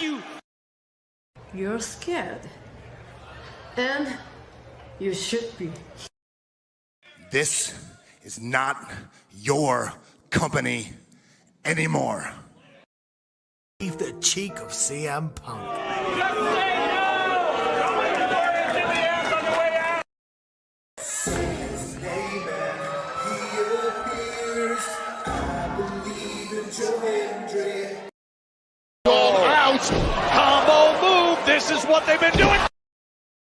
you! You're scared. And you should be. This is not your company anymore. Leave the cheek of CM Punk. Out! Combo move! This is what they've been doing!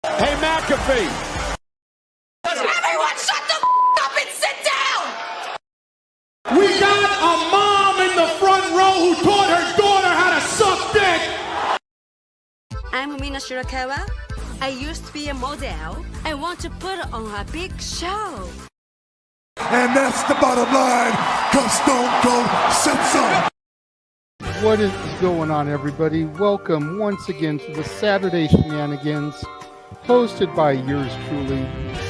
Hey, McAfee! Everyone shut the up and sit down! We got a mom in the front row who taught her daughter how to suck dick! I'm Mina Shirakawa. I used to be a model. I want to put on a big show. And that's the bottom line, because Stone Cold said so. What is going on, everybody? Welcome once again to the Saturday Shenanigans, hosted by yours truly,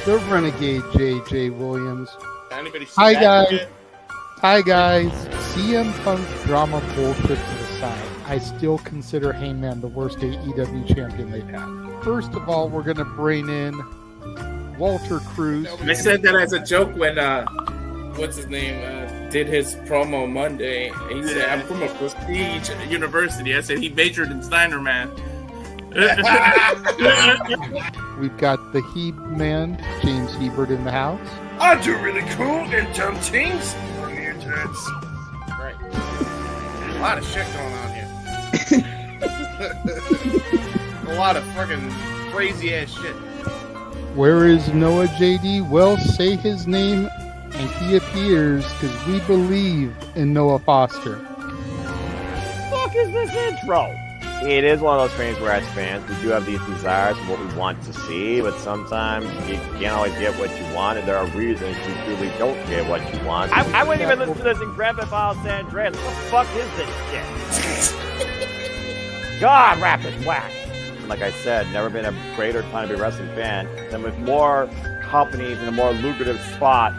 the Renegade J.J. Williams. Hi, guys. Hi, guys. CM Punk drama bullshit to the side. I still consider Hangman the worst AEW champion they've had. First of all, we're going to bring in Walter Cruz. I said that as a joke when, what's his name, did his promo Monday. He said, I'm from a prestige university. I said he majored in Steiner Man. We've got the Heeb man, James Hebert, in the house. I do really cool and dumb things on the internet. Right. A lot of shit going on here. A lot of fucking crazy ass shit. Where is Noah JD? Well, say his name and he appears, because we believe in Noah Foster. Fuck is this intro? It is one of those things where as fans we do have these desires of what we want to see, but sometimes you can't always get what you want, and there are reasons you truly don't get what you want. I wouldn't even listen to this in Grand Theft Auto San Andreas. What the fuck is this shit? God, rapid whack. Like I said, never been a greater time to be a wrestling fan than with more companies in a more lucrative spot,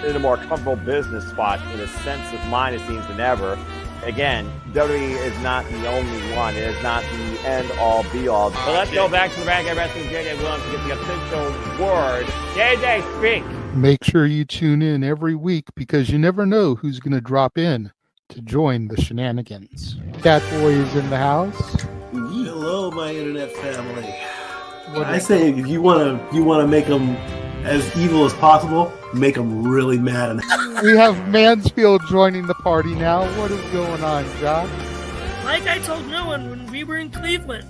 in a more comfortable business spot, in a sense of mind, it seems, than ever. Again, WWE is not the only one. It is not the end-all, be-all. So let's go back to the Renegade Wrestling JJ Williams to get the official word. JJ, speak! Make sure you tune in every week, because you never know who's going to drop in to join the shenanigans. Catboy is in the house. Hello, my internet family. I say if you want to make them as evil as possible, make them really mad. We have Mansfield joining the party now. What is going on, Josh? Like I told no one when we were in Cleveland,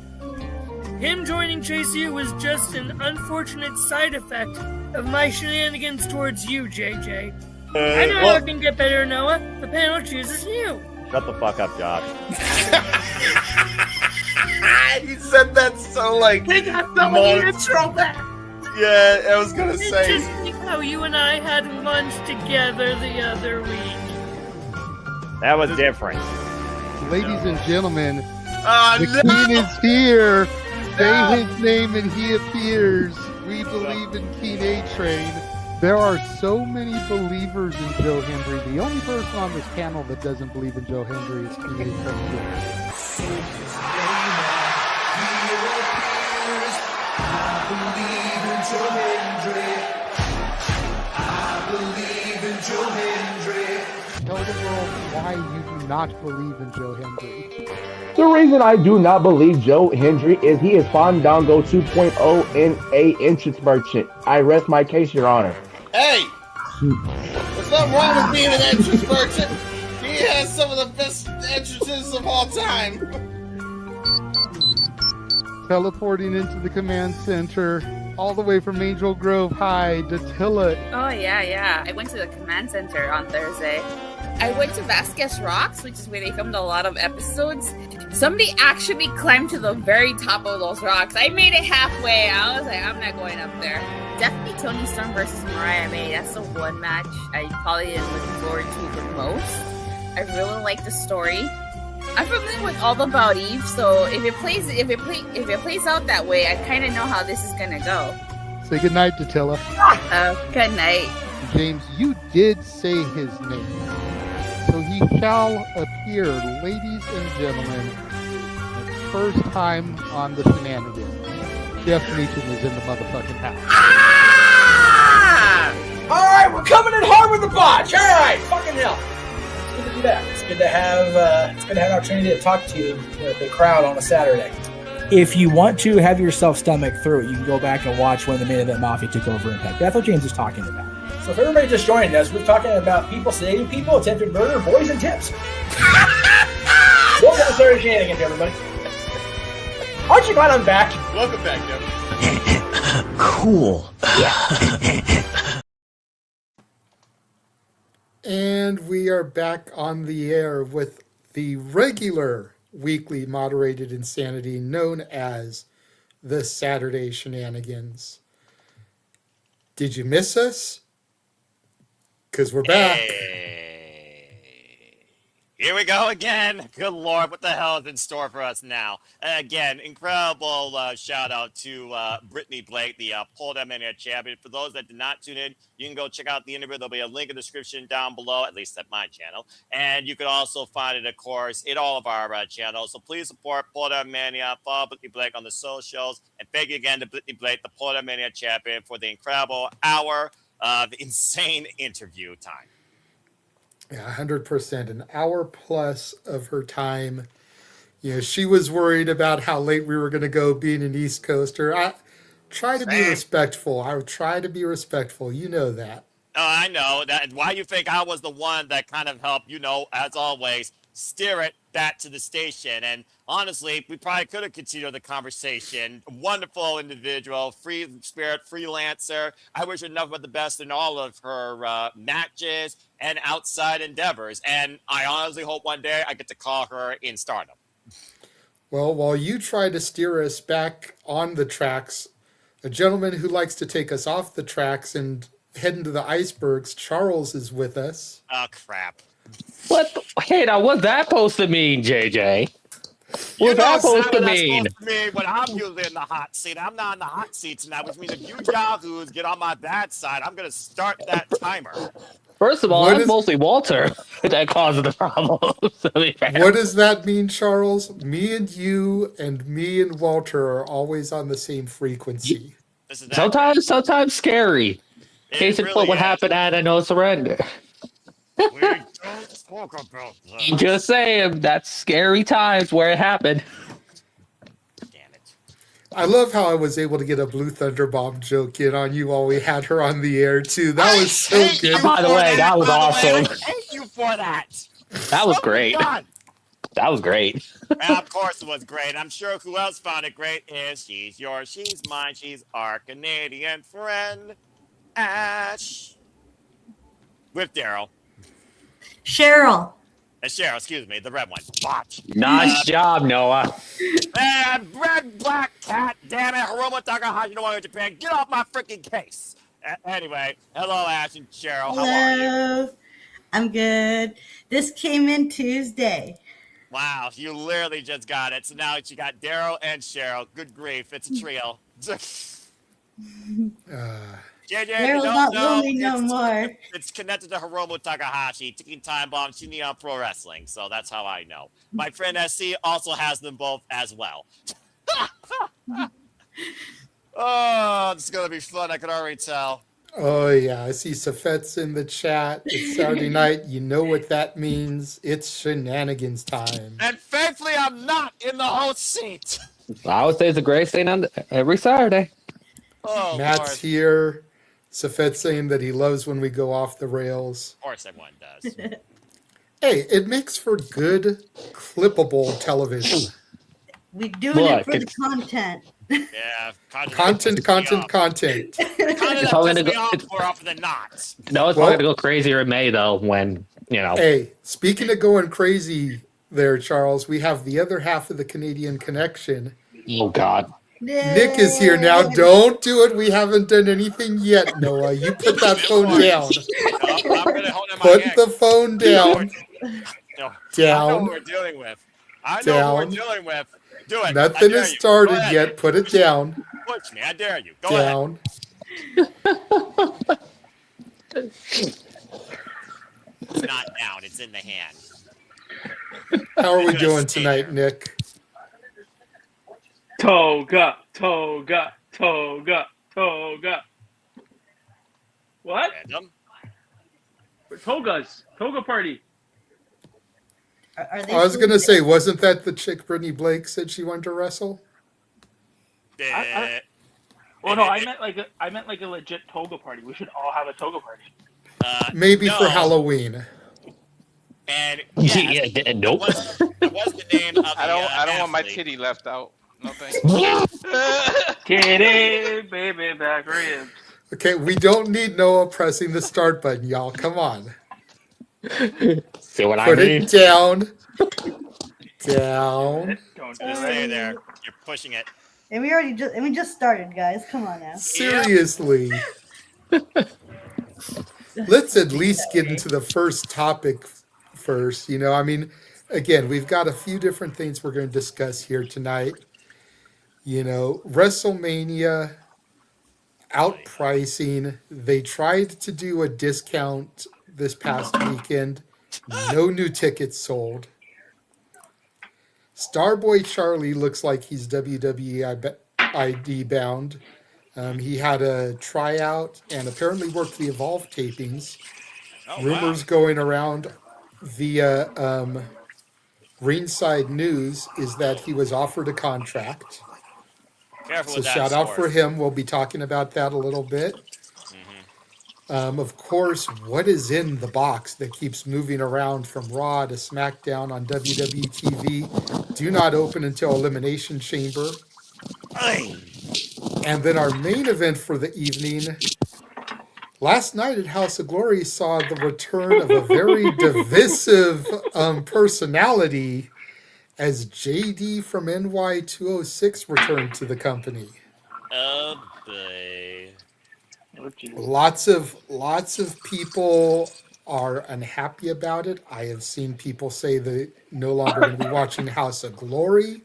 him joining Chase U was just an unfortunate side effect of my shenanigans towards you, JJ. I know how it can get better, Noah. The panel chooses you. Shut the fuck up, Josh. He said that so like. They got the intro back. Yeah, I was gonna say. Just like how you and I had lunch together the other week. That was different. Ladies and gentlemen, the King is here. Say his name and he appears. We believe in King A-Train. There are so many believers in Joe Hendry. The only person on this panel that doesn't believe in Joe Hendry is King A-Train. Tell the world why you do not believe in Joe Hendry. The reason I do not believe Joe Hendry is he is Fandango 2.0 in a entrance merchant. I rest my case, Your Honor. Hey! There's nothing wrong with being an entrance merchant. He has some of the best entrances of all time. Teleporting into the command center, all the way from Angel Grove High, Datilla. Oh, yeah. I went to the command center on Thursday. I went to Vasquez Rocks, which is where they filmed a lot of episodes. Somebody actually climbed to the very top of those rocks. I made it halfway. I was like, I'm not going up there. Definitely Toni Storm versus Mariah May. That's the one match I probably am looking forward to the most. I really like the story. I'm familiar with All About Eve, so if it plays out that way, I kind of know how this is gonna go. Say goodnight, Datilla. Good night. James, you did say his name. So he shall appear, ladies and gentlemen, the first time on the Shenanigans. Jeff Meacham is in the motherfucking house. Ah! All right, we're coming in hard with the botch. All right, fucking hell. It's good to be back. It's good to have an opportunity to talk to the crowd on a Saturday. If you want to have yourself stomach through it, you can go back and watch when the Main Event Mafia took over Impact. That's what James is talking about. So if everybody just joined us, we're talking about people sedating people, attempted murder, boys, and tips. Welcome to Saturday Shenanigans, everybody. Aren't you glad I'm back? Welcome back, Jeff. Cool. And we are back on the air with the regular weekly moderated insanity known as the Saturday Shenanigans. Did you miss us? Because we're back. Here we go again. Good Lord, what the hell is in store for us now? Again, incredible shout out to Brittany Blake, the Pole Mania champion. For those that did not tune in, you can go check out the interview. There'll be a link in the description down below, at least at my channel. And you can also find it, of course, in all of our channels. So please support Pole Mania, follow Brittany Blake on the socials. And thank you again to Brittany Blake, the Pole Mania champion, for the incredible hour of insane interview time. Yeah, 100%. An hour plus of her time. You know, she was worried about how late we were going to go being an East Coaster. I try to be respectful. I would try to be respectful. You know that. Oh, I know. That. Why you think I was the one that kind of helped, as always, steer it back to the station. And honestly, we probably could have continued the conversation. Wonderful individual, free spirit, freelancer. I wish her nothing but the best in all of her matches and outside endeavors. And I honestly hope one day I get to call her in Stardom. Well, while you try to steer us back on the tracks, a gentleman who likes to take us off the tracks and head into the icebergs, Charles, is with us. Oh, crap. What? Hey, now what's that supposed to mean, JJ? What's that supposed to mean? When I'm usually in the hot seat. I'm not in the hot seat tonight, which means if you yahoos get on my bad side, I'm going to start that timer. First of all, that's mostly Walter that causes the problem. What does that mean, Charles? Me and you and me and Walter are always on the same frequency. Sometimes scary. Case in point, what happened at a No Surrender. We don't talk about that. Just saying, that's scary times where it happened. I love how I was able to get a Blue Thunder Bomb joke in on you while we had her on the air, too. That was so good. By the way, that was awesome. Thank you for that. That was great. That was great. And of course it was great. I'm sure who else found it great is she's yours, she's mine, she's our Canadian friend, Ash. With Daryl. Cheryl. Cheryl, excuse me, the red one. Botch. Nice job, Noah. And red black cat, damn it, Hiromu Takahashi, no longer Japan. Get off my freaking case. Anyway, hello, Ash and Cheryl. Hello. How are you? I'm good. This came in Tuesday. Wow, you literally just got it. So now you got Daryl and Cheryl. Good grief, it's a trio. JJ, Daryl's not lonely no more. It's connected to Hiromu Takahashi, Ticking Time Bomb, Shinya Pro Wrestling. So that's how I know. My friend SC also has them both as well. Oh, this is going to be fun. I can already tell. Oh, yeah. I see Safet's in the chat. It's Saturday night. You know what that means. It's Shenanigans time. And thankfully, I'm not in the host seat. I would say it's a great thing on every Saturday. Oh, Matt's Lord. here. Safet saying that he loves when we go off the rails. Of course everyone does. Hey, it makes for good, clippable television. We're doing it for the content. Yeah. Content. Content that pisses me off more often than not. No, it's probably going to go crazier in May, though, when, Hey, speaking of going crazy there, Charles, we have the other half of the Canadian connection. Oh, God. Nick is here now. Don't do it. We haven't done anything yet, Noah. You put that phone down. Put the phone down. I know what we're dealing with. I know what we're dealing with. Do it. Nothing has started yet. Put it down. Push me. I dare you. Go down. It's not down. It's in the hand. How are we doing tonight, Nick? Toga. What? Random. Toga party. Are they I was still- going to say, wasn't that the chick Brittany Blake said she wanted to wrestle? Well, no, I meant like a legit toga party. We should all have a toga party. Maybe for Halloween. And nope. That was the name of the I don't want my athlete. titty left out. No thanks. Kitty, baby, back ribs. Okay, we don't need Noah pressing the start button, y'all. Come on. See what I Put mean? it down. Down. Don't Just stay there. You're pushing it. And we just started, guys. Come on now. Seriously. Let's at least get into the first topic first. You know, I mean, again, we've got a few different things we're going to discuss here tonight. You know, WrestleMania outpricing. They tried to do a discount this past weekend. No new tickets sold. Starboy Charlie looks like he's WWE ID bound. He had a tryout and apparently worked the Evolve tapings. Rumors going around via Ringside News is that he was offered a contract. Careful So with that shout out source. for him. We'll be talking about that a little bit. Of course, what is in the box that keeps moving around from Raw to SmackDown on WWE TV? Do not open until Elimination Chamber. And then our main event for the evening. Last night at House of Glory saw the return of a very divisive personality as JD from NY206 returned to the company. Oh boy. Lots of people are unhappy about it. I have seen people say they're no longer going to be watching House of Glory.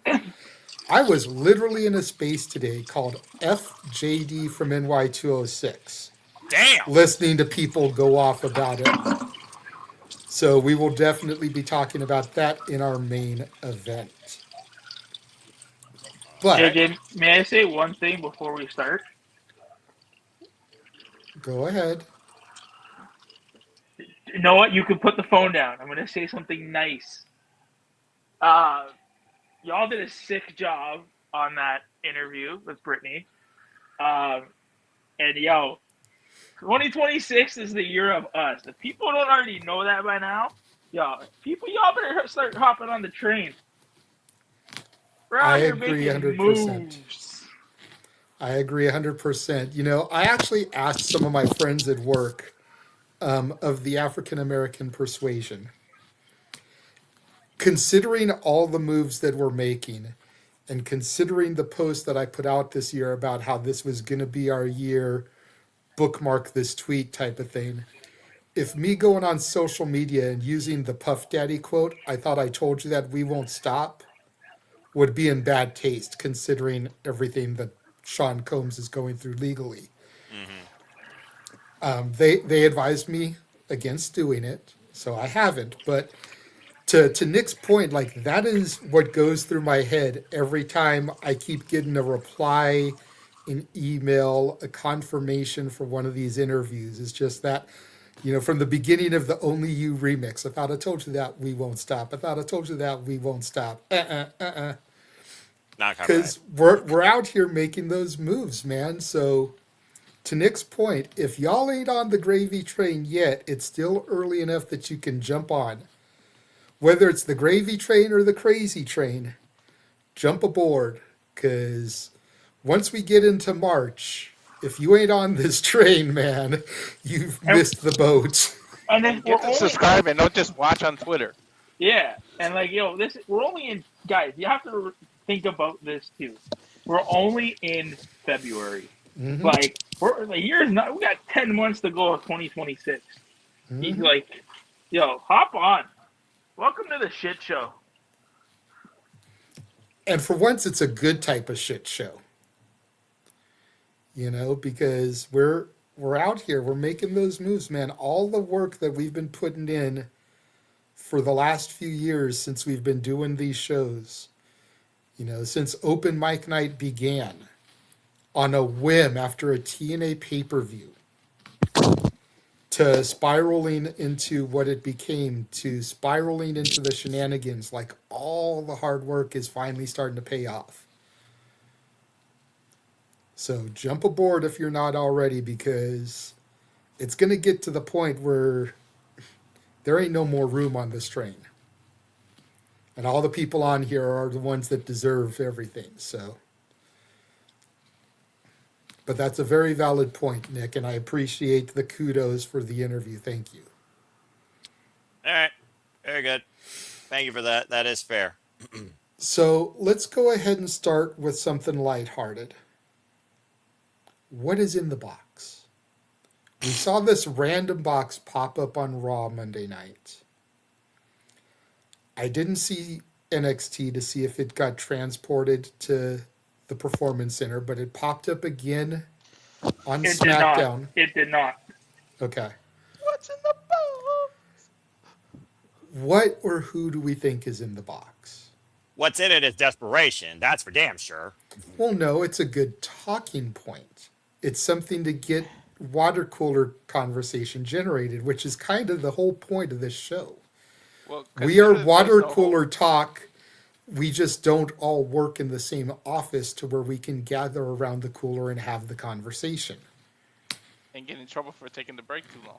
I was literally in a space today called FJD from NY206. Damn. Listening to people go off about it. So we will definitely be talking about that in our main event. But JJ, may I say one thing before we start? go ahead. You know what? You can put the phone down. I'm going to say something nice. Y'all did a sick job on that interview with Brittany. And yo, 2026 is the year of us. If people don't already know that by now, y'all better start hopping on the train. We're out I here agree making 100%. moves. I agree 100%. You know, I actually asked some of my friends at work of the African American persuasion, considering all the moves that we're making and considering the post that I put out this year about how this was going to be our year, bookmark this tweet type of thing. If me going on social media and using the Puff Daddy quote, I thought I told you that we won't stop, would be in bad taste considering everything that Sean Combs is going through legally. They advised me against doing it, so I haven't. But to Nick's point, like, that is what goes through my head every time I keep getting a reply, an email, a confirmation for one of these interviews. It's just that, you know, from the beginning of the Only You remix, I thought I told you that we won't stop. I thought I told you that we won't stop. Because we're out here making those moves, man. So to Nick's point, if y'all ain't on the gravy train yet, it's still early enough that you can jump on. Whether it's the gravy train or the crazy train, jump aboard. Because once we get into March, if you ain't on this train, man, you've missed the boat. And then Get to subscribe and don't just watch on Twitter. Yeah, and like, yo, we're only in, guys, you have to think about this too. We're only in February. Like, the year's not, we got 10 months to go of 2026. He's like, yo, hop on. Welcome to the shit show. And for once, it's a good type of shit show. You know, because we're out here, we're making those moves, man. All the work that we've been putting in for the last few years since we've been doing these shows, since Open Mic Night began on a whim after a TNA pay-per-view to spiraling into what it became to spiraling into the shenanigans, like all the hard work is finally starting to pay off. So jump aboard if you're not already, because it's going to get to the point where there ain't no more room on this train. And all the people on here are the ones that deserve everything. So, but that's a very valid point, Nick, and I appreciate the kudos for the interview. Thank you. All right. Very good. Thank you for that. That is fair. So let's go ahead and start with something lighthearted. What is in the box? We saw this random box pop up on Raw Monday night. I didn't see NXT to see if it got transported to the Performance Center, but it popped up again on SmackDown. It did not. Okay. What's in the box? What or who do we think is in the box? What's in it is desperation. That's for damn sure. Well, no, it's a good talking point. It's something to get water cooler conversation generated, which is kind of the whole point of this show. Well, we are water cooler talk. We just don't all work in the same office to where we can gather around the cooler and have the conversation. And get in trouble for taking the break too long.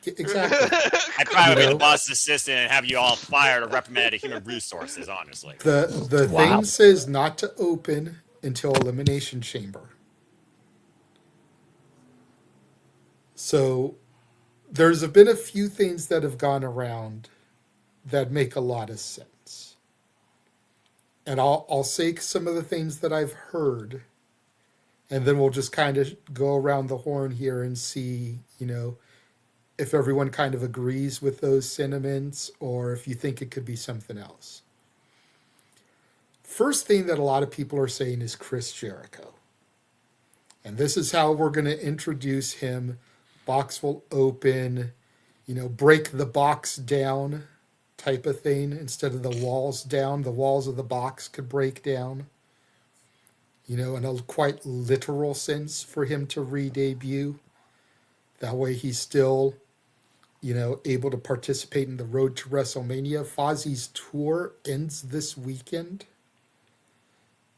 Exactly. I'd probably be the boss assistant and have you all fired or reprimanded to human resources, honestly. The thing says not to open until Elimination Chamber. So there's been a few things that have gone around that make a lot of sense. And I'll say some of the things that I've heard, and then we'll just kind of go around the horn here and see, if everyone kind of agrees with those sentiments or if you think it could be something else. First thing that a lot of people are saying is Chris Jericho. And this is how we're going to introduce him. Box will open, break the box down type of thing. Instead of the walls down, the walls of the box could break down. In a quite literal sense for him to re-debut. That way he's still, able to participate in the road to WrestleMania. Fozzie's tour ends this weekend.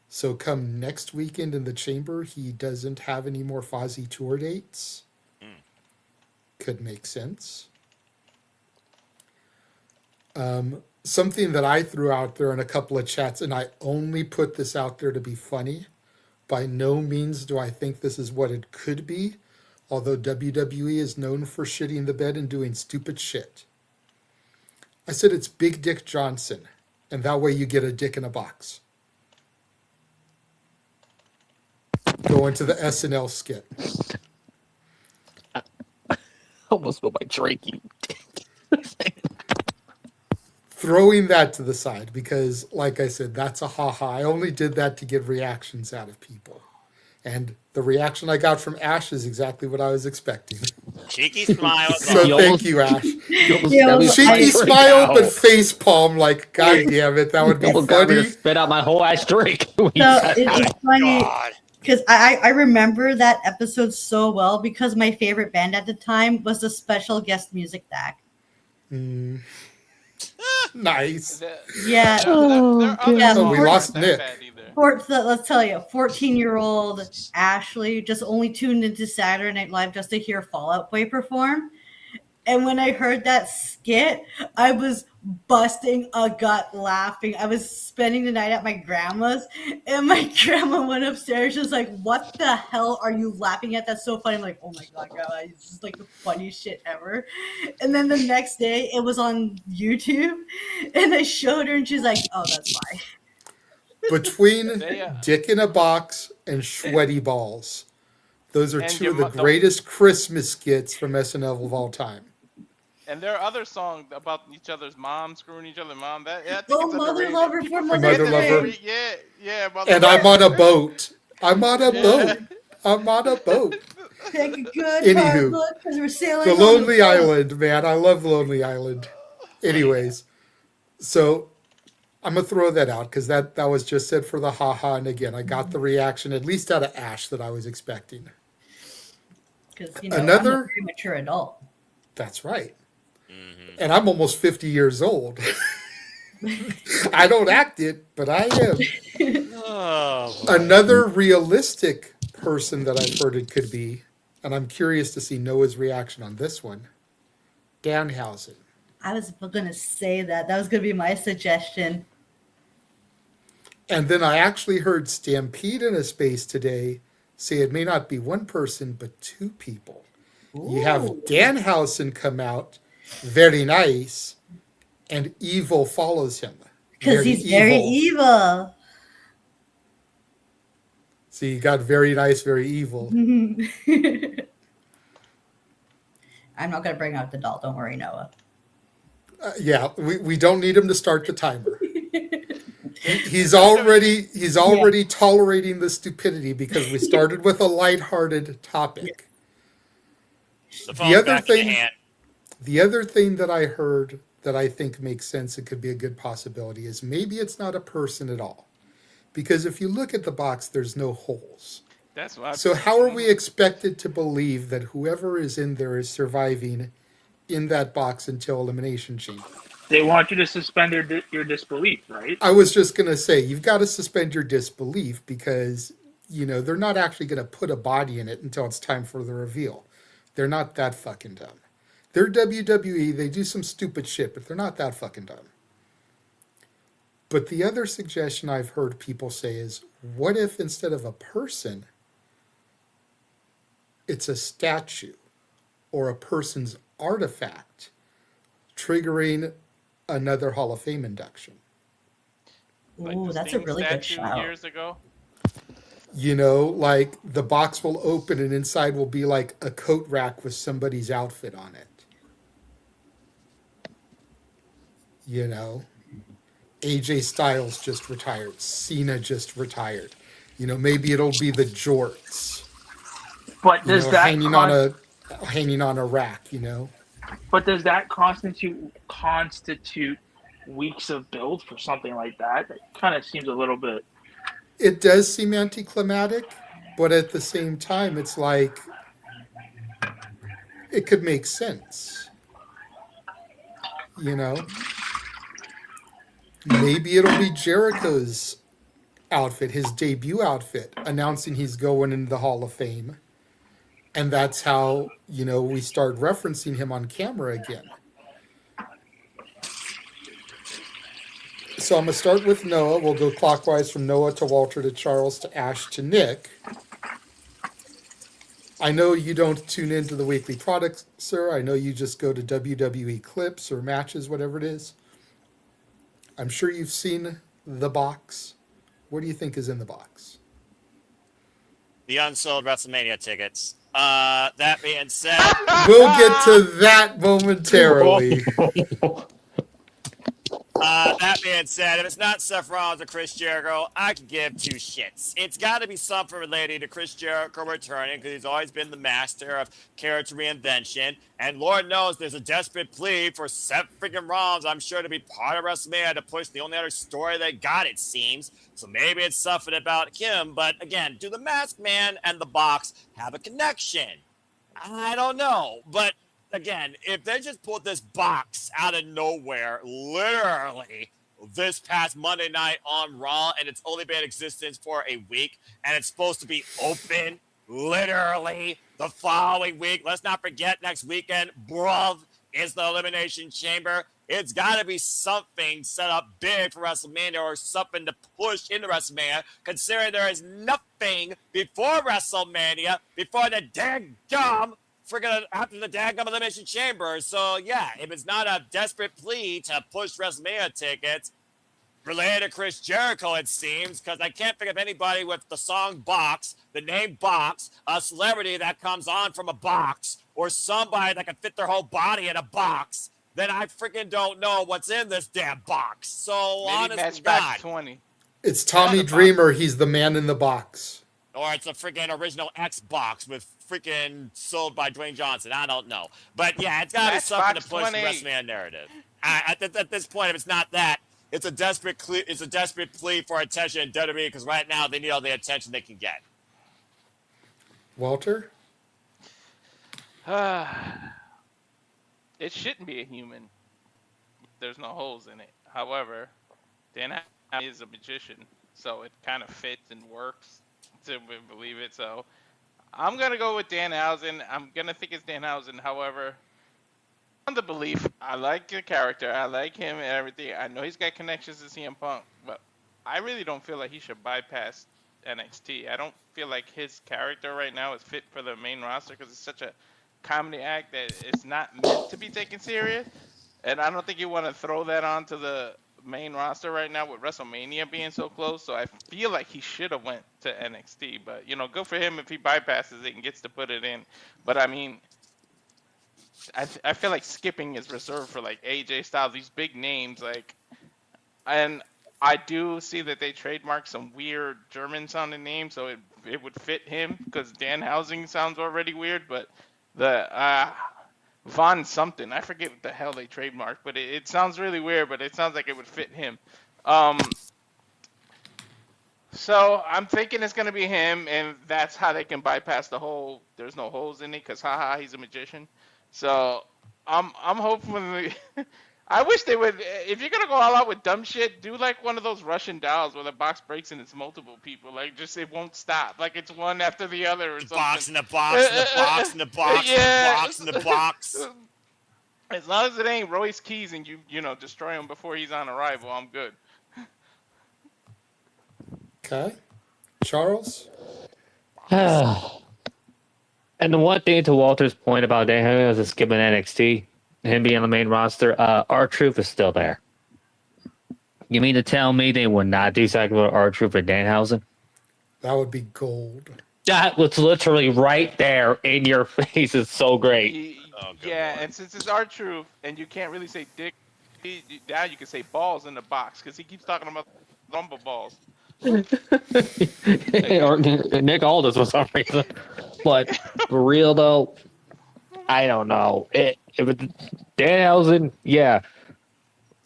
So come next weekend in the Chamber, he doesn't have any more Fozzie tour dates. Could make sense. Something that I threw out there in a couple of chats, and I only put this out there to be funny. By no means do I think this is what it could be, although WWE is known for shitting the bed and doing stupid shit. I said it's Big Dick Johnson, and that way you get a dick in a box. Go into the SNL skit. Almost spilled my drinking. Throwing that to the side because, like I said, that's a ha-ha. I only did that to get reactions out of people. And the reaction I got from Ash is exactly what I was expecting. Cheeky smile. So thank you, Ash. Cheeky smile, but face palm like, God damn it, that would be funny. Spit out my whole ass drink. It's funny because I remember that episode so well because my favorite band at the time was the special guest music act. Nice. Yeah. We lost Nick. Let's tell you, 14-year-old Ashley just only tuned into Saturday Night Live just to hear Fall Out Boy perform. And when I heard that skit, I was busting a gut laughing. I was spending the night at my grandma's, and my grandma went upstairs. She was like, "What the hell are you laughing at? That's so funny." I'm like, "Oh my God, grandma, it's just like the funniest shit ever." And then the next day, it was on YouTube, and I showed her, and she's like, "Oh, that's fine." Between Dick in a Box and Sweaty Balls, those are two of the greatest Christmas skits from SNL of all time. And there are other songs about each other's mom, screwing each other's mom. That I think Oh, it's Mother underrated. Lover for Mother Mother Lover. Yeah, Mother And Lover. I'm on a boat. I'm on a boat. I'm on a boat. Take a good Anywho, hard look because we're sailing The on Lonely the boat. Island, man. I love Lonely Island. Anyways, so I'm gonna throw that out because that was just said for the haha, and again, I got the reaction at least out of Ash that I was expecting. Because I'm a very mature adult. That's right, and I'm almost 50 years old. I don't act it, but I am. Another realistic person that I've heard it could be, and I'm curious to see Noah's reaction on this one. Danhausen. I was going to say that. That was going to be my suggestion. And then I actually heard Stampede in a space today say it may not be one person, but two people. Ooh. You have Danhausen come out, very nice, and Evil follows him. Because he's very evil. So you got very nice, very evil. I'm not going to bring out the doll. Don't worry, Noah. Yeah, we don't need him to start the timer. He's already tolerating the stupidity because we started with a lighthearted topic. The other thing that I heard that I think makes sense, it could be a good possibility, is maybe it's not a person at all. Because if you look at the box, there's no holes. That's what so how are we expected to believe that whoever is in there is surviving in that box until Elimination Chamber? They want you to suspend your disbelief, right? I was just going to say, you've got to suspend your disbelief because, they're not actually going to put a body in it until it's time for the reveal. They're not that fucking dumb. They're WWE, they do some stupid shit, but they're not that fucking dumb. But the other suggestion I've heard people say is, what if instead of a person, it's a statue or a person's artifact triggering another Hall of Fame induction? Ooh, that's a really good shout. Years ago. Like the box will open and inside will be like a coat rack with somebody's outfit on it. AJ Styles just retired. Cena just retired. Maybe it'll be the jorts. But does that hanging on a rack? But does that constitute weeks of build for something like that? That kind of seems a little bit. It does seem anticlimactic, but at the same time, it's like it could make sense. Maybe it'll be Jericho's outfit, his debut outfit, announcing he's going into the Hall of Fame. And that's how, we start referencing him on camera again. So I'm going to start with Noah. We'll go clockwise from Noah to Walter to Charles to Ash to Nick. I know you don't tune into the weekly products, sir. I know you just go to WWE clips or matches, whatever it is. I'm sure you've seen the box. What do you think is in the box? The unsold WrestleMania tickets. That being said, we'll get to that momentarily. That being said, if it's not Seth Rollins or Chris Jericho, I can give two shits. It's got to be something related to Chris Jericho returning because he's always been the master of character reinvention. And Lord knows there's a desperate plea for Seth freaking Rollins, I'm sure, to be part of WrestleMania to push the only other story they got, it seems. So maybe it's something about him. But again, do the Masked Man and the box have a connection? I don't know. But again, if they just pulled this box out of nowhere, literally this past Monday night on Raw, and it's only been in existence for a week, and it's supposed to be open literally the following week. Let's not forget next weekend, bruv, is the Elimination Chamber. It's got to be something set up big for WrestleMania or something to push into WrestleMania, considering there is nothing before WrestleMania, before the daggum after the daggum Elimination Chamber. So, yeah, if it's not a desperate plea to push WrestleMania tickets related to Chris Jericho, it seems, because I can't think of anybody with the song Box, the name Box, a celebrity that comes on from a box, or somebody that can fit their whole body in a box, then I freaking don't know what's in this damn box. So, maybe honest to God. 20. It's Tommy Dreamer. He's the man in the box. Or it's a freaking original Xbox with freaking sold by Dwayne Johnson. I don't know. But yeah, it's got to be something to push the WrestleMania narrative. At this point, if it's not that, It's a desperate plea for attention in WWE because right now they need all the attention they can get. Walter? It shouldn't be a human. There's no holes in it. However, Dan is a magician, so it kind of fits and works to believe it. So I'm going to go with Danhausen. I'm going to think it's Danhausen. However, on the belief, I like the character. I like him and everything. I know he's got connections to CM Punk, but I really don't feel like he should bypass NXT. I don't feel like his character right now is fit for the main roster because it's such a comedy act that it's not meant to be taken serious. And I don't think you want to throw that onto the main roster right now with WrestleMania being so close. So I feel like he should have went to NXT. But, you know, good for him if he bypasses it and gets to put it in. But, I mean, I feel like skipping is reserved for, like, AJ Styles, these big names. Like, and I do see that they trademarked some weird German-sounding names, so it would fit him because Danhausen sounds already weird. But the Von something. I forget what the hell they trademarked, but it sounds really weird, but it sounds like it would fit him. So I'm thinking it's going to be him, and that's how they can bypass the whole there's no holes in it because, haha, he's a magician. So I'm hoping I wish they would, if you're going to go all out with dumb shit, do like one of those Russian dolls where the box breaks and it's multiple people. Like, just it won't stop. Like, it's one after the other or something. Box in the box in the box in the box in the box in the box. As long as it ain't Royce Keys and you know, destroy him before he's on arrival, I'm good. Okay. Charles? And the one thing to Walter's point about Dan was skipping NXT, him being on the main roster, R-Truth is still there. You mean to tell me they would not do something with R-Truth and Danhausen? That would be gold. That was literally right there in your face. It's so great. Yeah, and since it's R-Truth and you can't really say dick, now you can say balls in the box because he keeps talking about rumble balls. Or Nick Aldis for some reason. But for real though, I don't know. If it's Danhausen, yeah.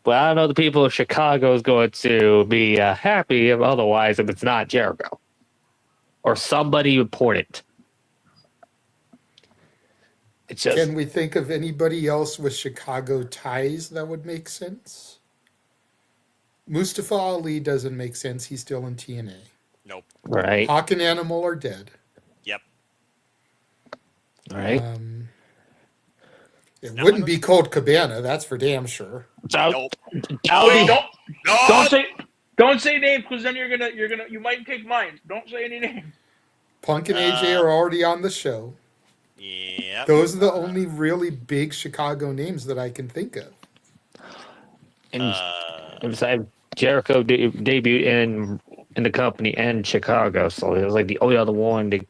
But I don't know the people of Chicago is going to be happy if otherwise if it's not Jericho. Or somebody important. It's just, can we think of anybody else with Chicago ties that would make sense? Mustafa Ali doesn't make sense. He's still in TNA. Nope. Right. Hawk and Animal are dead. Yep. Right. It wouldn't be Colt Cabana, that's for damn sure. Nope. Don't say names because then you might take mine. Don't say any names. Punk and AJ are already on the show. Yeah. Those are the only really big Chicago names that I can think of. And besides, Jericho debuted in the company and Chicago, so it was like the only other one that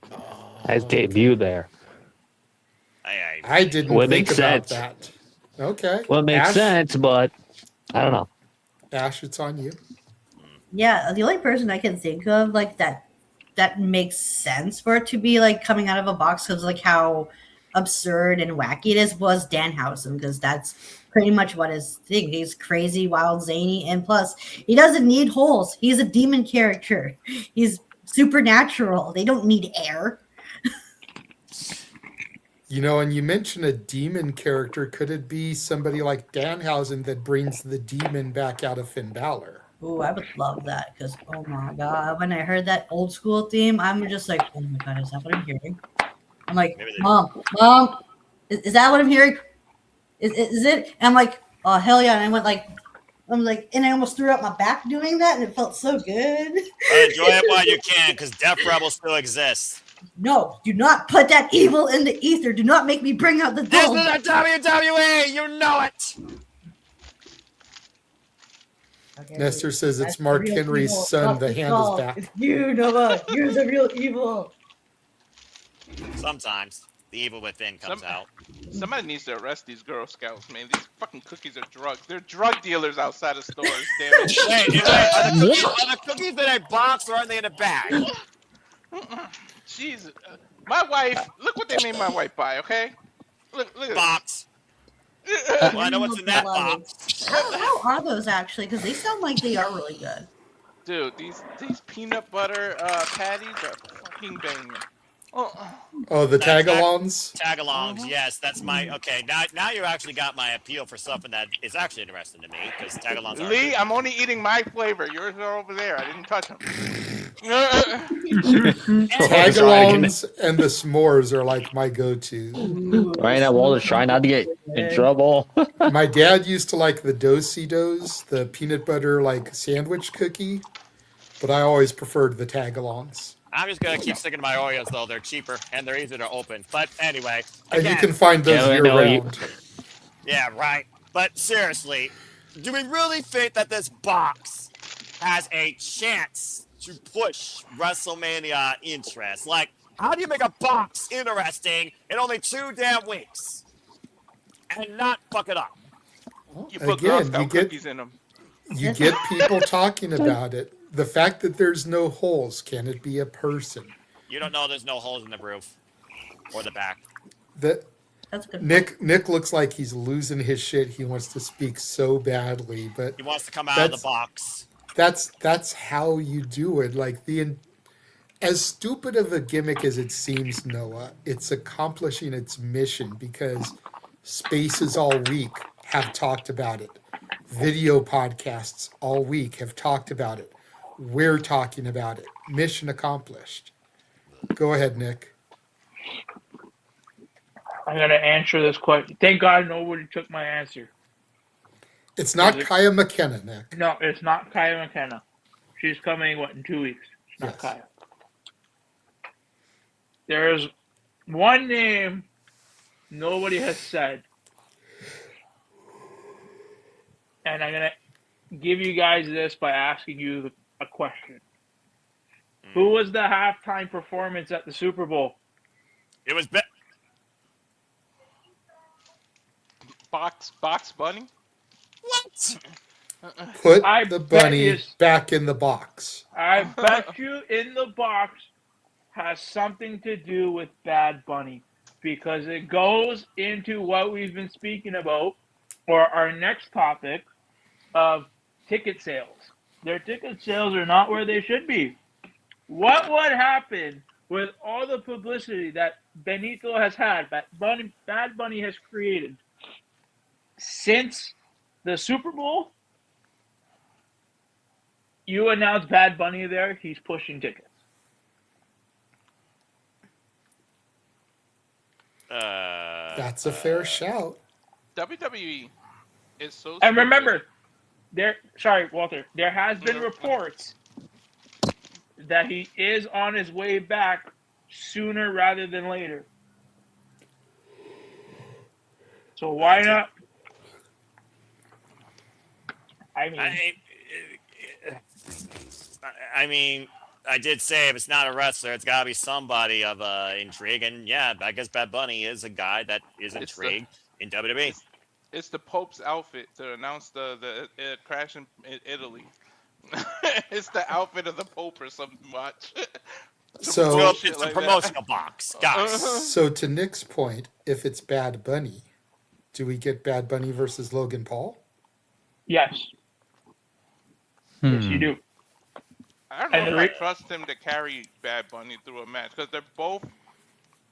has debuted there. I didn't think about that. Okay. Well, it makes sense, but I don't know. Ash, it's on you. Yeah, the only person I can think of like that makes sense for it to be like coming out of a box because like how absurd and wacky it is was Danhausen because that's pretty much what his thing. He's crazy, wild, zany, and plus he doesn't need holes. He's a demon character. He's supernatural. They don't need air. You know, and you mentioned a demon character. Could it be somebody like Danhausen that brings the demon back out of Finn Balor? Ooh, I would love that because, oh my God, when I heard that old school theme, I'm just like, oh my God, is that what I'm hearing? I'm like, Mom, is that what I'm hearing? Is it? And I'm like, oh, hell yeah. And I went like, and I almost threw out my back doing that, and it felt so good. Enjoy it while you can because Death Rebel still exists. No, do not put that evil in the ether. Do not make me bring out the This gold. is the WWE. You know it. Okay, Nestor says it's that's Mark real Henry's evil. son. The It's hand called- is back. It's you, Nova. You're the real evil. Sometimes the evil within comes out. Somebody needs to arrest these Girl Scouts, man. These fucking cookies are drugs. They're drug dealers outside of stores. Damn it. Wait, are the cookies in a box or are they in a bag? Jesus, my wife. Look what they made my wife buy. Okay, look at box. Well, I know what's in that box. How are those actually? Because they sound like they are really good. Dude, these peanut butter patties are fucking banging. Oh, the tagalongs? Tagalongs, yes, that's my okay. Now you actually got my appeal for something that is actually interesting to me because tagalongs are Lee, I'm only eating my flavor. Yours are over there. I didn't touch them. Tagalongs and the s'mores are like my go-to. Right now, Walter's trying not to get in trouble. My dad used to like the Do-si-dos, the peanut butter like sandwich cookie, but I always preferred the tagalongs. I'm just gonna keep sticking to my Oreos though. They're cheaper and they're easier to open. But anyway, And again, you can find those year-round. Yeah, right. But seriously, do we really think that this box has a chance to push WrestleMania interest? Like, how do you make a box interesting in only 2 damn weeks and not fuck it up? You put Girl Again, Scout you get cookies in them. you get people talking about it. The fact that there's no holes, can it be a person? You don't know there's no holes in the roof or the back. That's good. Nick looks like he's losing his shit. He wants to speak so badly, but He wants to come out of the box. That's how you do it. Like as stupid of a gimmick as it seems, Noah, it's accomplishing its mission because Spaces All Week have talked about it. Video podcasts all week have talked about it. We're talking about it. Mission accomplished. Go ahead, Nick. I'm gonna answer this question. Thank God nobody took my answer. It's not Kaya McKenna, Nick. No, it's not Kaya McKenna. She's coming, in 2 weeks? It's not Kaya. There's one name nobody has said. And I'm going to give you guys this by asking you a question. Who was the halftime performance at the Super Bowl? It was Box Bunny? What? Put I the bet bunny you- back in the box. I bet you in the box has something to do with Bad Bunny because it goes into what we've been speaking about or our next topic of ticket sales. Their ticket sales are not where they should be. What would happen with all the publicity that Benito has had, that Bad Bunny has created since the Super Bowl? You announce Bad Bunny there, he's pushing tickets. That's a fair shout. WWE is so. And remember, Walter, there has been reports that he is on his way back sooner rather than later. So why not? I mean, I did say if it's not a wrestler, it's got to be somebody of intrigue. And yeah, I guess Bad Bunny is a guy that is intrigued in WWE. It's the Pope's outfit to announce the crash in Italy. It's the outfit of the Pope or something. Watch. So it's a promotional box, guys. So to Nick's point, if it's Bad Bunny, do we get Bad Bunny versus Logan Paul? Yes. Yes, you do. I don't know if I trust him to carry Bad Bunny through a match because they're both.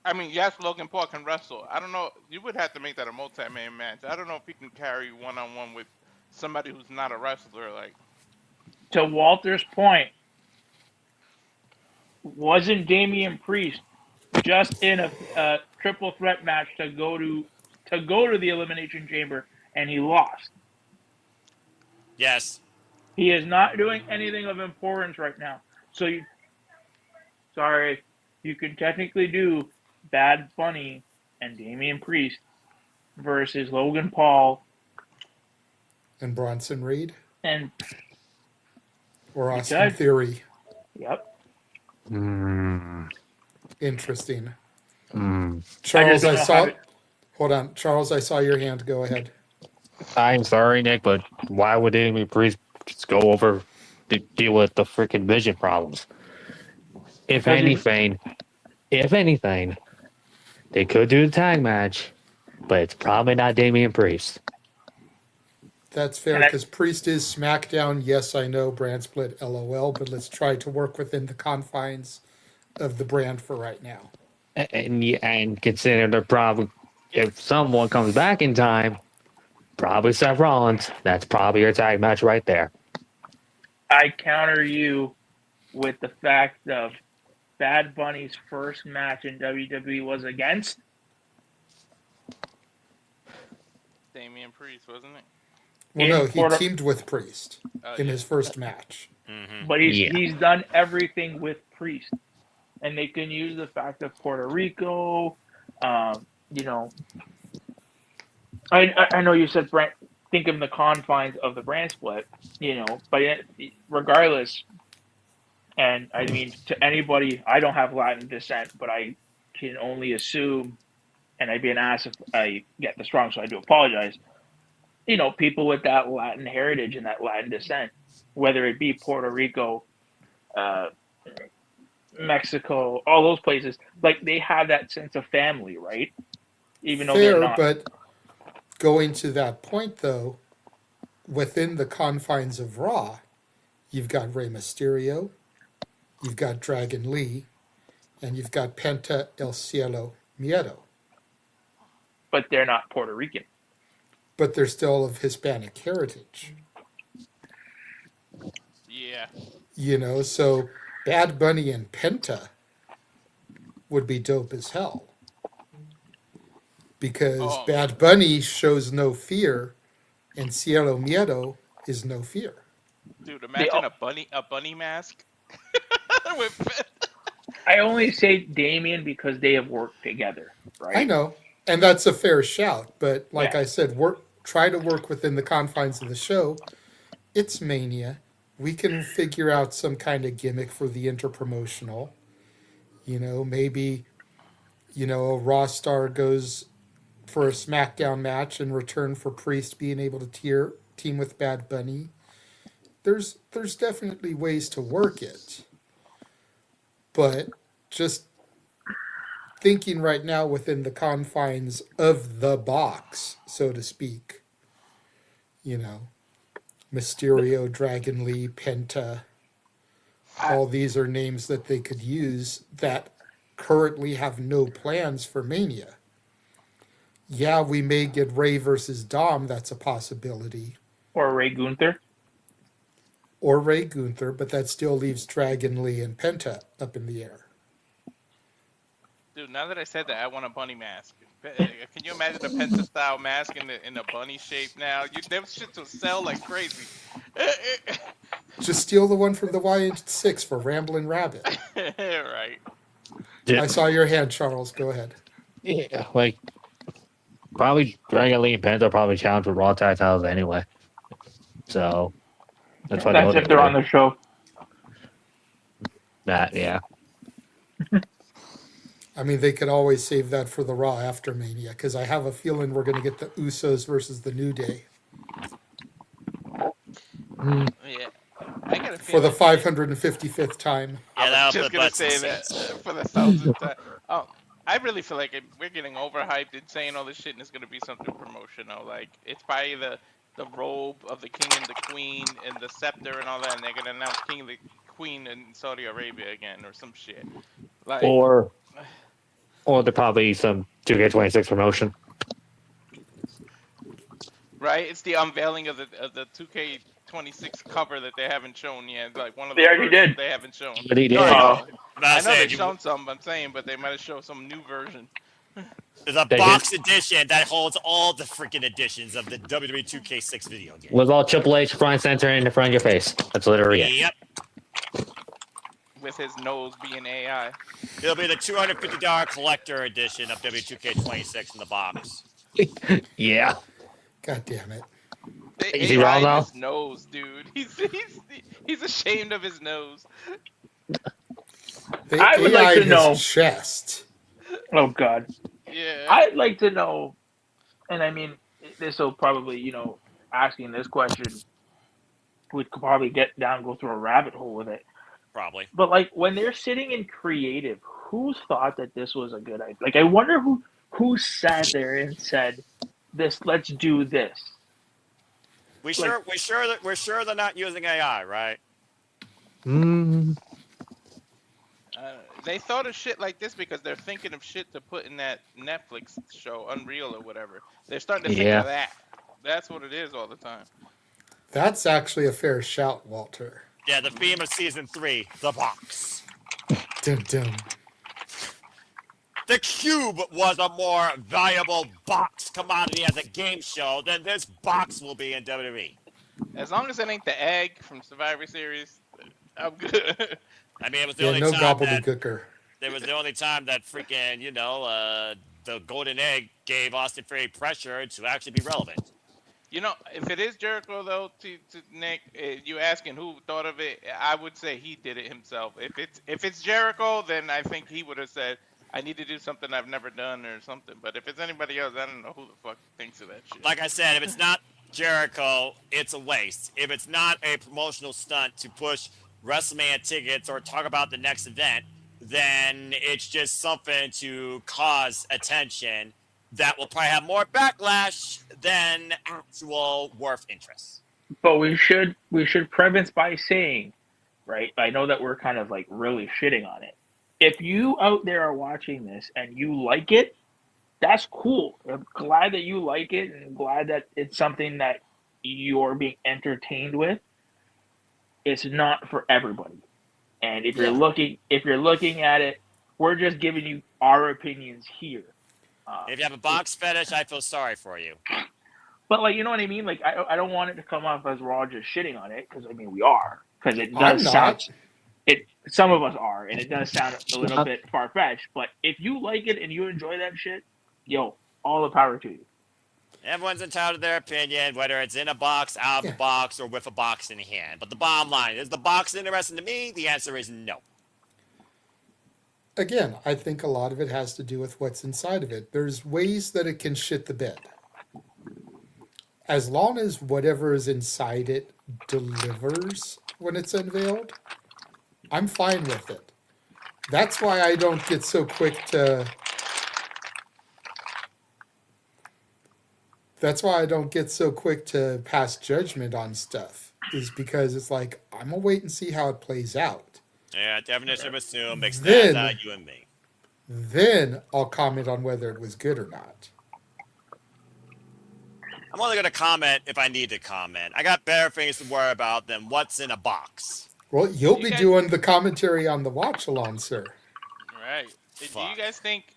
I mean, yes, Logan Paul can wrestle. I don't know. You would have to make that a multi-man match. I don't know if he can carry one-on-one with somebody who's not a wrestler. Like, To Walter's point, wasn't Damian Priest just in a triple threat match to go to the Elimination Chamber and he lost? Yes. He is not doing anything of importance right now. So you can technically do Bad Bunny and Damian Priest versus Logan Paul And Bronson Reed? and Or You Austin could. Theory? Yep. Interesting. Mm. Charles, don't I know saw. how to- Hold on, Charles, I saw your hand. Go ahead. I'm sorry, Nick, but why would Damian Priest just go over to deal with the freaking vision problems? If anything, they could do the tag match but it's probably not Damian Priest. That's fair because Priest is SmackDown. Yes, I know, brand split, LOL, but let's try to work within the confines of the brand for right now. And consider the problem, if someone comes back in time, probably Seth Rollins. That's probably your tag match right there. I counter you with the fact of Bad Bunny's first match in WWE was against Damian Priest, wasn't it? Well, no, he teamed with Priest in his first match. Mm-hmm. But he's done everything with Priest. And they can use the fact of Puerto Rico, you know. I know you said think of the confines of the brand split, you know, but regardless, and I mean, to anybody, I don't have Latin descent, but I can only assume, and I'd be an ass if I get this wrong, so I do apologize. You know, people with that Latin heritage and that Latin descent, whether it be Puerto Rico, Mexico, all those places, like they have that sense of family, right? Even though they're not. But going to that point, though, within the confines of Raw, you've got Rey Mysterio, you've got Dragon Lee, and you've got Penta El Cielo Miedo. But they're not Puerto Rican. But they're still of Hispanic heritage. Yeah. You know, so Bad Bunny and Penta would be dope as hell. Because Bad Bunny shows no fear, and Cielo Miedo is no fear. Dude, imagine a bunny mask. I only say Damien because they have worked together, right? I know, and that's a fair shout. But like I said, try to work within the confines of the show. It's Mania. We can figure out some kind of gimmick for the interpromotional. You know, maybe, you know, a Raw star goes for a SmackDown match in return for Priest being able to team with Bad Bunny. There's definitely ways to work it. But just thinking right now within the confines of the box, so to speak, you know, Mysterio, Dragon Lee, Penta, all these are names that they could use that currently have no plans for Mania. Yeah, we may get Ray versus Dom. That's a possibility. Or Ray Gunther. But that still leaves Dragon Lee and Penta up in the air. Dude, now that I said that, I want a bunny mask. Can you imagine a Penta style mask in a bunny shape now? Them shits will sell like crazy. Just steal the one from the Y6 for Ramblin' Rabbit. Right. I saw your hand, Charles. Go ahead. Yeah, like probably Dragon Lee and Penta probably challenge for Raw tag titles anyway. So that's why if they're on the show. Yeah. I mean, they could always save that for the Raw after Mania, because I have a feeling we're going to get the Usos versus the New Day. Yeah. I got a for the 555th time. I was just going to say that for the 1,000th time. Oh, I really feel like we're getting overhyped and saying all this shit, and it's going to be something promotional. Like, it's probably the robe of the king and the queen and the scepter and all that, and they're going to announce king and the queen in Saudi Arabia again or some shit. Like, or they're probably some 2K26 promotion. Right? It's the unveiling of the 2K26 cover that they haven't shown yet. Like one of they already did. They haven't shown. But he did. I know they've shown some. I'm saying, but they might have shown some new version. There's a box edition that holds all the freaking editions of the WWE 2K6 video game. With all Triple H front and center in the front of your face. That's literally it. Yep. With his nose being AI. It'll be the $250 collector edition of WWE 2K26 in the box. Yeah. God damn it. Is he wrong now? His nose, dude. He's ashamed of his nose. I would like to know chest. Oh God. Yeah. I'd like to know, and I mean, this will probably, asking this question, we could probably go through a rabbit hole with it. Probably. But like when they're sitting in creative, who thought that this was a good idea? Like I wonder who sat there and said, "This, let's do this"? We're sure they're not using AI, right? They thought of shit like this because they're thinking of shit to put in that Netflix show, Unreal or whatever. They're starting to think Yeah. of that. That's what it is all the time. That's actually a fair shout, Walter. Yeah, the theme of season 3, the box. Dum dum. The cube was a more valuable box commodity as a game show than this box will be in WWE. As long as it ain't the egg from Survivor Series, I'm good. I mean, it was the Yeah, only no time gobbledygooker. It was the only time that freaking, the golden egg gave Austin Theory pressure to actually be relevant. You know, if it is Jericho, though, to Nick, you asking who thought of it, I would say he did it himself. If it's Jericho, then I think he would have said, I need to do something I've never done or something. But if it's anybody else, I don't know who the fuck thinks of that shit. Like I said, if it's not Jericho, it's a waste. If it's not a promotional stunt to push WrestleMania tickets or talk about the next event, then it's just something to cause attention that will probably have more backlash than actual worth interest. But we should preface by saying, right? I know that we're kind of like really shitting on it. If you out there are watching this and you like it, that's cool. I'm glad that you like it and glad that it's something that you're being entertained with. It's not for everybody. And if you're looking at it, we're just giving you our opinions here. If you have a box fetish, I feel sorry for you. But like, you know what I mean? Like, I don't want it to come off as we're all just shitting on it, because I mean we are, because it does sound. Some of us are, and it does sound a little bit far fetched. But if you like it and you enjoy that shit, yo, all the power to you. Everyone's entitled to their opinion, whether it's in a box, out of a box, or with a box in hand. But the bottom line, is the box interesting to me? The answer is no. Again, I think a lot of it has to do with what's inside of it. There's ways that it can shit the bed. As long as whatever is inside it delivers when it's unveiled, I'm fine with it. That's why I don't get so quick to... That's why I don't get so quick to pass judgment on stuff, is because it's like, I'm going to wait and see how it plays out. Yeah, definition of assume makes Then- that you and me. Then I'll comment on whether it was good or not. I'm only going to comment if I need to comment. I got better things to worry about than what's in a box. Well, you'll be doing the commentary on the watch-along, sir. Right. Do you guys think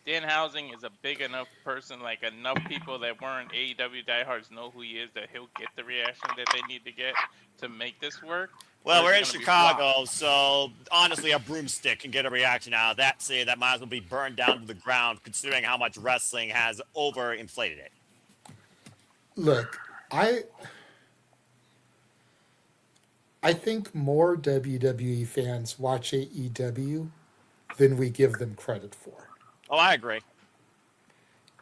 Danhausen is a big enough person, like enough people that weren't AEW diehards know who he is, that he'll get the reaction that they need to get to make this work? Well, Or we're in is it gonna be Chicago, so honestly, a broomstick can get a reaction out of that city that might as well be burned down to the ground, considering how much wrestling has overinflated it. Look, I think more WWE fans watch AEW than we give them credit for. Oh, I agree.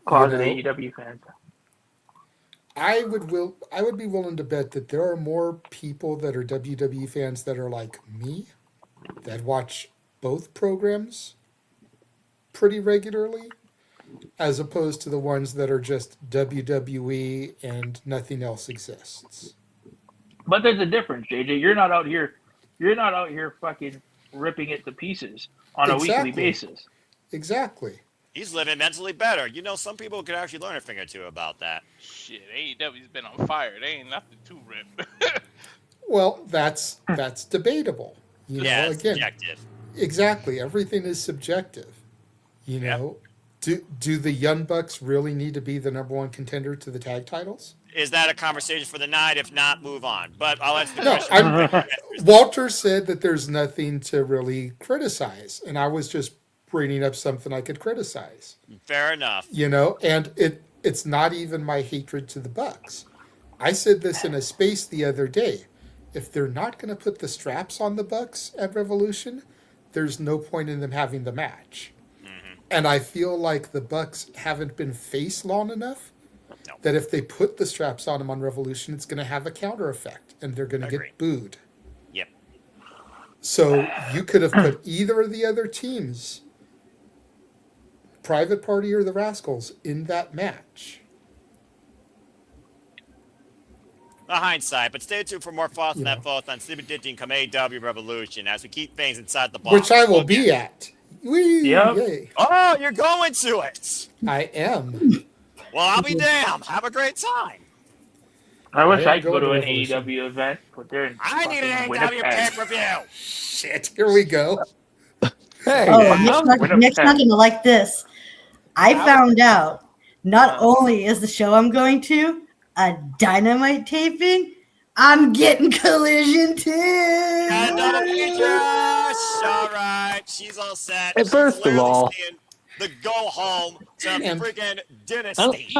Closet AEW fans. I would be willing to bet that there are more people that are WWE fans that are like me, that watch both programs pretty regularly, as opposed to the ones that are just WWE and nothing else exists. But there's a difference, JJ. You're not out here fucking ripping it to pieces on a weekly basis. Exactly. He's living mentally better. You know, some people could actually learn a thing or two about that. Shit, AEW's been on fire. They ain't nothing to rip. Well, that's debatable. You know, it's again, subjective. Exactly. Everything is subjective. You know, do the Young Bucks really need to be the number one contender to the tag titles? Is that a conversation for the night? If not, move on. But I'll answer the question. Walter said that there's nothing to really criticize, and I was just bringing up something I could criticize. Fair enough. You know, and it's not even my hatred to the Bucks. I said this in a space the other day. If they're not going to put the straps on the Bucks at Revolution, there's no point in them having the match. Mm-hmm. And I feel like the Bucks haven't been face long enough that if they put the straps on them on Revolution, it's going to have a counter effect, and they're going to get booed. Yep. So you could have put either of the other teams Private Party or the Rascals in that match? Hindsight, but stay tuned for more thoughts on that both on Slip.stream come AEW Revolution as we keep things inside the box. Which I will be at. Whee, yay. Oh, you're going to it. I am. Well, I'll be damned. Have a great time. I wish I I am could go to going an to Revolution. AEW event, but they're in I need an fucking AEW Winnipeg. pay-per-view. Shit, here we go. Hey, Nick's not going to like this. I found out not only is the show I'm going to a Dynamite taping, I'm getting Collision too. Another Petrus. All right, she's all set. Hey, first of all, the go home to And- friggin' Dynasty.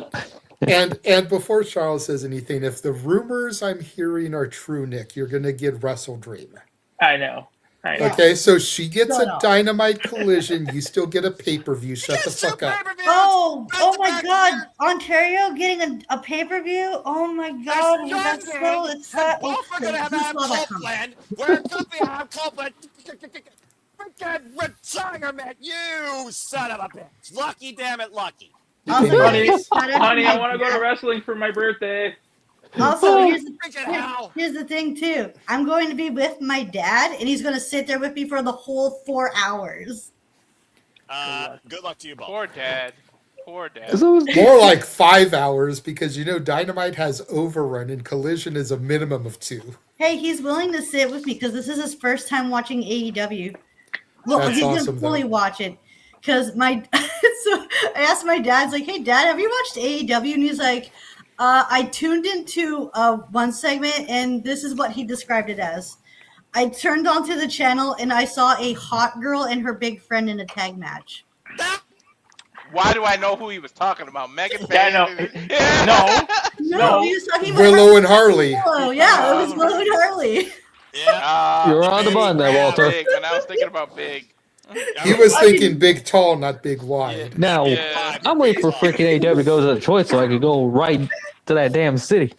And before Charles says anything, if the rumors I'm hearing are true, Nick, you're going to get Wrestle Dream. I know. Okay, so she gets Shut a up. Dynamite Collision. You still get a pay-per-view. Shut the fuck up. Oh my God! Ontario getting a pay-per-view. Oh my God! That's so exciting. Both are gonna have Copeland. Where Copeland have Copeland. Freaking retirement, you son of a bitch. Lucky, damn it, lucky. Also, Honey, shout out honey, to I my want to go to dad. wrestling for my birthday. Also, here's the thing too. I'm going to be with my dad, and he's going to sit there with me for the whole 4 hours. Good luck to you both. Poor dad. Poor dad. More like 5 hours because Dynamite has overrun and Collision is a minimum of 2. Hey, he's willing to sit with me because this is his first time watching AEW. Well, That's he's awesome, gonna fully though. watch it because so I asked my dad, it's like, "Hey, Dad, have you watched AEW?" And he's like, "I tuned into one segment, and this is what he described it as. I turned onto the channel, and I saw a hot girl and her big friend in a tag match." Why do I know who he was talking about? Megan Yeah, No, he was talking about Willow and Harley. Willow. Yeah, it was Willow and Harley. You're on the button there, Walter. Big, when I was thinking about big. He was thinking big tall, not big wide. Now, I'm waiting for freaking AW to go to Detroit so I could go right to that damn city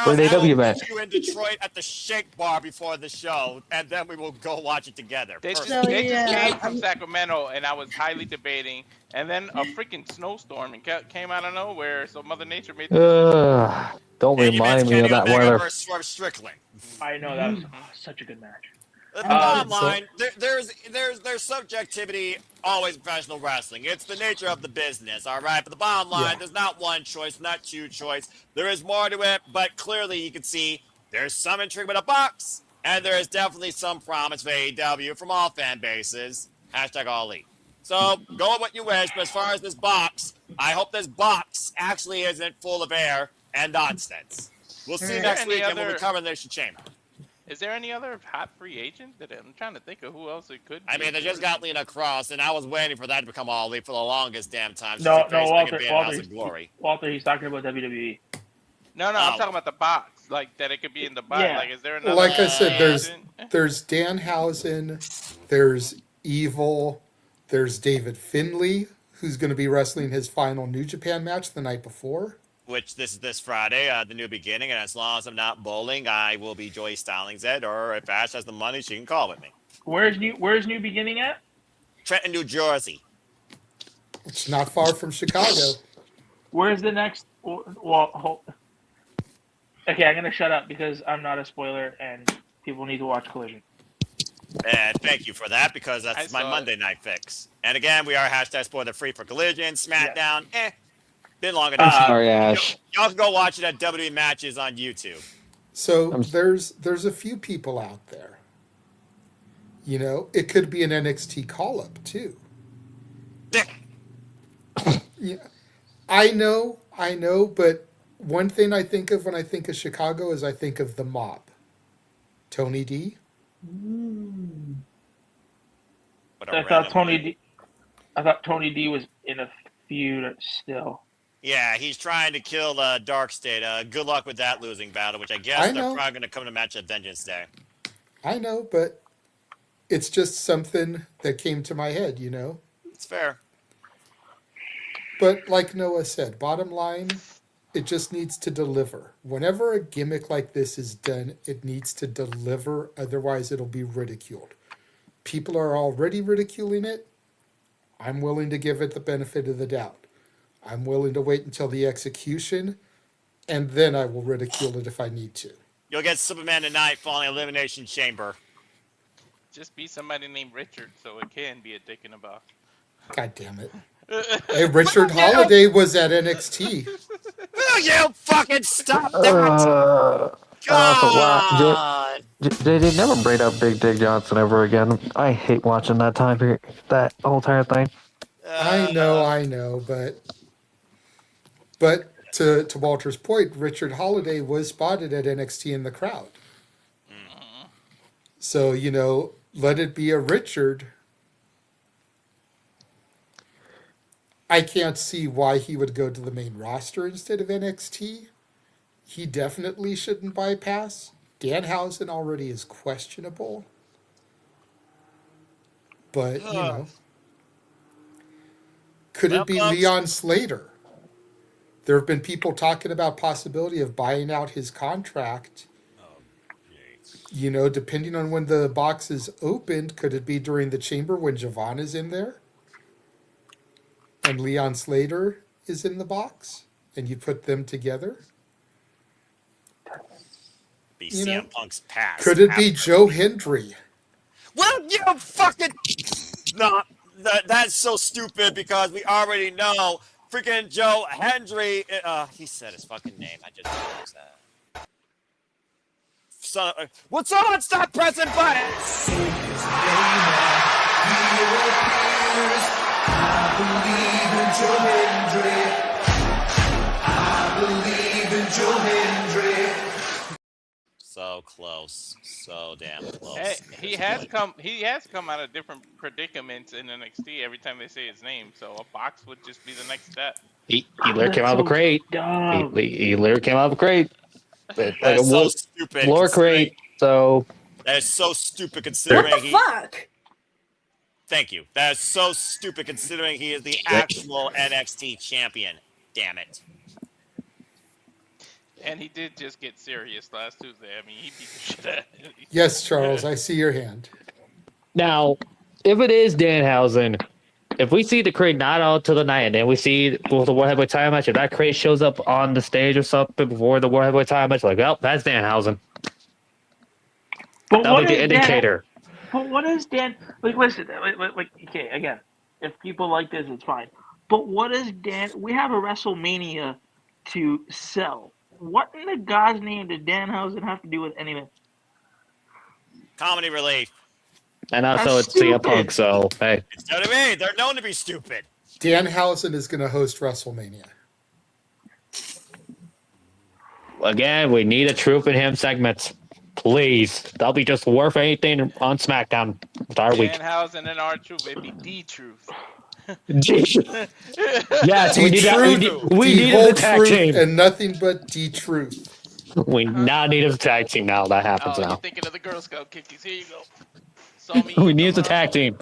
for the AW event. You in Detroit at the Shake Bar before the show, and then we will go watch it together. They just Personally. came from Sacramento, and I was highly debating. And then a freaking snowstorm and came out of nowhere, so Mother Nature made. Don't remind me of that weather. Strickland. I know that was such a good match. The bottom line, there's subjectivity always in professional wrestling. It's the nature of the business, all right? But the bottom line, there's not one choice, not two choice. There is more to it, but clearly you can see there's some intrigue with a box, and there is definitely some promise for AEW from all fan bases. #all elite. So go with what you wish, but as far as this box, I hope this box actually isn't full of air and nonsense. We'll see next week, and we'll be covering the chamber. Is there any other hot free agent? That I'm trying to think of who else it could be. I mean, they just got Lena Cross, and I was waiting for that to become all elite for the longest damn time. No, Walter, he's talking about WWE. No, I'm talking about the box. Like, that it could be in the box. Yeah. Like, is there another Like I said, agent? there's Danhausen, there's Evil, there's David Finlay, who's going to be wrestling his final New Japan match the night before. Which this Friday, the new beginning, and as long as I'm not bowling, I will be Joey Stallings it, or if Ash has the money, she can call with me. Where's New Beginning at? Trenton, New Jersey. It's not far from Chicago. Where's the next? Well, okay, I'm gonna shut up because I'm not a spoiler, and people need to watch Collision. And thank you for that, because that's my Monday night fix. And again, we are #spoiler free for Collision, SmackDown. Been long enough. Sorry, Ash. Y'all can go watch it at WWE Matches on YouTube. So there's a few people out there. It could be an NXT call-up too. Yeah, I know, but one thing I think of when I think of Chicago is I think of the Mob. Tony D. I thought Tony D was in a feud still. Yeah, he's trying to kill Dark State. Good luck with that losing battle, which I guess they're probably going to come to match at Vengeance Day. I know, but it's just something that came to my head, It's fair. But like Noah said, bottom line, it just needs to deliver. Whenever a gimmick like this is done, it needs to deliver. Otherwise, it'll be ridiculed. People are already ridiculing it. I'm willing to give it the benefit of the doubt. I'm willing to wait until the execution, and then I will ridicule it if I need to. You'll get Superman tonight following Elimination Chamber. Just be somebody named Richard, so it can be a dick in a box. God damn it. Hey, Richard Holiday was at NXT. Will you fucking stop that? God! They never bring up Big Dick Johnson ever again. I hate watching that time period, that whole entire thing. I know, but to Walter's point, Richard Holiday was spotted at NXT in the crowd. So, let it be a Richard. I can't see why he would go to the main roster instead of NXT. He definitely shouldn't bypass. Danhausen already is questionable. But, could it be Leon Slater? There have been people talking about possibility of buying out his contract. Depending on when the box is opened, could it be during the chamber when Javon is in there? And Leon Slater is in the box? And you put them together? Be CM Punk's past. Could it be Joe Hendry? Well, you fucking... No, that's so stupid because we already know freaking Joe Hendry... he said his fucking name. I just realized that. Would someone stop pressing buttons? So close, so damn close. Hey, he has come out of different predicaments in NXT every time they say his name. So a box would just be the next step. He literally came out of a crate. He literally came out of a crate. That is so stupid. Floor crate. So that is so stupid considering What the fuck? Thank you. That is so stupid considering he is the actual NXT champion. Damn it. And he did just get serious last Tuesday. I mean, he beat the shit out of him. Yes, Charles, I see your hand. Now, if it is Danhausen, if we see the crate not out to the night, and then we see the World Heavyweight title match, if that crate shows up on the stage or something before the World Heavyweight title match, like, well, that's Danhausen. That'll be the indicator. But what is Dan? Like, listen, okay, again, if people like this, it's fine. But what is Dan? We have a WrestleMania to sell. What in the God's name did Danhausen have to do with anything? Comedy relief. And also it's CM Punk, so hey. It's what I mean. They're known to be stupid. Danhausen is going to host WrestleMania. Again, we need a Truth in Him segment. Please. That'll be just worth anything on SmackDown entire week. Danhausen and R-Truth, it'd be D-Truth. Yes, we need that. We need a tag team. And nothing but D-Truth. We now need a tag team now. That happens now. You're thinking of the Girl Scout cookies. Here you go. We need a tag team.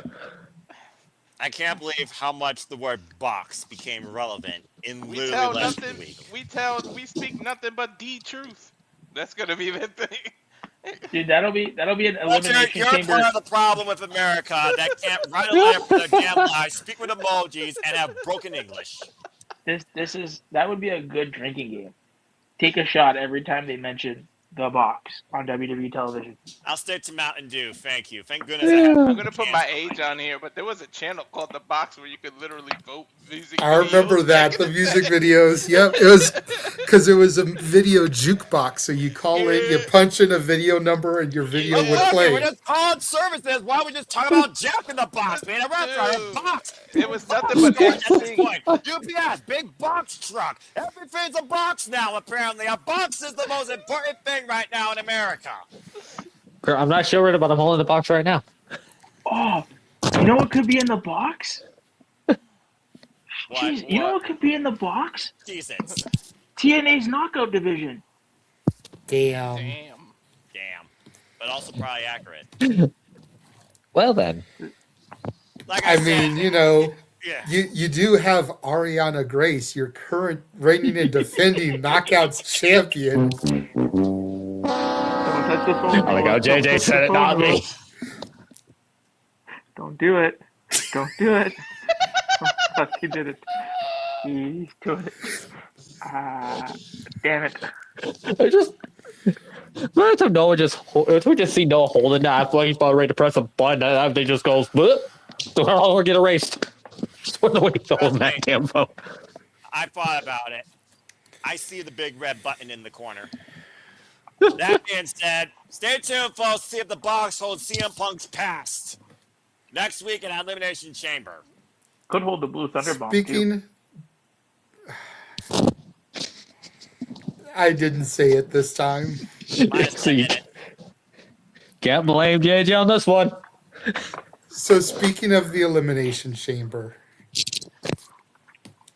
I can't believe how much the word box became relevant in literally less than a week. We speak nothing but D-Truth. That's gonna be the thing. Dude, that'll be an elimination You're chamber. part of the problem with America that can't write a letter for their damn lives, speak with emojis, and have broken English. That would be a good drinking game. Take a shot every time they mention the box on WWE television. I'll stick to Mountain Dew. Thank you. Thank goodness. I'm gonna put my age on here, but there was a channel called The Box where you could literally vote music. I remember that, the music videos. Yep, it was because it was a video jukebox. So you call in, you punch in a video number, and your video would play. We're just calling services. Why don't we just talk about Jack in the Box, man? A restaurant, a box. It was nothing but UPS, big box truck. Everything's a box now, apparently. A box is the most important thing right now in America. I'm not sure about the hole in the box right now. Oh, you know what could be in the box? Jeez, you know what could be in the box? Jesus. TNA's knockout division. Damn. But also probably accurate. Well then. Like I said, mean, you do have Ariana Grace, your current reigning and defending Knockouts champion. I like how JJ said it, not me. Don't do it. Don't do it. Fuck, he did it. He's doing it. Damn it. I just let him know. If we just see Noah holding that, like he's about ready to press a button, and they just goes, "We're all get erased." Just want to wait to hold that damn phone. I thought about it. I see the big red button in the corner. That being said, stay tuned, folks. See if the box holds CM Punk's past next week in Elimination Chamber. Could hold the Blue Thunder Bomb. Speaking, I didn't say it this time. Can't blame JJ on this one. So speaking of the Elimination Chamber,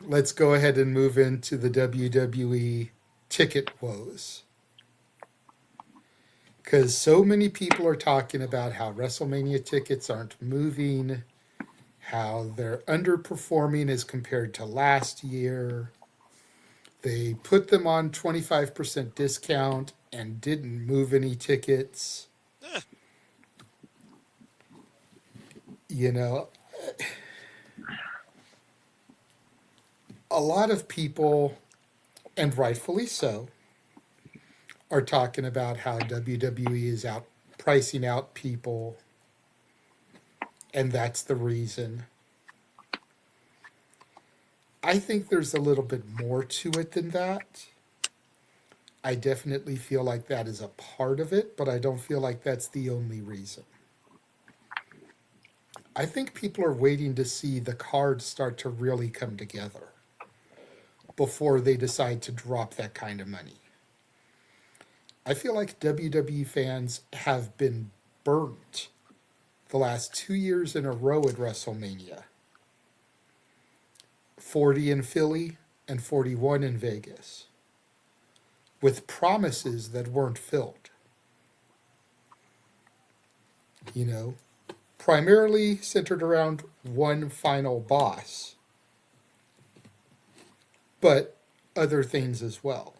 let's go ahead and move into the WWE ticket woes. Because so many people are talking about how WrestleMania tickets aren't moving, how they're underperforming as compared to last year. They put them on 25% discount and didn't move any tickets. You know, a lot of people, and rightfully so, are talking about how WWE is out pricing out people, and that's the reason. I think there's a little bit more to it than that. I definitely feel like that is a part of it, but I don't feel like that's the only reason. I think people are waiting to see the cards start to really come together before they decide to drop that kind of money. I feel like WWE fans have been burnt the last 2 years in a row at WrestleMania. 40 in Philly and 41 in Vegas, with promises that weren't filled. You know, primarily centered around one final boss, but other things as well.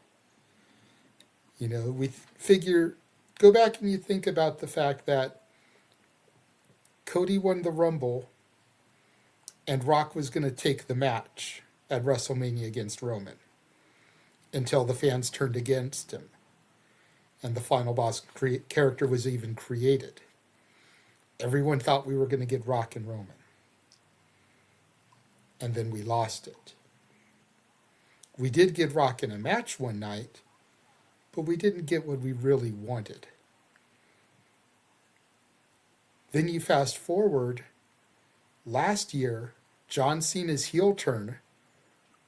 You know, we figure, go back and you think about the fact that Cody won the Rumble and Rock was going to take the match at WrestleMania against Roman until the fans turned against him and the final boss character was even created. Everyone thought we were going to get Rock and Roman. And then we lost it. We did get Rock in a match one night, but we didn't get what we really wanted. Then you fast forward, last year, John Cena's heel turn,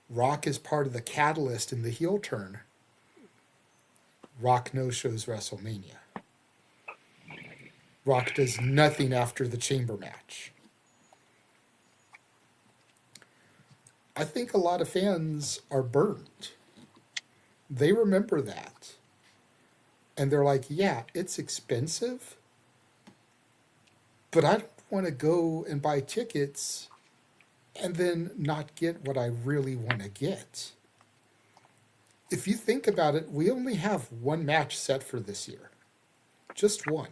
Rock is part of the catalyst in the heel turn. Rock no-shows WrestleMania. Rock does nothing after the chamber match. I think a lot of fans are burnt. They remember that. And they're like, yeah, it's expensive, but I don't want to go and buy tickets and then not get what I really want to get. If you think about it, we only have one match set for this year. Just one.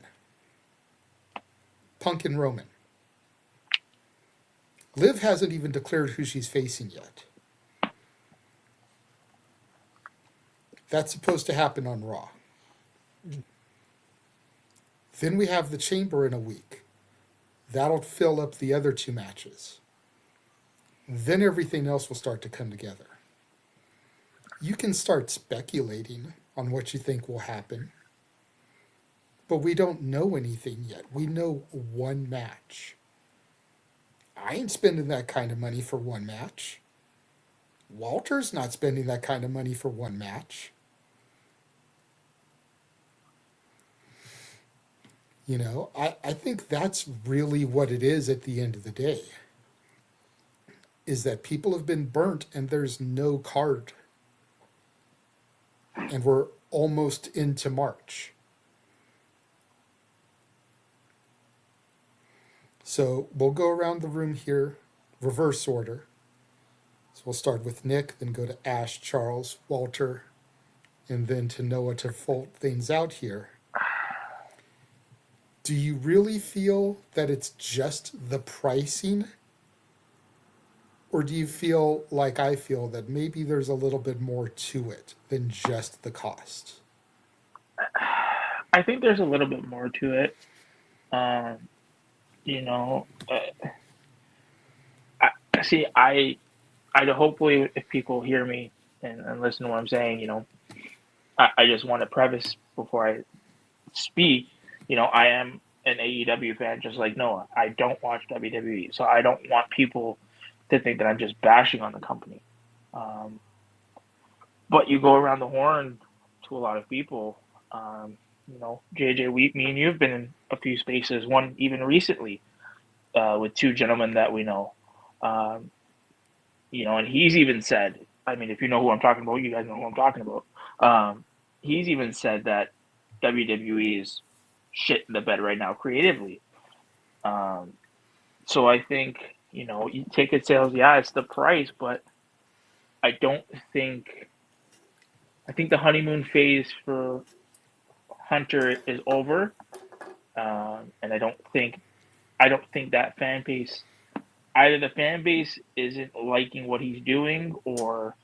Punk and Roman. Liv hasn't even declared who she's facing yet. That's supposed to happen on Raw. Then we have the Chamber in a week. That'll fill up the other two matches. Then everything else will start to come together. You can start speculating on what you think will happen, but we don't know anything yet. We know one match. I ain't spending that kind of money for one match. Walter's not spending that kind of money for one match. You know, I think that's really what it is at the end of the day. Is that people have been burnt and there's no card. And we're almost into March. So we'll go around the room here, reverse order. So we'll start with Nick, then go to Ash, Charles, Walter, and then to Noah to fold things out here. Do you really feel that it's just the pricing Or do you feel like I feel that maybe there's a little bit more to it than just the cost? I think there's a little bit more to it. You know, I hopefully if people hear me and listen to what I'm saying, you know, I just want to preface before I speak, you know, I am an AEW fan just like Noah. I don't watch WWE, so I don't want people to think that I'm just bashing on the company. But you go around the horn to a lot of people. You know, JJ, me and you have been in a few spaces, one even recently, with two gentlemen that we know. You know, and he's even said, I mean, if you know who I'm talking about, you guys know who I'm talking about. He's even said that WWE is shit in the bed right now creatively. So I think, you know, ticket sales, yeah, it's the price, but I think the honeymoon phase for Hunter is over. And I don't think that fan base, either the fan base isn't liking what he's doing or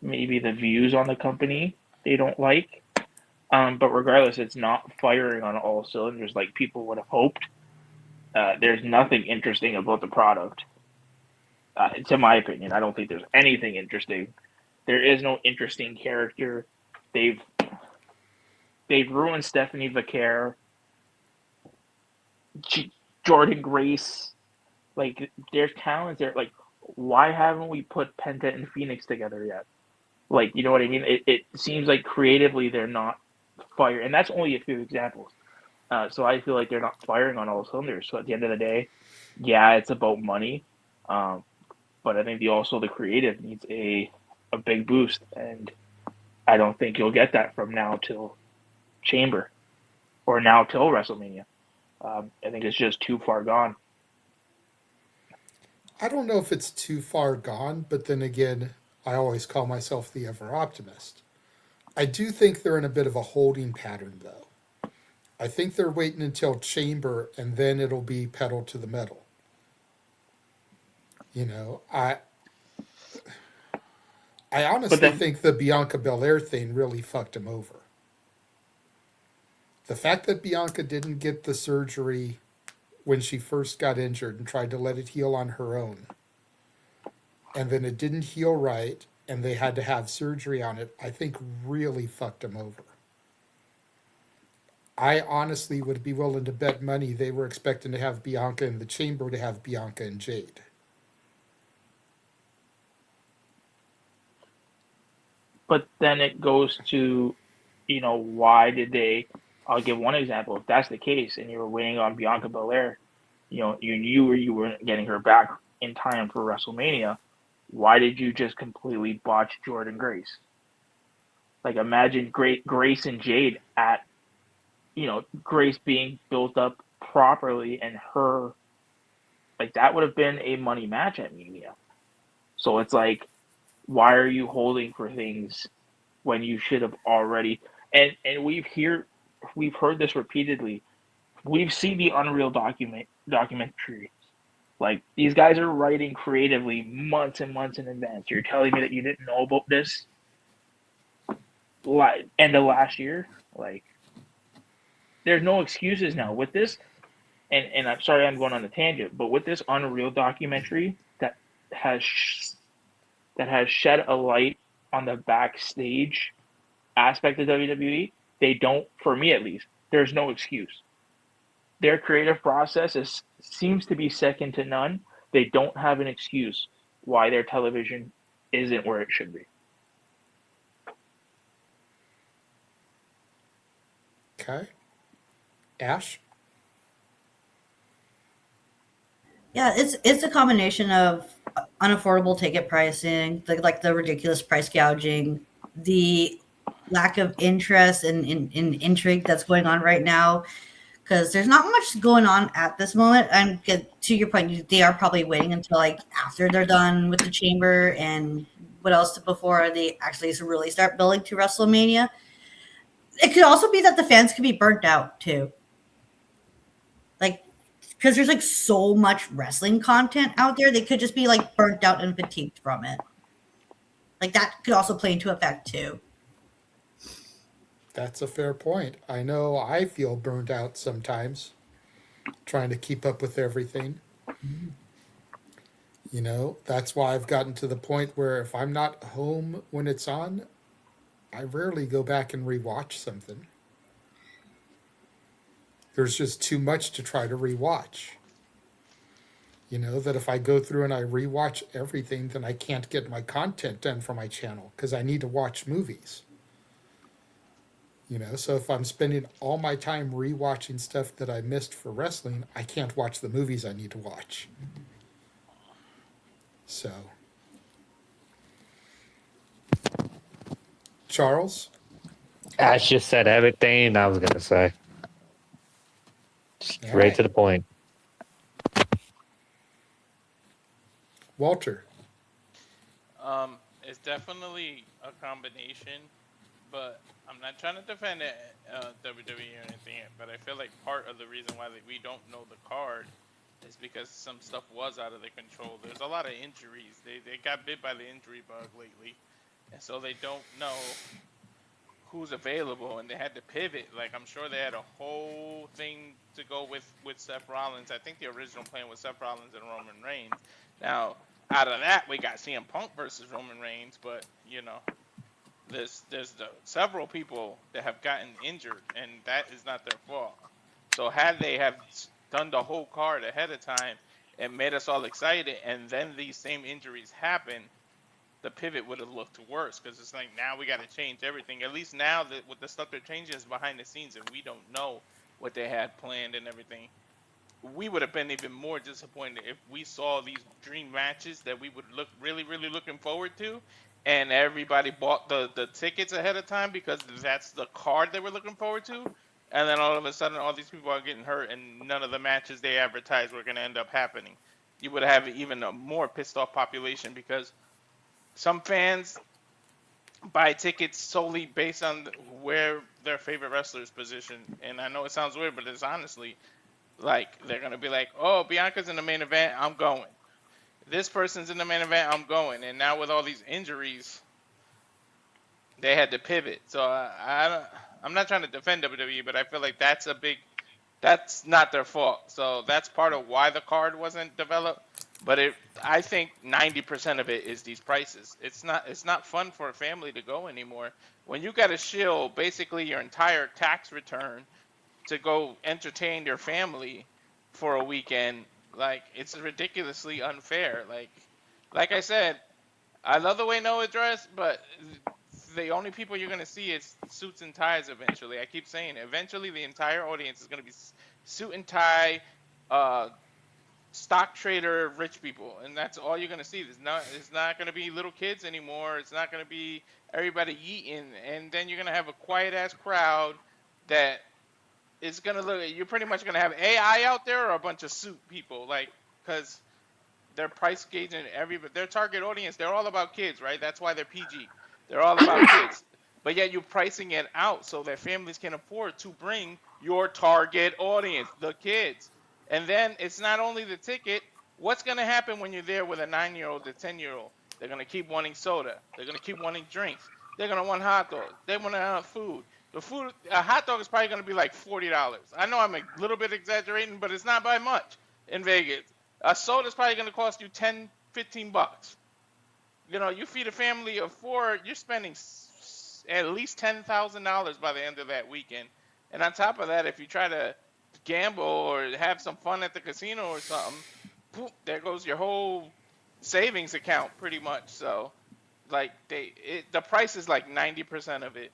maybe the views on the company they don't like. But regardless, it's not firing on all cylinders like people would have hoped. There's nothing interesting about the product. To my opinion, I don't think there's anything interesting. There is no interesting character. They've ruined Stephanie Vaquer, Jordan Grace. Like, there's talents there. Like, why haven't we put Penta and Phoenix together yet? Like, you know what I mean? It seems like creatively they're not firing, and that's only a few examples. So I feel like they're not firing on all cylinders. So at the end of the day, yeah, it's about money. But I think the creative needs a big boost, and I don't think you'll get that from now till Chamber or now till WrestleMania. I think it's just too far gone. I don't know if it's too far gone, but then again, I always call myself the ever optimist. I do think they're in a bit of a holding pattern, though. I think they're waiting until Chamber, and then it'll be pedal to the metal. You know, I honestly think the Bianca Belair thing really fucked him over. The fact that Bianca didn't get the surgery when she first got injured and tried to let it heal on her own, and then it didn't heal right, and they had to have surgery on it, I think really fucked him over. I honestly would be willing to bet money they were expecting to have Bianca in the Chamber to have Bianca and Jade. But then it goes to, you know, why did they? I'll give one example. If that's the case, and you were waiting on Bianca Belair, you know, you knew you weren't getting her back in time for WrestleMania. Why did you just completely botch Jordan Grace? Like, imagine Grace and Jade at, you know, Grace being built up properly, and her, like, that would have been a money match at Mania. So it's like, why are you holding for things when you should have already? And we've heard this repeatedly. We've seen the Unreal documentary. Like, these guys are writing creatively months and months in advance. You're telling me that you didn't know about this end of last year? Like, there's no excuses now with this. And I'm sorry I'm going on a tangent, but with this Unreal documentary that has shed a light on the backstage aspect of WWE, they don't, for me at least, there's no excuse. Their creative process seems to be second to none. They don't have an excuse why their television isn't where it should be. Okay. Ash? Yeah, it's a combination of unaffordable ticket pricing, the ridiculous price gouging, the lack of interest and intrigue that's going on right now, because there's not much going on at this moment. And to your point, they are probably waiting until like after they're done with the Chamber and what else before they actually really start building to WrestleMania. It could also be that the fans could be burnt out too. Like, because there's like so much wrestling content out there. They could just be like burnt out and fatigued from it. Like that could also play into effect too. That's a fair point. I know I feel burned out sometimes trying to keep up with everything. You know, that's why I've gotten to the point where if I'm not home when it's on, I rarely go back and rewatch something. There's just too much to try to rewatch. You know, that if I go through and I rewatch everything, then I can't get my content done for my channel because I need to watch movies. You know, so if I'm spending all my time rewatching stuff that I missed for wrestling, I can't watch the movies I need to watch. So, Charles? Ash just said everything I was going to say. Straight to the point. Walter? It's definitely a combination, but I'm not trying to defend WWE or anything, but I feel like part of the reason why we don't know the card is because some stuff was out of their control. There's a lot of injuries. They got bit by the injury bug lately, and so they don't know who's available, and they had to pivot. Like, I'm sure they had a whole thing to go with Seth Rollins. I think the original plan was Seth Rollins and Roman Reigns. Now, out of that, we got CM Punk versus Roman Reigns, but, you know, there's several people that have gotten injured, and that is not their fault. So had they have done the whole card ahead of time and made us all excited, and then these same injuries happen, the pivot would have looked worse, because it's like, now we got to change everything. At least now that with the stuff they're changing is behind the scenes, and we don't know what they had planned and everything. We would have been even more disappointed if we saw these dream matches that we would look really, really looking forward to, and everybody bought the tickets ahead of time because that's the card they were looking forward to, and then all of a sudden all these people are getting hurt and none of the matches they advertised were going to end up happening. You would have even a more pissed off population, because some fans buy tickets solely based on where their favorite wrestler's position. And I know it sounds weird, but it's honestly, like, they're going to be like, oh, Bianca's in the main event, I'm going. This person's in the main event, I'm going. And now with all these injuries, they had to pivot. So I'm not trying to defend WWE, but I feel like that's not their fault. So that's part of why the card wasn't developed. But I think 90% of it is these prices. It's not fun for a family to go anymore. When you got to shill basically your entire tax return to go entertain your family for a weekend, like, it's ridiculously unfair. Like I said, I love the way Noah dressed, but the only people you're going to see is suits and ties eventually. I keep saying it. Eventually the entire audience is going to be suit and tie, stock trader, rich people, and that's all you're going to see. It's not going to be little kids anymore. It's not going to be everybody eating, and then you're going to have a quiet ass crowd that is going to look. You're pretty much going to have AI out there or a bunch of suit people, like, because they're price gauging their target audience. They're all about kids, right? That's why they're PG. They're all about kids, but yet you're pricing it out so that families can afford to bring your target audience, the kids. And then it's not only the ticket. What's going to happen when you're there with a 9-year-old, a 10-year-old? They're going to keep wanting soda. They're going to keep wanting drinks. They're going to want hot dogs. They want to have food. A hot dog is probably going to be like $40. I know I'm a little bit exaggerating, but it's not by much in Vegas. A soda is probably going to cost you $10, $15. You know, you feed a family of 4, you're spending at least $10,000 by the end of that weekend. And on top of that, if you try to gamble or have some fun at the casino or something, poof, there goes your whole savings account pretty much. So, like, the price is like 90% of it.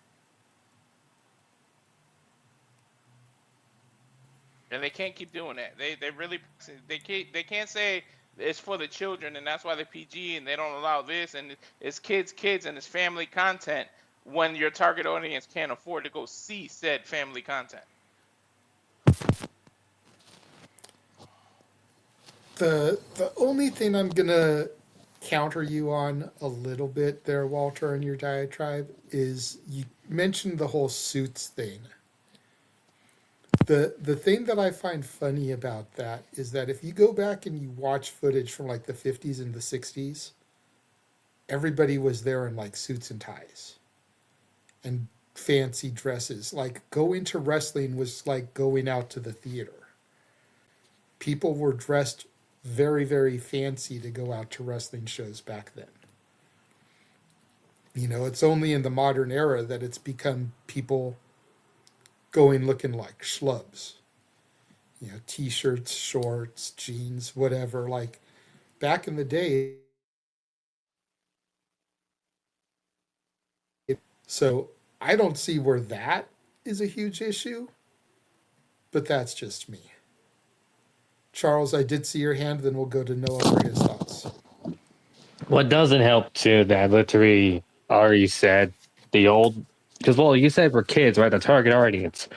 And they can't keep doing that. They can't say it's for the children and that's why they're PG and they don't allow this and it's kids and it's family content when your target audience can't afford to go see said family content. The only thing I'm gonna counter you on a little bit there, Walter, in your diatribe is you mentioned the whole suits thing. The thing that I find funny about that is that if you go back and you watch footage from like the 50s and the 60s, everybody was there in like suits and ties and fancy dresses. Like going to wrestling was like going out to the theater. People were dressed very, very fancy to go out to wrestling shows back then. You know, it's only in the modern era that it's become people going looking like schlubs. You know, t-shirts, shorts, jeans, whatever. Like back in the day. So I don't see where that is a huge issue, but that's just me. Charles, I did see your hand, then we'll go to Noah for his thoughts. What doesn't help too, that literally already said the old, because well, you said for kids, right? The target audience.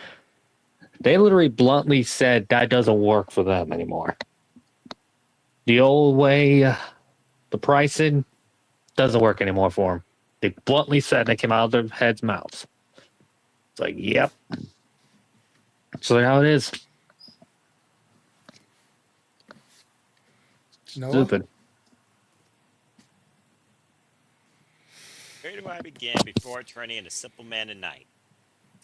They literally bluntly said that doesn't work for them anymore. The old way, the pricing doesn't work anymore for them. They bluntly said, they came out of their heads' mouths. It's like, yep. So that's how it is. Noah? Stupid. Where do I begin before turning into Simple Man Tonight?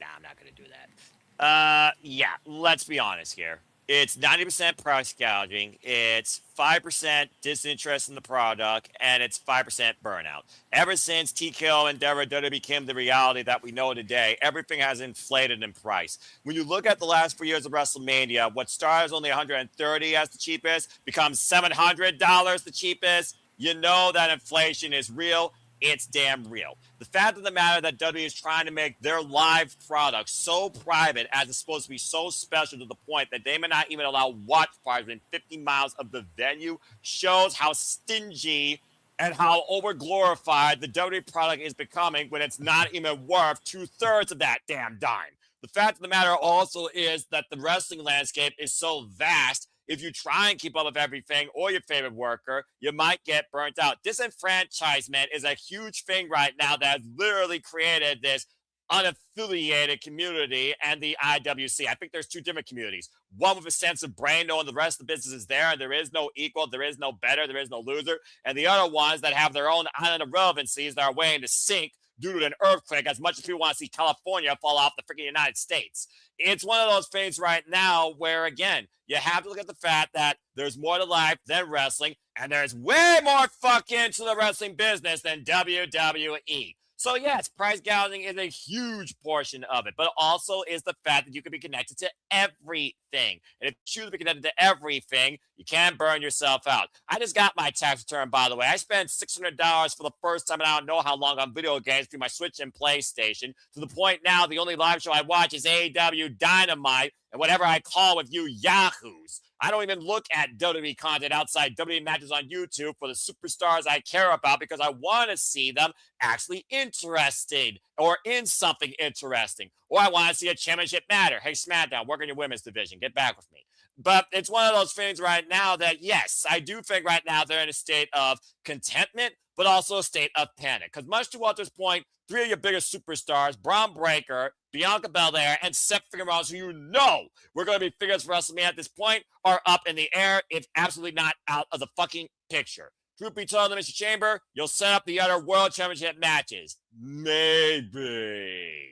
Nah, I'm not going to do that. Yeah, let's be honest here. It's 90% price gouging, it's 5% disinterest in the product, and it's 5% burnout. Ever since TKO and WWE became the reality that we know today, everything has inflated in price. When you look at the last 4 years of WrestleMania, what started as only $130 as the cheapest becomes $700 the cheapest. You know that inflation is real. It's damn real. The fact of the matter that WWE is trying to make their live product so private as it's supposed to be so special to the point that they may not even allow watch parties within 50 miles of the venue shows how stingy and how over-glorified the WWE product is becoming when it's not even worth 2/3 of that damn dime. The fact of the matter also is that the wrestling landscape is so vast. If you try and keep up with everything or your favorite worker, you might get burnt out. Disenfranchisement is a huge thing right now that has literally created this unaffiliated community and the IWC. I think there's two different communities. One with a sense of brain, knowing the rest of the business is there, and there is no equal, there is no better, there is no loser. And the other ones that have their own island of relevancies that are waiting to sink due to an earthquake, as much as people want to see California fall off the freaking United States. It's one of those things right now where, again, you have to look at the fact that there's more to life than wrestling, and there's way more fucking to the wrestling business than WWE. So, yes, price gouging is a huge portion of it, but also is the fact that you can be connected to everything. And if you choose to be connected to everything, you can burn yourself out. I just got my tax return, by the way. I spent $600 for the first time, and I don't know how long, on video games through my Switch and PlayStation, to the point now the only live show I watch is AEW Dynamite and whatever I call with you yahoos. I don't even look at WWE content outside WWE matches on YouTube for the superstars I care about because I want to see them actually interested or in something interesting. Or I want to see a championship matter. Hey, SmackDown, work on your women's division. Get back with me. But it's one of those things right now that, yes, I do think right now they're in a state of contentment, but also a state of panic. Because much to Walter's point, three of your biggest superstars, Braun Breaker, Bianca Belair, and Seth freaking Rollins, who you know we're going to be figures for WrestleMania at this point, are up in the air, if absolutely not out of the fucking picture. Truth be told, Mr. Chamber, you'll set up the other World Championship matches. Maybe.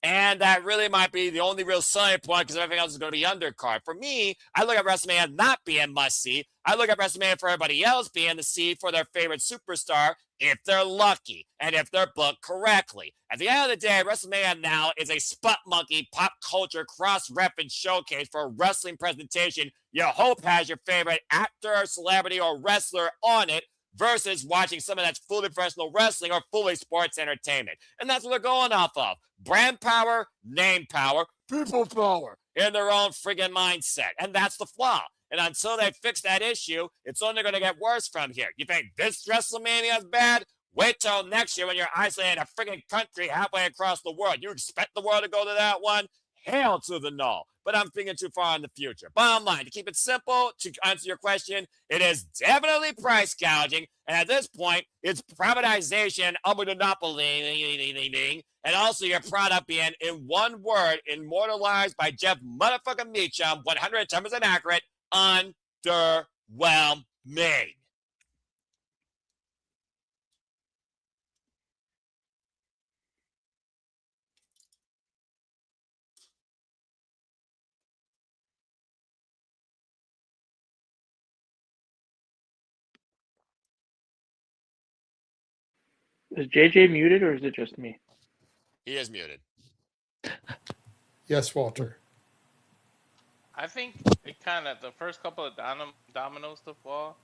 And that really might be the only real selling point because everything else is going to be undercard. For me, I look at WrestleMania not being must-see. I look at WrestleMania for everybody else being the see for their favorite superstar if they're lucky and if they're booked correctly. At the end of the day, WrestleMania now is a spot monkey pop culture cross-reference showcase for a wrestling presentation you hope has your favorite actor, celebrity, or wrestler on it versus watching something that's fully professional wrestling or fully sports entertainment. And that's what they're going off of. Brand power, name power, people power in their own friggin' mindset. And that's the flaw. And until they fix that issue, it's only going to get worse from here. You think this WrestleMania is bad? Wait till next year when you're isolated in a friggin' country halfway across the world. You expect the world to go to that one? Hail to the no. But I'm thinking too far in the future. Bottom line, to keep it simple, to answer your question, it is definitely price gouging. And at this point, it's privatization of a monopoly. And also your product being, in one word, immortalized by Jeff motherfucking Meacham, 110% accurate, underwhelming. Is JJ muted or is it just me? He is muted. Yes, Walter. I think it kind of the first couple of dominoes to fall.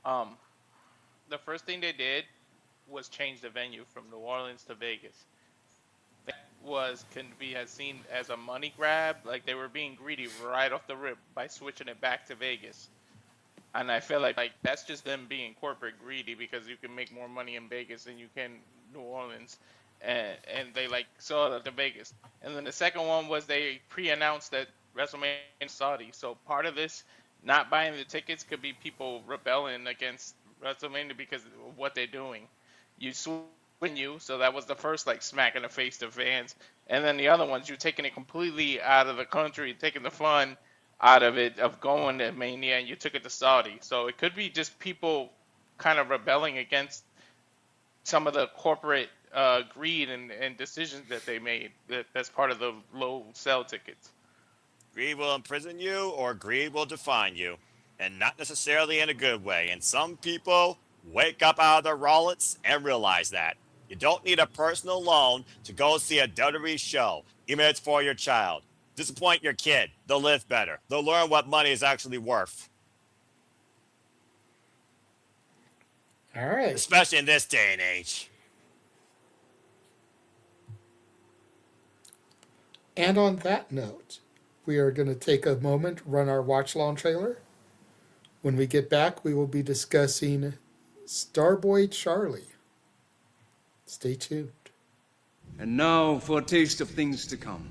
The first thing they did was change the venue from New Orleans to Vegas. That can be seen as a money grab, like they were being greedy right off the rip by switching it back to Vegas. And I feel like that's just them being corporate greedy because you can make more money in Vegas than you can New Orleans, and they saw it to Vegas. And then the second one was they pre-announced that WrestleMania in Saudi. So part of this not buying the tickets could be people rebelling against WrestleMania because of what they're doing. You so that was the first smack in the face to fans, and then the other ones you're taking it completely out of the country, taking the fun out of it of going to Mania, and you took it to Saudi. So it could be just people kind of rebelling against some of the corporate greed and decisions that they made. That's part of the low sell tickets. Greed will imprison you, or greed will define you, and not necessarily in a good way. And some people wake up out of their wallets and realize that. You don't need a personal loan to go see a WWE show, even if it's for your child. Disappoint your kid. They'll live better. They'll learn what money is actually worth. All right. Especially in this day and age. And on that note, we are going to take a moment, run our watch long trailer. When we get back, we will be discussing Starboy Charlie. Stay tuned. And now for a taste of things to come.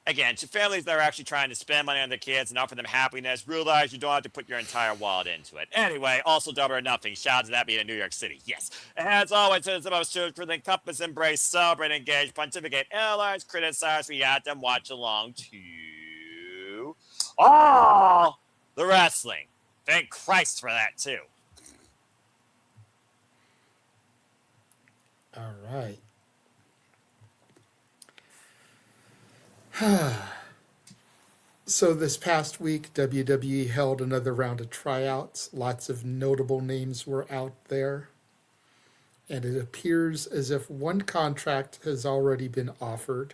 Again, to families that are actually trying to spend money on their kids and offer them happiness, realize you don't have to put your entire wallet into it. Anyway, also Double or Nothing. Shout out to that being in New York City. Yes. As always, it's about students for the compass, embrace, celebrate, engage, pontificate, analyze, criticize, react, and watch along to all the wrestling. Thank Christ for that, too. All right. So this past week, WWE held another round of tryouts. Lots of notable names were out there. And it appears as if one contract has already been offered.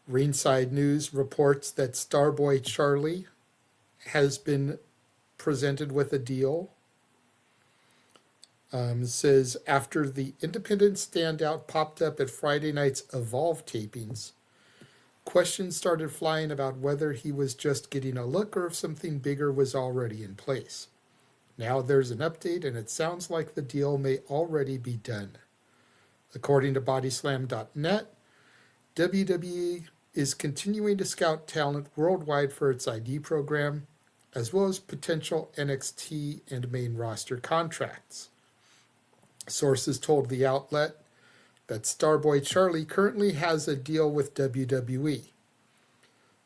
Ringside News reports that Starboy Charlie has been presented with a deal. Says after the independent standout popped up at Friday night's Evolve tapings, questions started flying about whether he was just getting a look or if something bigger was already in place. Now there's an update, and it sounds like the deal may already be done. According to Bodyslam.net, WWE is continuing to scout talent worldwide for its ID program, as well as potential NXT and main roster contracts. Sources told the outlet that Starboy Charlie currently has a deal with WWE.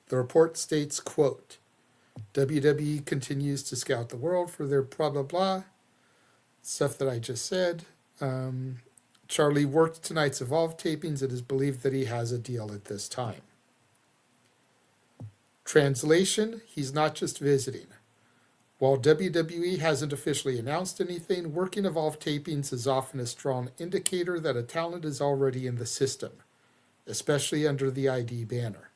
The report states, quote, WWE continues to scout the world for their blah, blah, blah, stuff that I just said. Charlie worked tonight's Evolve tapings. It is believed that he has a deal at this time. Translation, he's not just visiting. While WWE hasn't officially announced anything, working Evolve tapings is often a strong indicator that a talent is already in the system, especially under the ID banner.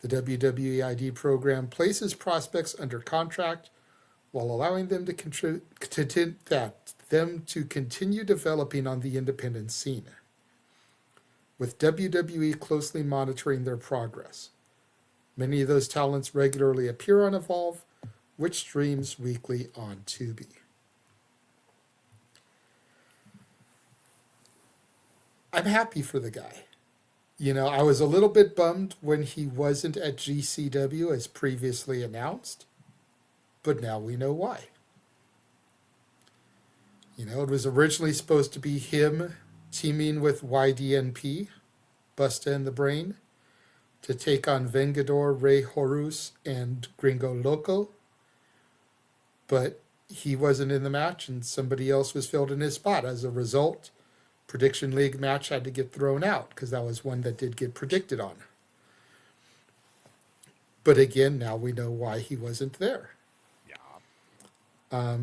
The WWE ID program places prospects under contract while allowing them to continue developing on the independent scene, with WWE closely monitoring their progress. Many of those talents regularly appear on Evolve, which streams weekly on Tubi. I'm happy for the guy. You know, I was a little bit bummed when he wasn't at GCW as previously announced, but now we know why. You know, it was originally supposed to be him teaming with YDNP, Busta and the Brain, to take on Vengador, Rey Horus, and Gringo Loco. But he wasn't in the match and somebody else was filled in his spot. As a result, Prediction League match had to get thrown out because that was one that did get predicted on. But again, now we know why he wasn't there. Yeah.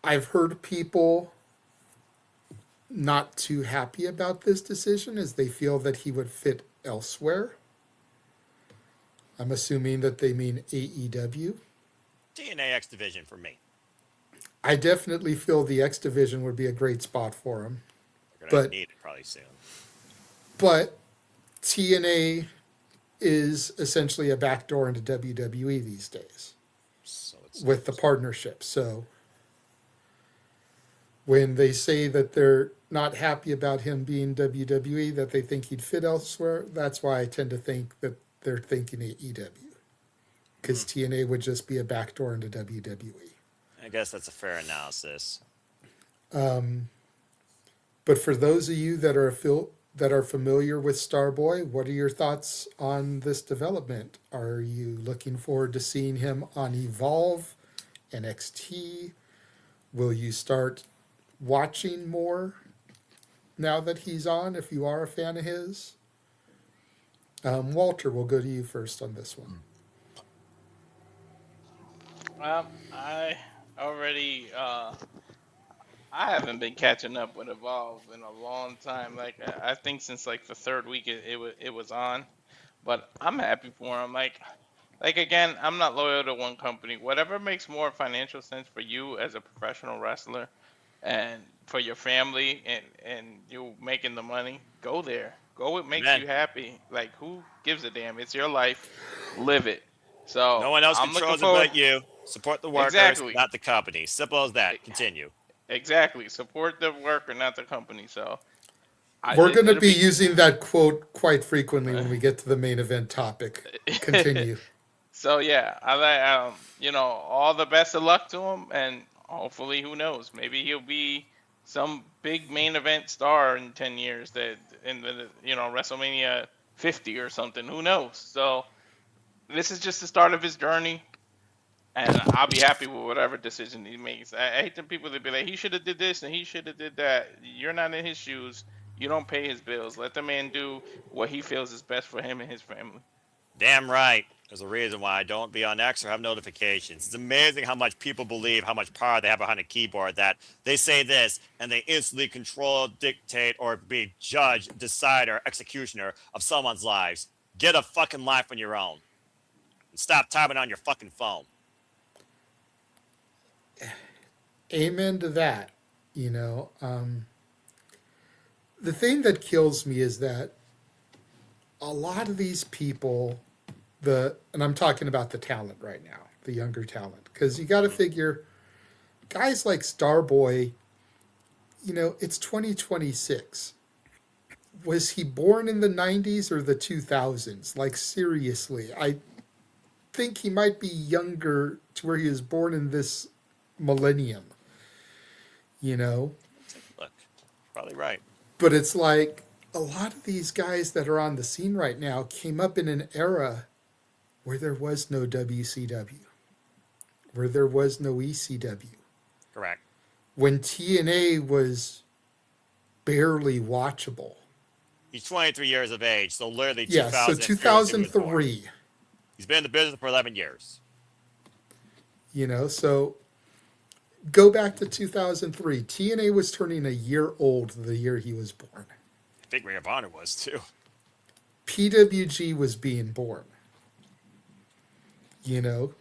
I've heard people not too happy about this decision as they feel that he would fit elsewhere. I'm assuming that they mean AEW. TNA X Division for me. I definitely feel the X Division would be a great spot for him. We're going to need it probably soon. But TNA is essentially a backdoor into WWE these days with the partnership. So when they say that they're not happy about him being WWE, that they think he'd fit elsewhere, that's why I tend to think that they're thinking AEW. Because TNA would just be a backdoor into WWE. I guess that's a fair analysis. But for those of you that are familiar with Starboy, what are your thoughts on this development? Are you looking forward to seeing him on Evolve, NXT? Will you start watching more now that he's on, if you are a fan of his? Walter, we'll go to you first on this one. I already, I haven't been catching up with Evolve in a long time. Like, I think since like the third week it was on, but I'm happy for him. Like again, I'm not loyal to one company. Whatever makes more financial sense for you as a professional wrestler and for your family and you making the money, go there. Go what makes you happy. Like, who gives a damn? It's your life. Live it. So no one else I'm controls it but you. Support the workers, Exactly. not the company. Simple as that. Continue. Exactly. Support the worker, not the company. So we're going to be using that quote quite frequently when we get to the main event topic. Continue. So yeah, all the best of luck to him, and hopefully, who knows, maybe he'll be some big main event star in 10 years that in the WrestleMania 50 or something. Who knows? So this is just the start of his journey. And I'll be happy with whatever decision he makes. I hate the people that be like, he should have did this and he should have did that. You're not in his shoes. You don't pay his bills. Let the man do what he feels is best for him and his family. Damn right. There's a reason why I don't be on X or have notifications. It's amazing how much people believe how much power they have behind a keyboard, that they say this and they instantly control, dictate, or be judge, decider, executioner of someone's lives. Get a fucking life on your own. And stop timing on your fucking phone. Amen to that. You know, the thing that kills me is that a lot of these people, and I'm talking about the talent right now, the younger talent, because you got to figure guys like Starboy, you know, it's 2026. Was he born in the 90s or the 2000s? Like, seriously, I think he might be younger to where he was born in this millennium, you know? Look, probably right. But it's like a lot of these guys that are on the scene right now came up in an era where there was no WCW, where there was no ECW. Correct. When TNA was barely watchable. He's 23 years of age, so literally Yeah, so 2003. He's been in the business for 11 years. You know, so go back to 2003. TNA was turning a year old the year he was born. I think Ring of Honor was too. PWG was being born. You know?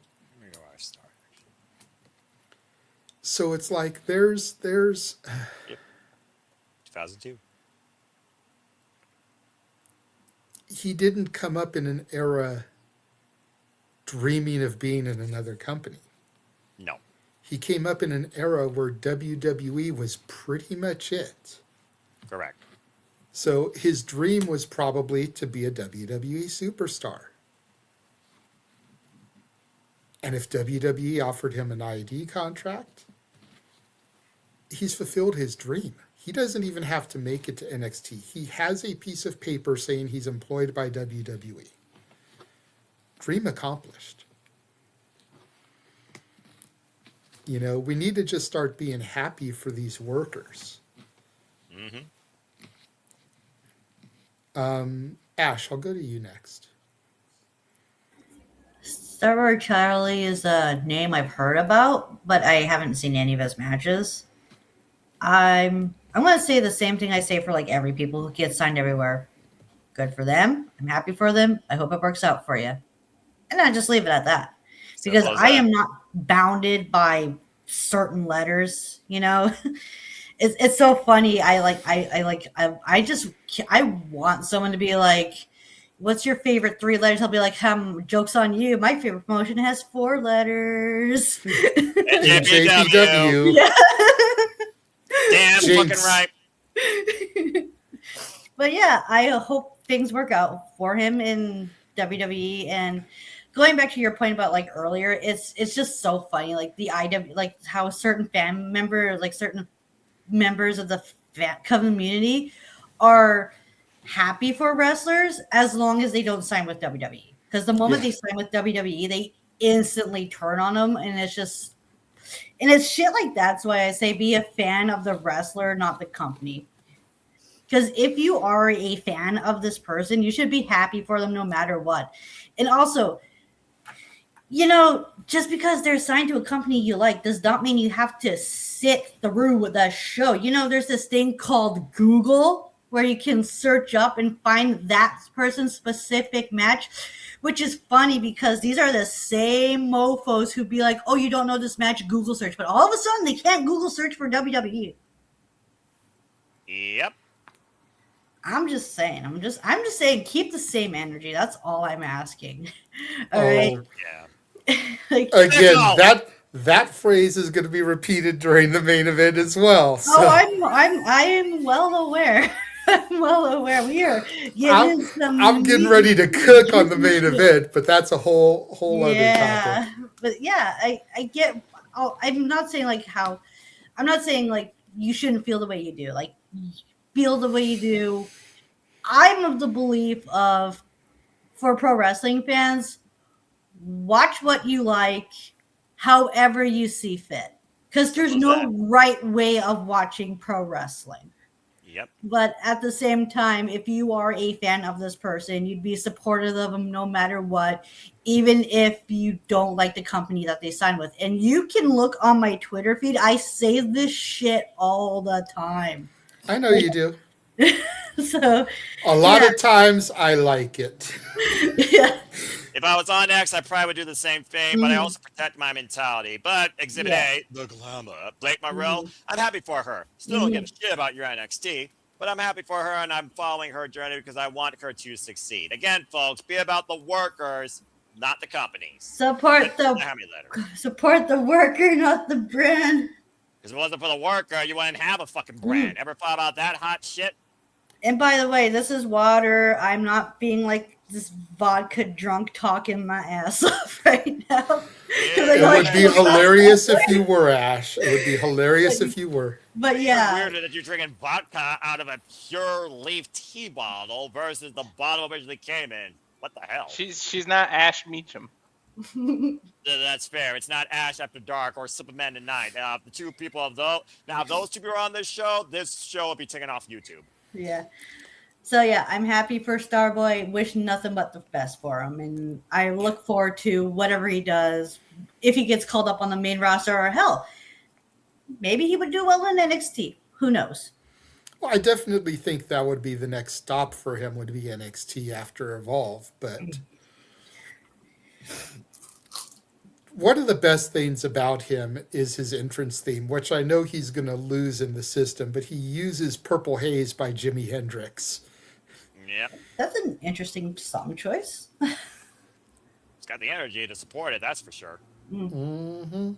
So it's like there's Yep. 2002. He didn't come up in an era dreaming of being in another company. No. He came up in an era where WWE was pretty much it. Correct. So his dream was probably to be a WWE superstar. And if WWE offered him an ID contract, he's fulfilled his dream. He doesn't even have to make it to NXT. He has a piece of paper saying he's employed by WWE. Dream accomplished. You know, we need to just start being happy for these workers. Mm-hmm. Ash, I'll go to you next. Starboy Charlie is a name I've heard about, but I haven't seen any of his matches. I'm going to say the same thing I say for like every people who get signed everywhere. Good for them. I'm happy for them. I hope it works out for you. And I just leave it at that. Because I am not bounded by certain letters, you know. It's so funny. I want someone to be like, what's your favorite 3 letters? I'll be like, joke's on you. My favorite promotion has 4 letters. JPW. Yeah. Damn Jinx. fucking right. But yeah, I hope things work out for him in WWE. And going back to your point about like earlier, it's just so funny. Like the like how certain fan member, like certain members of the fan community are happy for wrestlers as long as they don't sign with WWE. Because the moment they sign with WWE, they instantly turn on them, and it's just, and it's shit like that's why I say be a fan of the wrestler, not the company. Because if you are a fan of this person, you should be happy for them no matter what. And also, you know, just because they're signed to a company you like does not mean you have to sit through with that show. You know, there's this thing called Google where you can search up and find that person's specific match, which is funny because these are the same mofos who be like, oh, you don't know this match, Google search. But all of a sudden, they can't Google search for WWE. Yep. I'm just saying, keep the same energy. That's all I'm asking. All right. Yeah. Like, Again, that phrase is going to be repeated during the main event as well. So. Oh, I am well aware. I'm well aware. We are getting I'm getting ready to cook on the main event, but that's a whole other topic. But yeah, I get. Oh, I'm not saying like you shouldn't feel the way you do. Like, feel the way you do. I'm of the belief of, for pro wrestling fans, watch what you like, however you see fit. Because there's no right way of watching pro wrestling. Yep. But at the same time, if you are a fan of this person, you'd be supportive of them no matter what, even if you don't like the company that they sign with. And you can look on my Twitter feed. I say this shit all the time. I know you do. So a lot of times I like it. Yeah. If I was on X, I probably would do the same thing, but I also protect my mentality. But Exhibit A, the glamour, Blake Monroe, I'm happy for her. Still don't give a shit about your NXT, but I'm happy for her, and I'm following her journey because I want her to succeed. Again, folks, be about the workers, not the companies. Support the worker, not the brand. Because if it wasn't for the worker, you wouldn't have a fucking brand. Ever thought about that hot shit? And by the way, this is water. I'm not being like this vodka drunk talking my ass off right now. It would be hilarious if you were, Ash. It would be hilarious if you were. But yeah. It's weird that you're drinking vodka out of a pure leaf tea bottle versus the bottle originally came in. What the hell? She's not Ash Meacham. That's fair. It's not Ash After Dark or Superman Tonight. The two people of those. Now, if those two people are on this show will be taken off YouTube. Yeah. So yeah, I'm happy for Starboy. Wish nothing but the best for him, and I look forward to whatever he does. If he gets called up on the main roster, or hell, maybe he would do well in NXT. Who knows? Well, I definitely think that would be the next stop for him, would be NXT after Evolve. But one of the best things about him is his entrance theme, which I know he's going to lose in the system, but he uses Purple Haze by Jimi Hendrix. Yeah. That's an interesting song choice. It's got the energy to support it, that's for sure. Mm-hmm.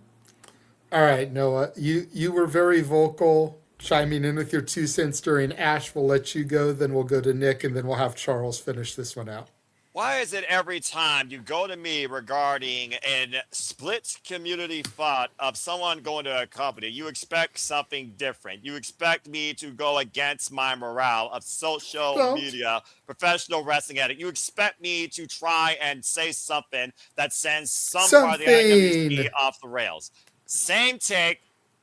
All right, Noah, you were very vocal, chiming in with your 2 cents during Ash. We'll let you go, then we'll go to Nick, and then we'll have Charles finish this one out. Why is it every time you go to me regarding a split community thought of someone going to a company, you expect something different? You expect me to go against my morale of social media, professional wrestling addict. You expect me to try and say something that sends some part of the IWC off the rails. Same take,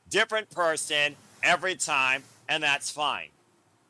different person every time, and that's fine.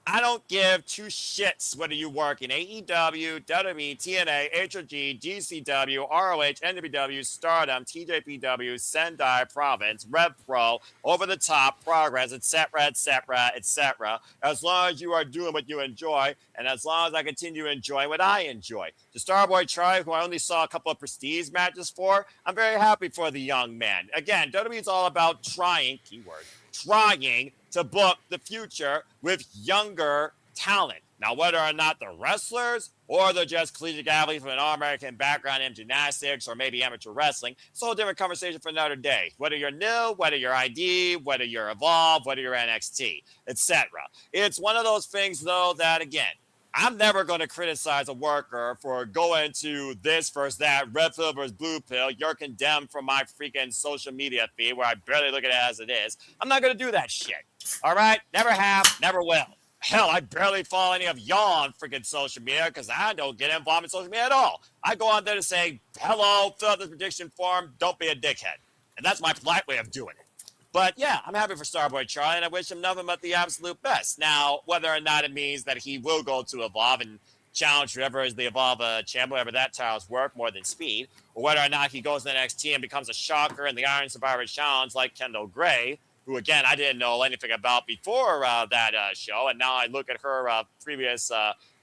I don't give 2 shits whether you work in AEW, WWE, TNA, HOG, GCW, ROH, NWW, Stardom, TJPW, Sendai, Province, Rev Pro, Over the Top, Progress, etc., etc., etc. As long as you are doing what you enjoy, and as long as I continue enjoying what I enjoy. The Starboy Charlie, who I only saw a couple of prestige matches for, I'm very happy for the young man. Again, WWE is all about trying, keyword, trying to book the future with younger talent. Now, whether or not they're wrestlers or they're just collegiate athletes with an all-American background in gymnastics or maybe amateur wrestling, it's a whole different conversation for another day. Whether you're new, whether you're ID, whether you're Evolve, whether you're NXT, etc. It's one of those things, though, that, again, I'm never going to criticize a worker for going to this versus that, red pill versus blue pill. You're condemned from my freaking social media feed where I barely look at it as it is. I'm not going to do that shit. All right? Never have, never will. Hell, I barely follow any of y'all on freaking social media because I don't get involved in social media at all. I go on there to say, hello, fill out this prediction form, don't be a dickhead. And that's my polite way of doing it. But yeah, I'm happy for Starboy Charlie, and I wish him nothing but the absolute best. Now, whether or not it means that he will go to Evolve and challenge whoever is the Evolve champion, whatever that title's worth more than speed, or whether or not he goes to the NXT and becomes a shocker in the Iron Survivor Challenge like Kendall Gray, who, again, I didn't know anything about before that show, and now I look at her previous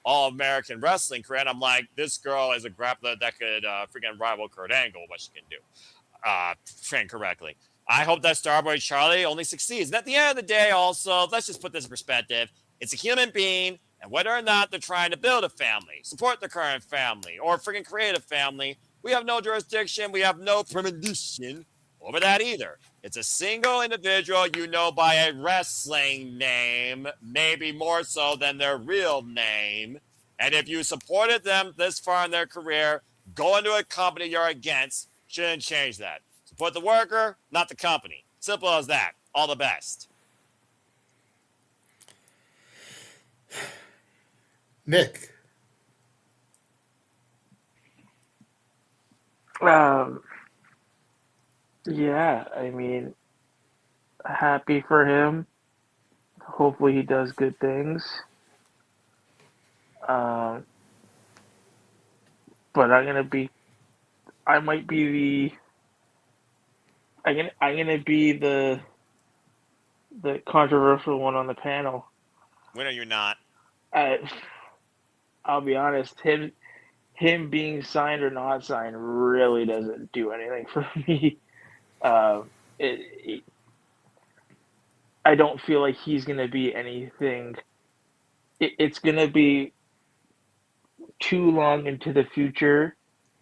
All-American Wrestling career, and I'm like, this girl is a grappler that could freaking rival Kurt Angle, what she can do, train correctly. I hope that Starboy Charlie only succeeds. And at the end of the day, also, let's just put this in perspective. It's a human being, and whether or not they're trying to build a family, support their current family, or freaking create a family, we have no jurisdiction, we have no premonition over that either. It's a single individual you know by a wrestling name, maybe more so than their real name. And if you supported them this far in their career, going to a company you're against shouldn't change that. Support the worker, not the company. Simple as that. All the best. Nick. Yeah, I mean, happy for him. Hopefully he does good things. But I might be the controversial one on the panel. When are you not? I'll be honest. Him him being signed or not signed really doesn't do anything for me. I don't feel like he's going to be anything. It's going to be too long into the future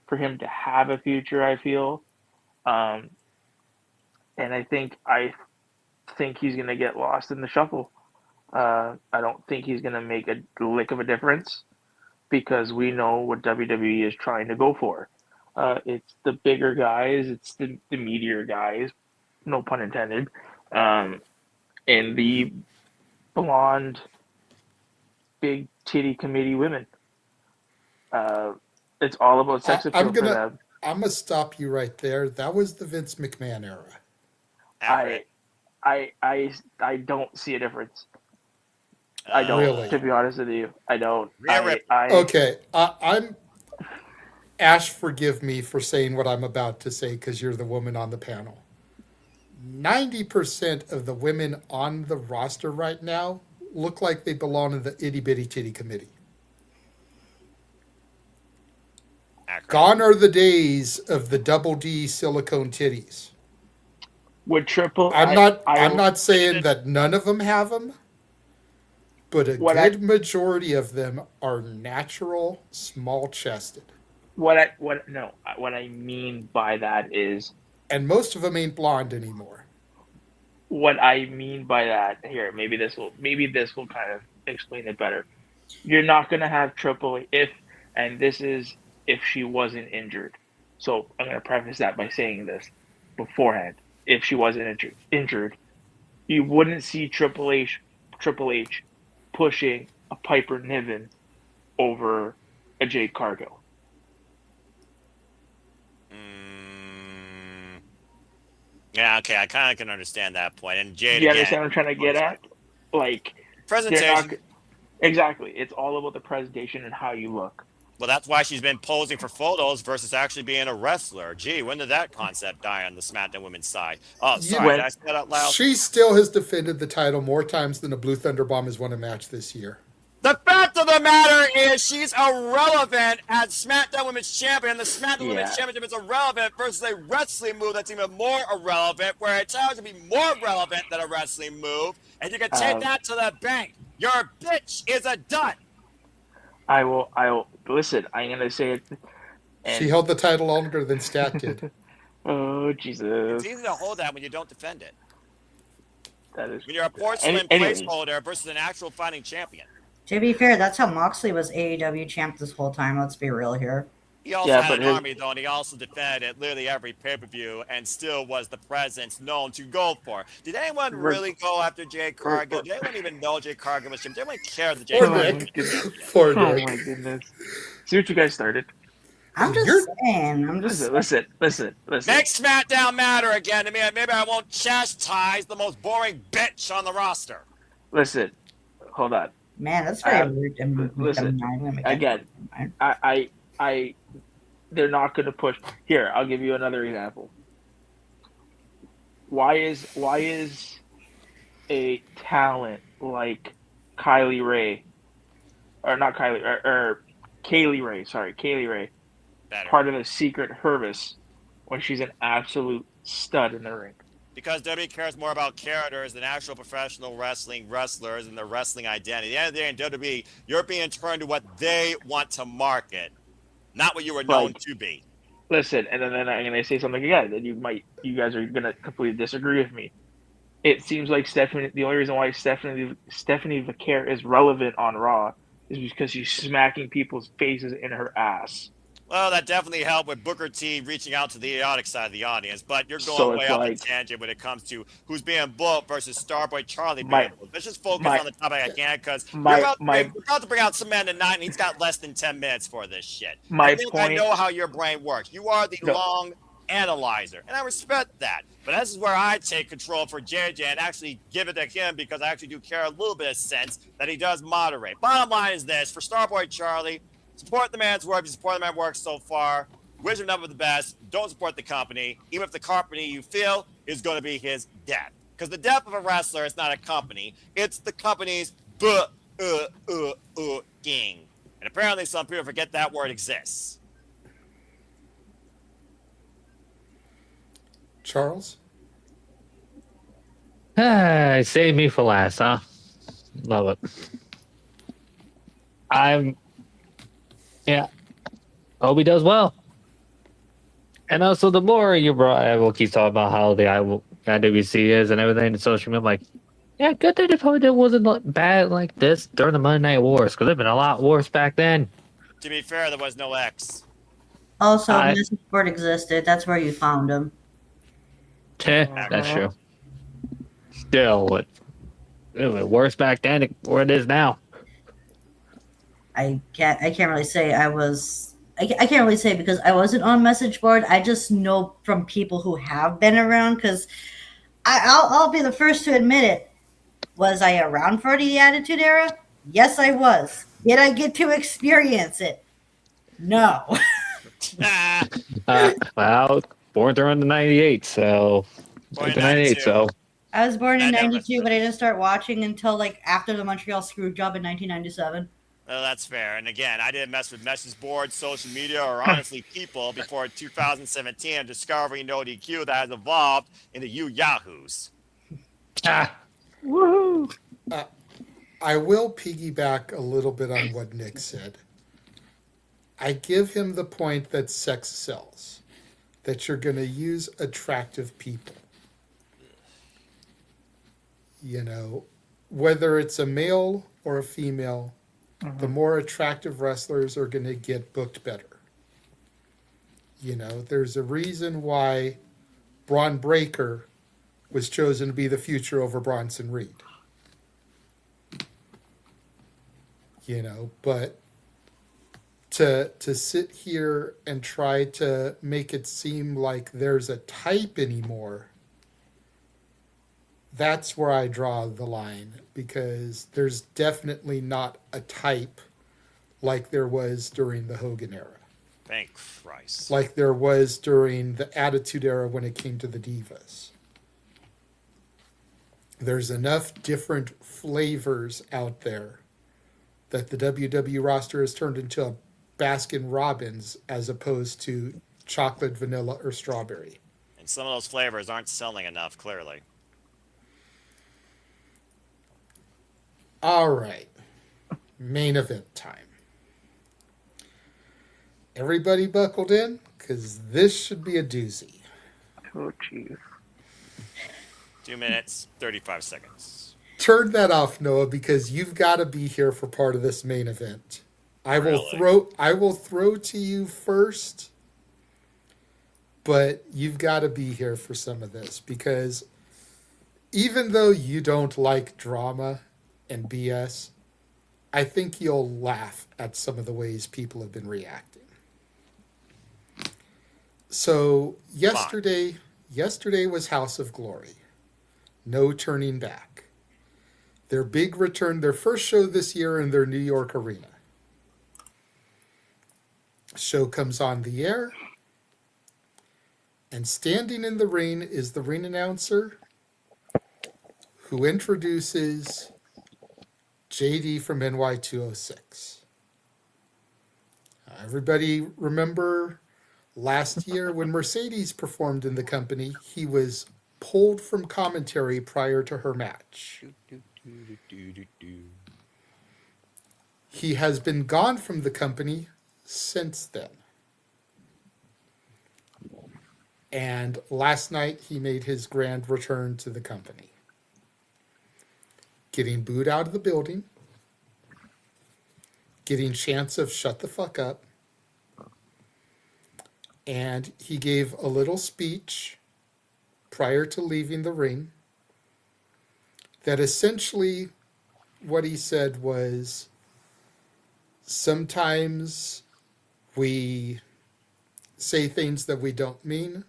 for him to have a future, I feel. And I think he's going to get lost in the shuffle. I don't think he's going to make a lick of a difference because we know what WWE is trying to go for. It's the bigger guys, it's the meatier guys, no pun intended, and the blonde, big titty committee women. It's all about sex appeal for them. I'm gonna stop you right there. That was the Vince McMahon era. I don't see a difference. I don't. Really? To be honest with you, I don't. Okay, I'm. Ash, forgive me for saying what I'm about to say because you're the woman on the panel. 90% of the women on the roster right now look like they belong in the itty bitty titty committee. Gone are the days of the double D silicone titties. I'm not saying that none of them have them, but a good majority of them are natural, small chested. What I mean by that is, and most of them ain't blonde anymore. What I mean by that here, maybe this will kind of explain it better. You're not gonna have Triple H if she wasn't injured. So I'm gonna preface that by saying this beforehand. If she wasn't injured, you wouldn't see Triple H pushing a Piper Niven over a Jade Cargill. Yeah, okay, I kind of can understand that point. And Jade, you understand what I'm trying to get at? Like presentation. Exactly. It's all about the presentation and how you look. Well, that's why she's been posing for photos versus actually being a wrestler. Gee, when did that concept die on the SmackDown women's side? Oh, sorry, did I say that out loud? She still has defended the title more times than a Blue Thunder Bomb has won a match this year. The fact of the matter is she's irrelevant as SmackDown Women's Champion. The SmackDown Women's Championship is irrelevant versus a wrestling move that's even more irrelevant, where it's going to be more relevant than a wrestling move, and you can take that to the bank. Your bitch is a dud. I will listen. I'm gonna say it. She held the title longer than Stat did. Oh Jesus! It's easy to hold that when you don't defend it. That is when you're a porcelain placeholder versus an actual fighting champion. To be fair, that's how Moxley was AEW champ this whole time. Let's be real here. He also had an army, though, and he also defended at literally every pay-per-view and still was the presence known to go for. Did anyone really go after Jade Cargill? Did anyone even know Jade Cargill was champ? Did anyone care that Jade Cargill? Oh my goodness! See what you guys started. I'm just saying. Listen. Next SmackDown matter again. I mean, maybe I won't chastise the most boring bitch on the roster. Listen, hold on. Man, that's very rude. Listen, again, they're not going to push. Here, I'll give you another example. Why is a talent like Kaylee Ray, part of the secret Hervis when she's an absolute stud in the ring? Because WWE cares more about characters than actual professional wrestlers and their wrestling identity. At the end of the day in WWE, you're being turned to what they want to market, not what you were known to be. Listen, and then I'm going to say something again that you guys are going to completely disagree with me. It seems like the only reason why Stephanie Vaquer is relevant on Raw is because she's smacking people's faces in her ass. Well, that definitely helped with Booker T reaching out to the idiotic side of the audience, but you're going way off a tangent when it comes to who's being booked versus Starboy Charlie being booked. Let's just focus on the topic again, because we're about to bring out some man tonight, and he's got less than 10 minutes for this shit. I know how your brain works. You are the long analyzer, and I respect that. But this is where I take control for JJ and actually give it to him, because I actually do care a little bit of sense that he does moderate. Bottom line is this: for Starboy Charlie, support the man's work. You support the man's work so far. Wish him nothing but the best. Don't support the company, even if the company you feel is going to be his death. Because the death of a wrestler is not a company. It's the company's gang. And And apparently some people forget that word exists. Charles? Save me for last, huh? Love it. Hope he does well. And also, the more you brought, I will keep talking about how the IWC is and everything in social media. I'm like, yeah, good thing it wasn't bad like this during the Monday Night Wars, because it'd been a lot worse back then. To be fair, there was no X. Also, message board existed. That's where you found him. That's true. Still, it was worse back then than where it is now. I can't really say I can't really say because I wasn't on message board. I just know from people who have been around, because I'll be the first to admit it. Was I around for the Attitude Era? Yes, I was. Did I get to experience it? No. Well, born during the 98, so... Born in 98, so... I was born in 92, but I didn't start watching until after the Montreal Screwjob in 1997. Well, that's fair. And again, I didn't mess with message boards, social media, or honestly people before 2017 and discovering no DQ that has evolved into you yahoos. Woohoo! I will piggyback a little bit on what Nick said. I give him the point that sex sells, that you're going to use attractive people. You know, whether it's a male or a female, the more attractive wrestlers are going to get booked better. You know, there's a reason why Braun Breaker was chosen to be the future over Bronson Reed. You know, but to sit here and try to make it seem like there's a type anymore, that's where I draw the line, because there's definitely not a type like there was during the Hogan era. Thank Christ. Like there was during the Attitude Era when it came to the Divas. There's enough different flavors out there that the WWE roster has turned into a Baskin Robbins as opposed to chocolate, vanilla, or strawberry. And some of those flavors aren't selling enough, clearly. All right. Main event time. Everybody buckled in, because this should be a doozy. Oh, jeez. 2 minutes, 35 seconds. Turn that off, Noah, because you've got to be here for part of this main event. I will throw to you first, but you've got to be here for some of this, because even though you don't like drama and BS, I think you'll laugh at some of the ways people have been reacting. So yesterday was House of Glory. No turning back. Their big return, their first show this year in their New York arena. Show comes on the air, and standing in the ring is the ring announcer who introduces JD from NY206. Everybody remember last year when Mercedes performed in the company, he was pulled from commentary prior to her match. He has been gone from the company since then. And last night he made his grand return to the company. Getting booed out of the building. Getting chants of shut the fuck up. And he gave a little speech prior to leaving the ring that essentially what he said was, sometimes we say things that we don't mean.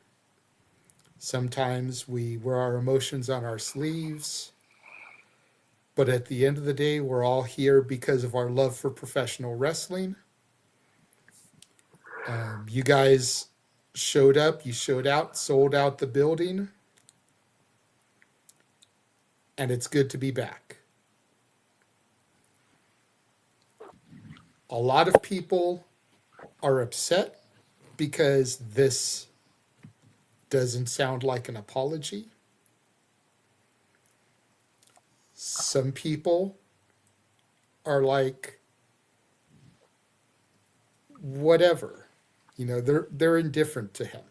Sometimes we wear our emotions on our sleeves. But at the end of the day, we're all here because of our love for professional wrestling. You guys showed up, you showed out, sold out the building. And it's good to be back. A lot of people are upset because this doesn't sound like an apology. Some people are like, whatever, they're indifferent to him.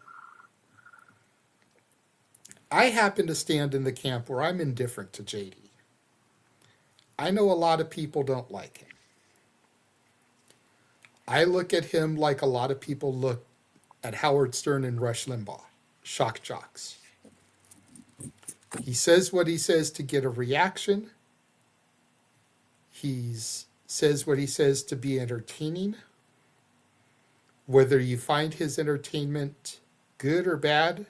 I happen to stand in the camp where I'm indifferent to JD. I know a lot of people don't like him. I look at him like a lot of people look at Howard Stern and Rush Limbaugh, shock jocks. He says what he says to get a reaction. He says what he says to be entertaining. Whether you find his entertainment good or bad,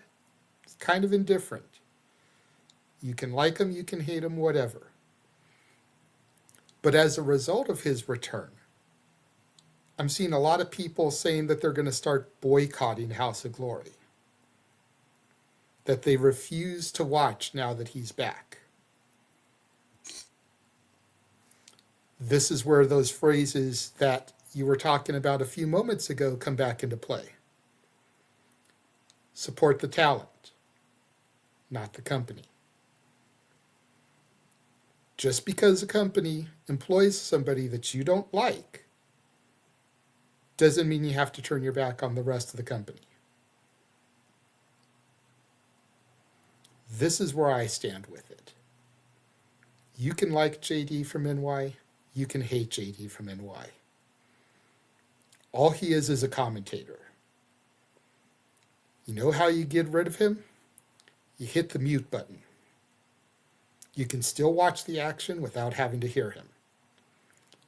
it's kind of indifferent. You can like him, you can hate him, whatever. But as a result of his return, I'm seeing a lot of people saying that they're going to start boycotting House of Glory. That they refuse to watch now that he's back. This is where those phrases that you were talking about a few moments ago come back into play. Support the talent, not the company. Just because a company employs somebody that you don't like doesn't mean you have to turn your back on the rest of the company. This is where I stand with it. You can like JD from NY, you can hate JD from NY. All he is a commentator. You know how you get rid of him? You hit the mute button. You can still watch the action without having to hear him.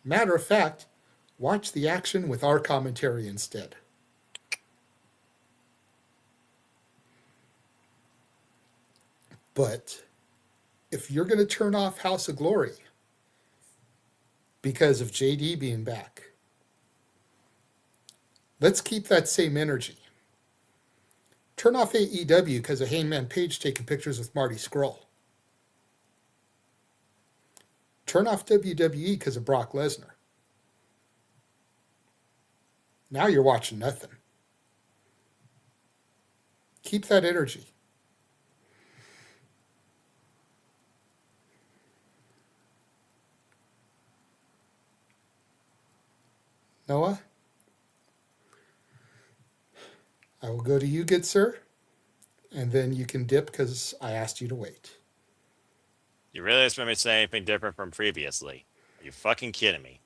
Matter of fact, watch the action with our commentary instead. But if you're going to turn off House of Glory because of JD being back, let's keep that same energy. Turn off AEW because of Hangman Page taking pictures with Marty Scurll. Turn off WWE because of Brock Lesnar. Now you're watching nothing. Keep that energy. Noah? I will go to you, good sir, and then you can dip because I asked you to wait. You really expect me to say anything different from previously? Are you fucking kidding me?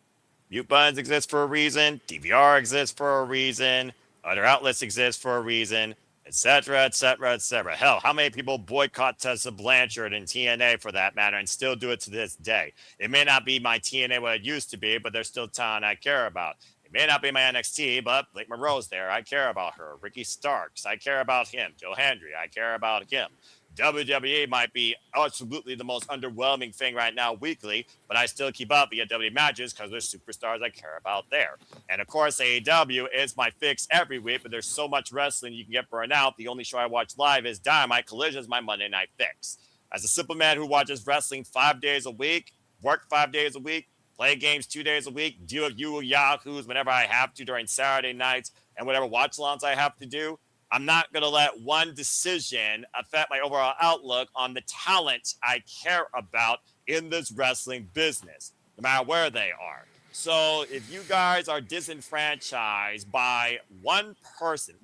Mute buttons exist for a reason. DVR exists for a reason. Other outlets exist for a reason, etc., etc., etc. Hell, how many people boycott Tessa Blanchard and TNA for that matter and still do it to this day? It may not be my TNA what it used to be, but there's still talent I care about. It may not be my NXT, but Blake Monroe's there. I care about her. Ricky Starks, I care about him. Joe Hendry, I care about him. WWE might be absolutely the most underwhelming thing right now weekly, but I still keep up via WWE matches because there's superstars I care about there. And of course, AEW is my fix every week, but there's so much wrestling you can get burned out. The only show I watch live is Dynamite. Collision is my Monday night fix. As a simple man who watches wrestling 5 days a week, work 5 days a week, play games 2 days a week, deal with you yahoos whenever I have to during Saturday nights, and whatever watch-alongs I have to do, I'm not going to let one decision affect my overall outlook on the talent I care about in this wrestling business, no matter where they are. So if you guys are disenfranchised by one person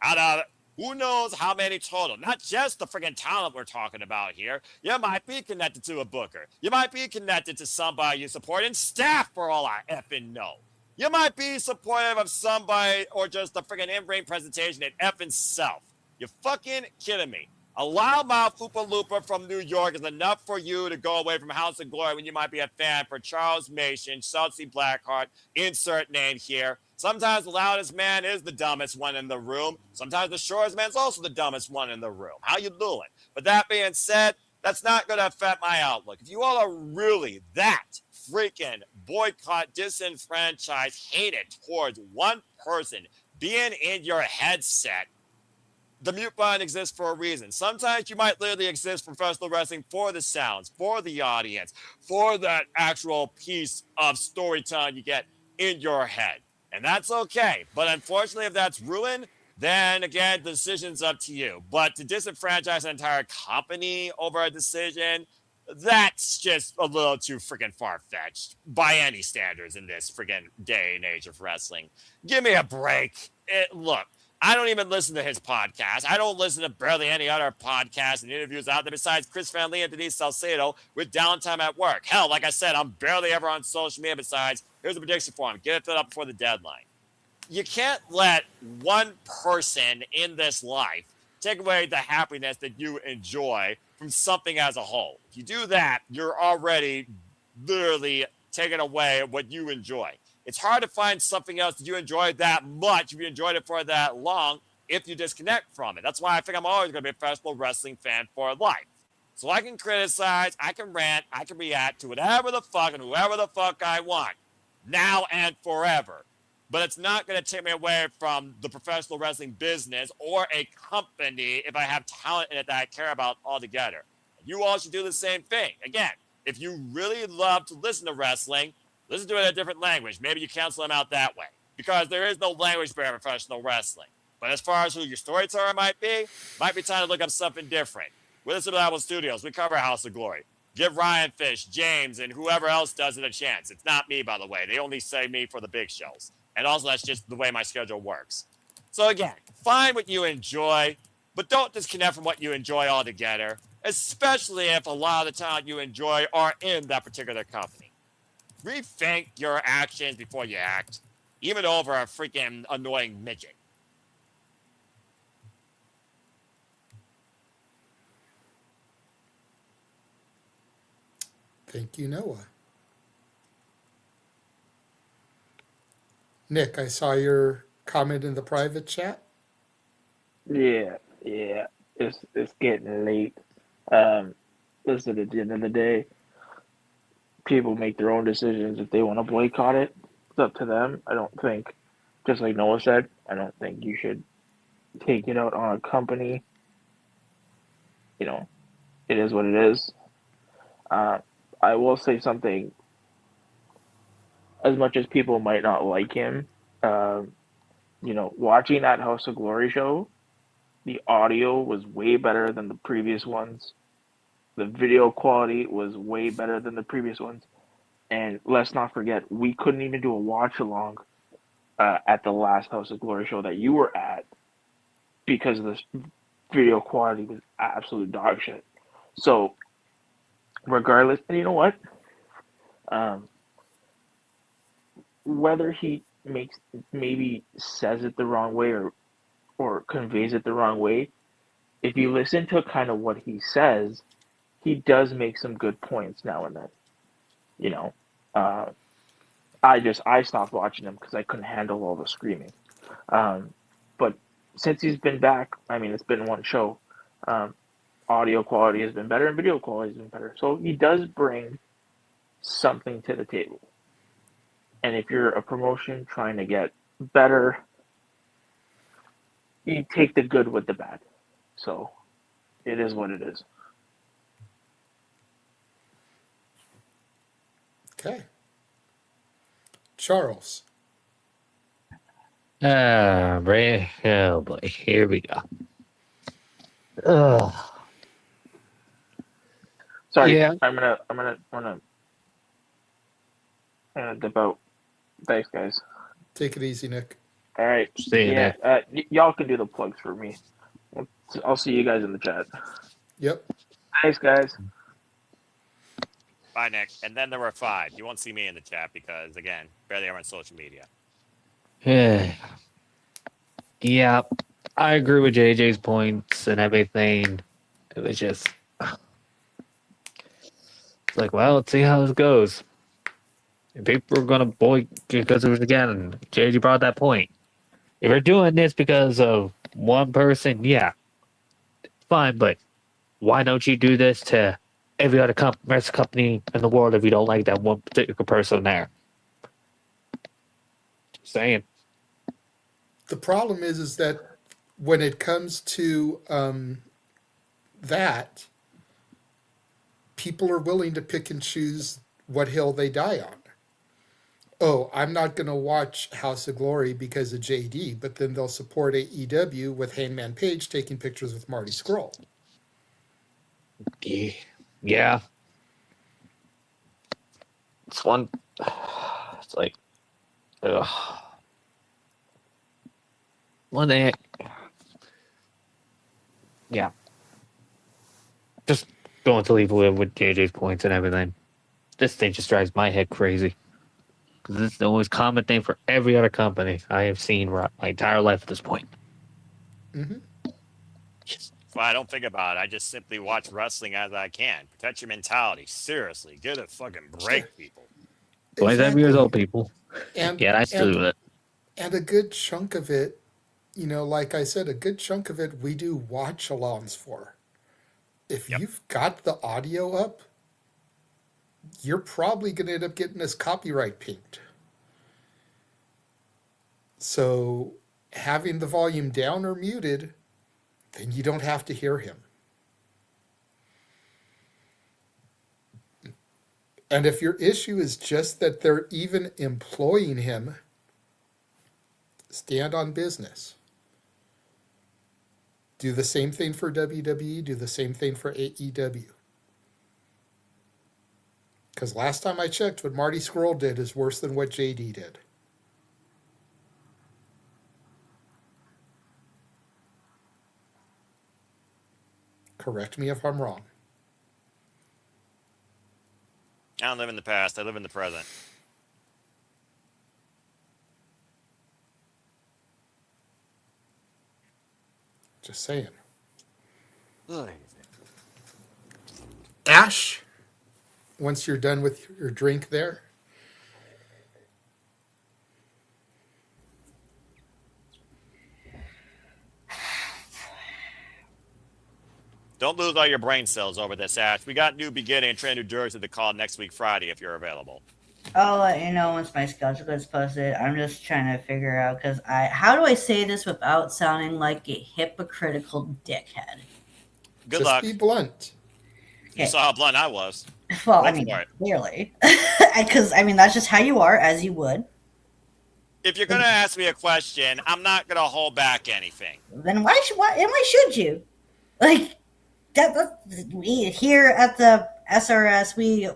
out of who knows how many total, not just the freaking talent we're talking about here. You might be connected to a booker. You might be connected to somebody you support in staff for all I effing know. You might be supportive of somebody or just the freaking in-ring presentation at effing self. You fucking kidding me. A loudmouth Oopa Looper from New York is enough for you to go away from House of Glory when you might be a fan for Charles Mason, Chelsea Blackheart, insert name here. Sometimes the loudest man is the dumbest one in the room. Sometimes the shortest man is also the dumbest one in the room. How you doing? But that being said, that's not going to affect my outlook. If you all are really that freaking boycott, disenfranchised, hated towards one person being in your headset, The mute button exists for a reason. Sometimes you might literally exist for professional wrestling for the sounds, for the audience, for that actual piece of storytelling you get in your head. And that's okay. But unfortunately, if that's ruined, then again, the decision's up to you. But to disenfranchise an entire company over a decision, that's just a little too freaking far-fetched by any standards in this freaking day and age of wrestling. Give me a break. Look, I don't even listen to his podcast. I don't listen to barely any other podcasts and interviews out there besides Chris Van Lee and Denise Salcedo with downtime at work. Hell, like I said, I'm barely ever on social media besides, here's a prediction for him. Get it filled up before the deadline. You can't let one person in this life take away the happiness that you enjoy from something as a whole. If you do that, you're already literally taking away what you enjoy. It's hard to find something else that you enjoy that much if you enjoyed it for that long if you disconnect from it. That's why I think I'm always going to be a professional wrestling fan for life. So I can criticize, I can rant, I can react to whatever the fuck and whoever the fuck I want, now and forever. But it's not going to take me away from the professional wrestling business or a company if I have talent in it that I care about altogether. You all should do the same thing. Again, if you really love to listen to wrestling, listen to it in a different language. Maybe you cancel them out that way because there is no language for professional wrestling. But as far as who your storyteller might be time to look up something different. We listen to Apple Studios. We cover House of Glory. Give Ryan Fish, James, and whoever else does it a chance. It's not me, by the way. They only say me for the big shows. And also, that's just the way my schedule works. So again, find what you enjoy, but don't disconnect from what you enjoy altogether, especially if a lot of the talent you enjoy are in that particular company. Rethink your actions before you act, even over a freaking annoying midget. Thank you, Noah. Nick, I saw your comment in the private chat. Yeah. It's getting late. Listen, at the end of the day, people make their own decisions. If they want to boycott it, it's up to them. I don't think, just like Noah said, I don't think you should take it out on a company. You know, it is what it is. I will say something. As much as people might not like him, watching that House of Glory show, the audio was way better than the previous ones. The video quality was way better than the previous ones. And let's not forget, we couldn't even do a watch along at the last House of Glory show that you were at because the video quality was absolute dog shit. So, regardless, and you know what? Whether he maybe says it the wrong way or conveys it the wrong way, if you listen to kind of what he says, he does make some good points now and then. I stopped watching him because I couldn't handle all the screaming. But since he's been back, I mean, it's been one show. Audio quality has been better and video quality has been better. So he does bring something to the table. And if you're a promotion trying to get better, you take the good with the bad. So it is what it is. Okay. Charles. Oh boy, here we go. Ugh. Sorry, Yeah. I'm gonna dip out. Thanks, guys. Take it easy, Nick. All right. See you, Nick. Y'all can do the plugs for me. I'll see you guys in the chat. Yep. Thanks, guys. Bye, Nick. And then there were 5. You won't see me in the chat because, again, barely ever on social media. Yeah, I agree with JJ's points and everything. It was just it's like, well, let's see how this goes. And people are gonna because it was, again, JJ brought that point. If you're doing this because of one person, yeah, fine, but why don't you do this to every other wrestling company in the world if you don't like that one particular person there? Just saying. The problem is that when it comes to that, people are willing to pick and choose what hill they die on. Oh, I'm not going to watch House of Glory because of JD, but then they'll support AEW with Hangman Page taking pictures with Marty Scurll. Yeah. It's one. It's like, ugh. One day. Yeah. Just going to leave with JJ's points and everything. This thing just drives my head crazy. Because it's the always common thing for every other company I have seen my entire life at this point. Mm-hmm. Well, I don't think about it. I just simply watch wrestling as I can. Protect your mentality. Seriously, get a fucking break, people. 27 years old, people. And, yeah, I still do it. And a good chunk of it, like I said, a good chunk of it we do watch-alongs for. If you've got the audio up, you're probably going to end up getting this copyright pinged. So having the volume down or muted, then you don't have to hear him. And if your issue is just that they're even employing him, stand on business. Do the same thing for WWE, do the same thing for AEW. Because last time I checked, what Marty Scurll did is worse than what JD did. Correct me if I'm wrong. I don't live in the past. I live in the present. Just saying. Ash, once you're done with your drink there. Don't lose all your brain cells over this, Ash. We got New Beginning in Trenton, New Jersey to call next week Friday if you're available. I'll let you know once my schedule gets posted. I'm just trying to figure out because how do I say this without sounding like a hypocritical dickhead? Good luck. Be blunt. You saw how blunt I was. Well, I mean, clearly, because that's just how you are, as you would. If you're gonna ask me a question, I'm not gonna hold back anything. Then why should you? Like that we here at the SRS we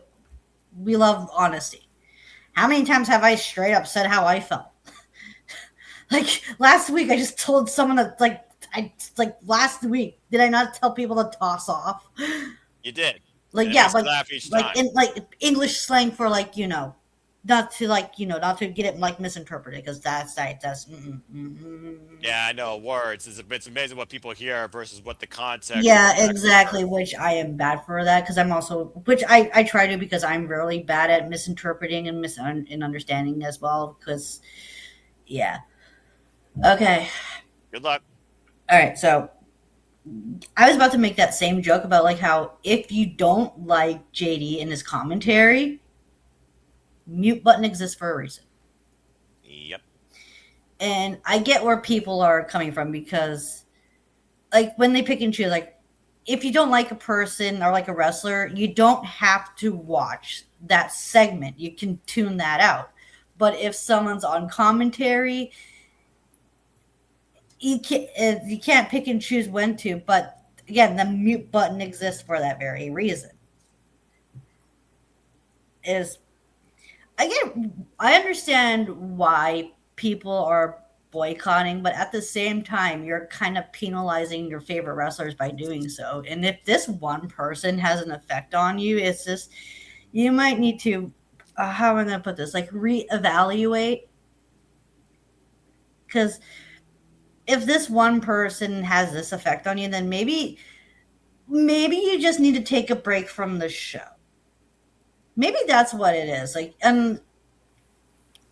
love honesty. How many times have I straight up said how I felt? Like last week, I just told someone that last week. Did I not tell people to toss off? You did. Like and yeah, laugh each time. English slang for not to get it misinterpreted because that's. Yeah, I know words. It's amazing what people hear versus what the context. Yeah, exactly. Which I am bad for that because I'm also, which I try to because I'm really bad at misinterpreting and understanding as well. Because, yeah. Okay. Good luck. All right, so I was about to make that same joke about how if you don't like JD and his commentary, mute button exists for a reason. Yep. And I get where people are coming from because, when they pick and choose, if you don't like a person or a wrestler, you don't have to watch that segment. You can tune that out. But if someone's on commentary, you can't pick and choose when to. But again, the mute button exists for that very reason. I understand why people are boycotting, but at the same time, you're kind of penalizing your favorite wrestlers by doing so. And if this one person has an effect on you, it's just, you might need to, how am I going to put this? Reevaluate. Because if this one person has this effect on you, then maybe you just need to take a break from the show. Maybe that's what it is.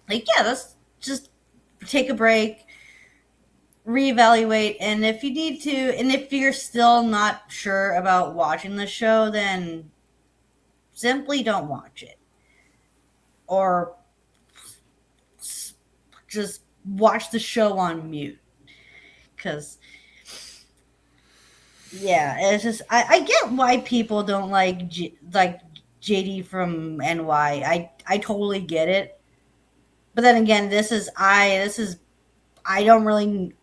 Let's just take a break, reevaluate, and if you need to, and if you're still not sure about watching the show, then simply don't watch it. Or just watch the show on mute. Because Yeah, it's just I get why people don't like like JD from NY. I totally get it. But then again, I don't really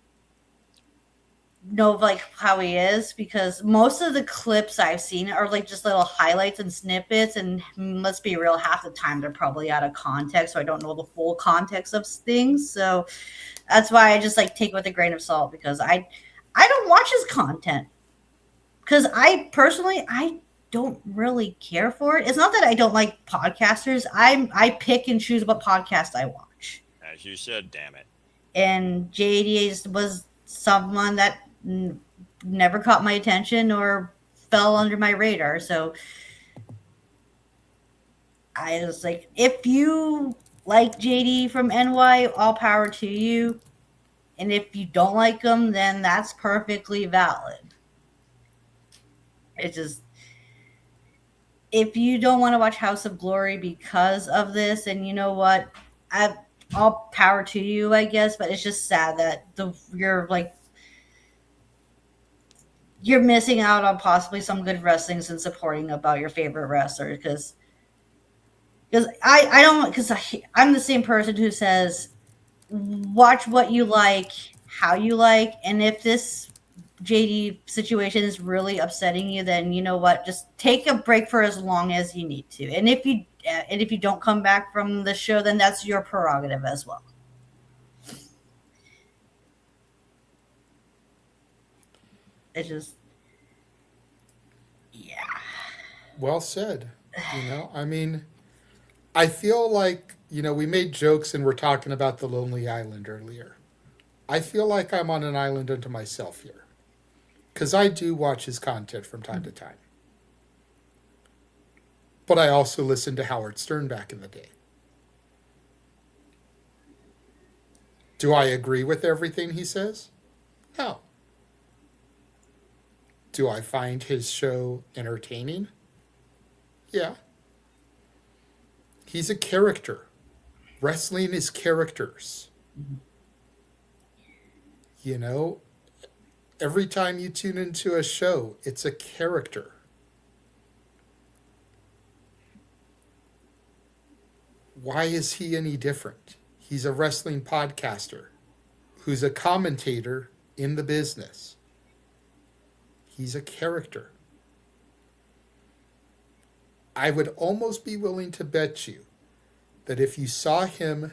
know like how he is because most of the clips I've seen are like just little highlights and snippets, and let's be real, half the time they're probably out of context, so I don't know the full context of things. So that's why I just like take with a grain of salt because I don't watch his content because I don't really care for it. It's not that I don't like podcasters. I pick and choose what podcast I watch. As you should, damn it. And JD was someone that never caught my attention or fell under my radar. So I was like, if you like JD from NY, all power to you. And if you don't like him, then that's perfectly valid. It's just, if you don't want to watch House of Glory because of this, and you know what, all power to you, I guess. But it's just sad that you're missing out on possibly some good wrestling and supporting about your favorite wrestler because I'm the same person who says watch what you like, how you like, and if this JD situation is really upsetting you, then you know what, just take a break for as long as you need to. And if you don't come back from the show, then that's your prerogative as well. It's just, yeah. Well said. I mean, I feel like, we made jokes and we're talking about the Lonely Island earlier. I feel like I'm on an island unto myself here. Because I do watch his content from time to time. But I also listened to Howard Stern back in the day. Do I agree with everything he says? No. Do I find his show entertaining? Yeah. He's a character. Wrestling is characters. Every time you tune into a show, it's a character. Why is he any different? He's a wrestling podcaster who's a commentator in the business. He's a character. I would almost be willing to bet you that if you saw him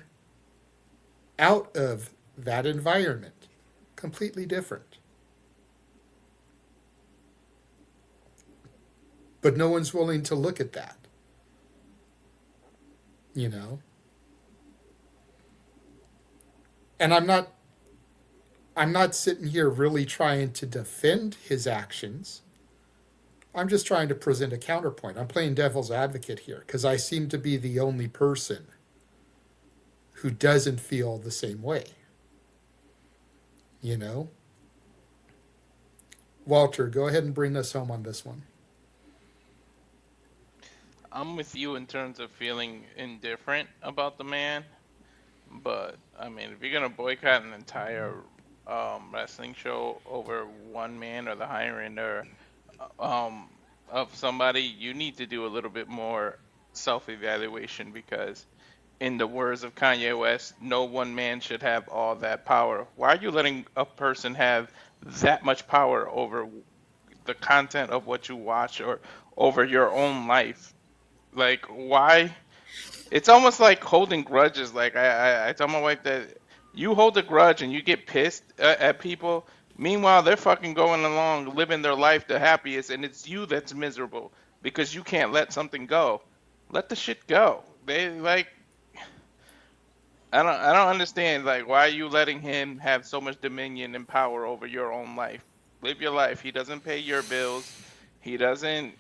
out of that environment, completely different. But no one's willing to look at that. And I'm not sitting here really trying to defend his actions. I'm just trying to present a counterpoint. I'm playing devil's advocate here because I seem to be the only person who doesn't feel the same way. Walter, go ahead and bring us home on this one. I'm with you in terms of feeling indifferent about the man, but I mean, if you're gonna boycott an entire wrestling show over one man or the hiring or of somebody, you need to do a little bit more self-evaluation because, in the words of Kanye West, no one man should have all that power. Why are you letting a person have that much power over the content of what you watch or over your own life? Like, why? It's almost like holding grudges. Like, I tell my wife that you hold a grudge and you get pissed at people. Meanwhile, they're fucking going along, living their life the happiest, and it's you that's miserable because you can't let something go. Let the shit go. They like, I don't understand. Like, why are you letting him have so much dominion and power over your own life? Live your life. He doesn't pay your bills. He doesn't,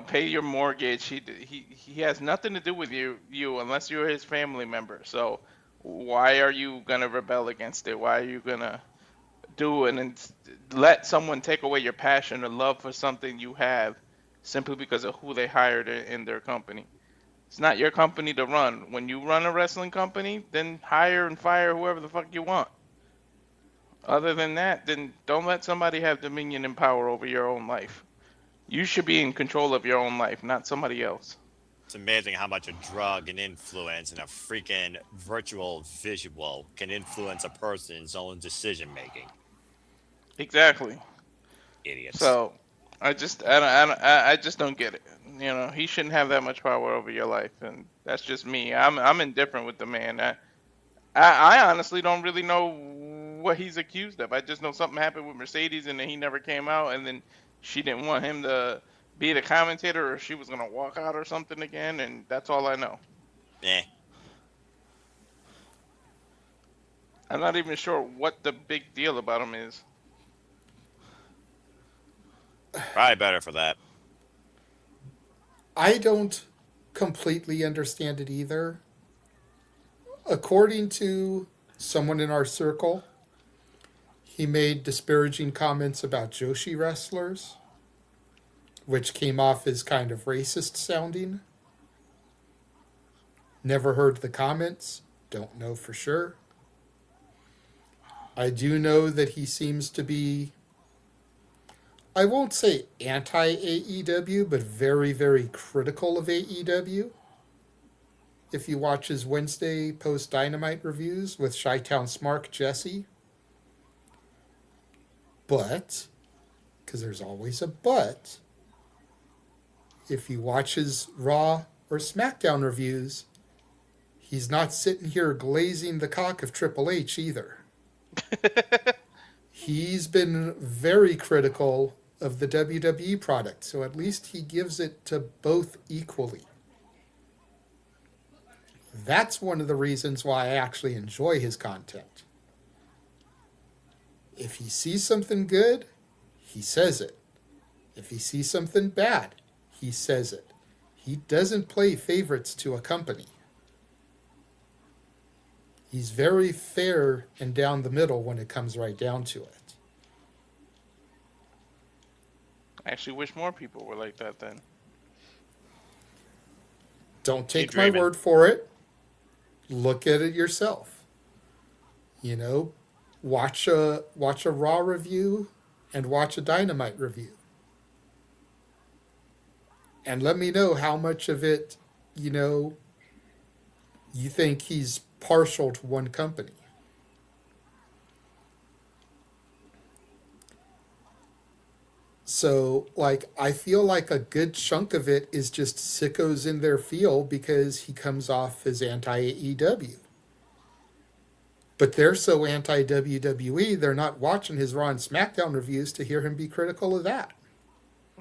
pay your mortgage. He has nothing to do with you unless you're his family member. So why are you gonna rebel against it? Why are you gonna do it and let someone take away your passion or love for something you have simply because of who they hired in their company? It's not your company to run. When you run a wrestling company, then hire and fire whoever the fuck you want. Other than that, then don't let somebody have dominion and power over your own life. You should be in control of your own life, not somebody else. It's amazing how much a drug and influence and a freaking virtual visual can influence a person's own decision making. Exactly. Idiots. So, I just don't get it. You know, he shouldn't have that much power over your life, and that's just me. I'm indifferent with the man. I honestly don't really know what he's accused of. I just know something happened with Mercedes, and then he never came out, and then she didn't want him to be the commentator, or she was gonna walk out or something again, and that's all I know. Eh. I'm not even sure what the big deal about him is. Probably better for that. I don't completely understand it either. According to someone in our circle, he made disparaging comments about Joshi wrestlers, which came off as kind of racist sounding. Never heard the comments, don't know for sure. I do know that he seems to be, I won't say anti-AEW, but very, very critical of AEW. If you watch his Wednesday post-Dynamite reviews with Chi-Town Smark Jesse. But, because there's always a but, if you watch his Raw or SmackDown reviews, he's not sitting here glazing the cock of Triple H either. He's been very critical of the WWE product, so at least he gives it to both equally. That's one of the reasons why I actually enjoy his content. If he sees something good, he says it. If he sees something bad, he says it. He doesn't play favorites to a company. He's very fair and down the middle when it comes right down to it. I actually wish more people were like that then. Don't take my word for it. Look at it yourself. You know, watch a Raw review and watch a Dynamite review. And let me know how much of it, you know, you think he's partial to one company. So, like, I feel like a good chunk of it is just sickos in their field because he comes off as anti-AEW. But they're so anti-WWE, they're not watching his Raw and SmackDown reviews to hear him be critical of that.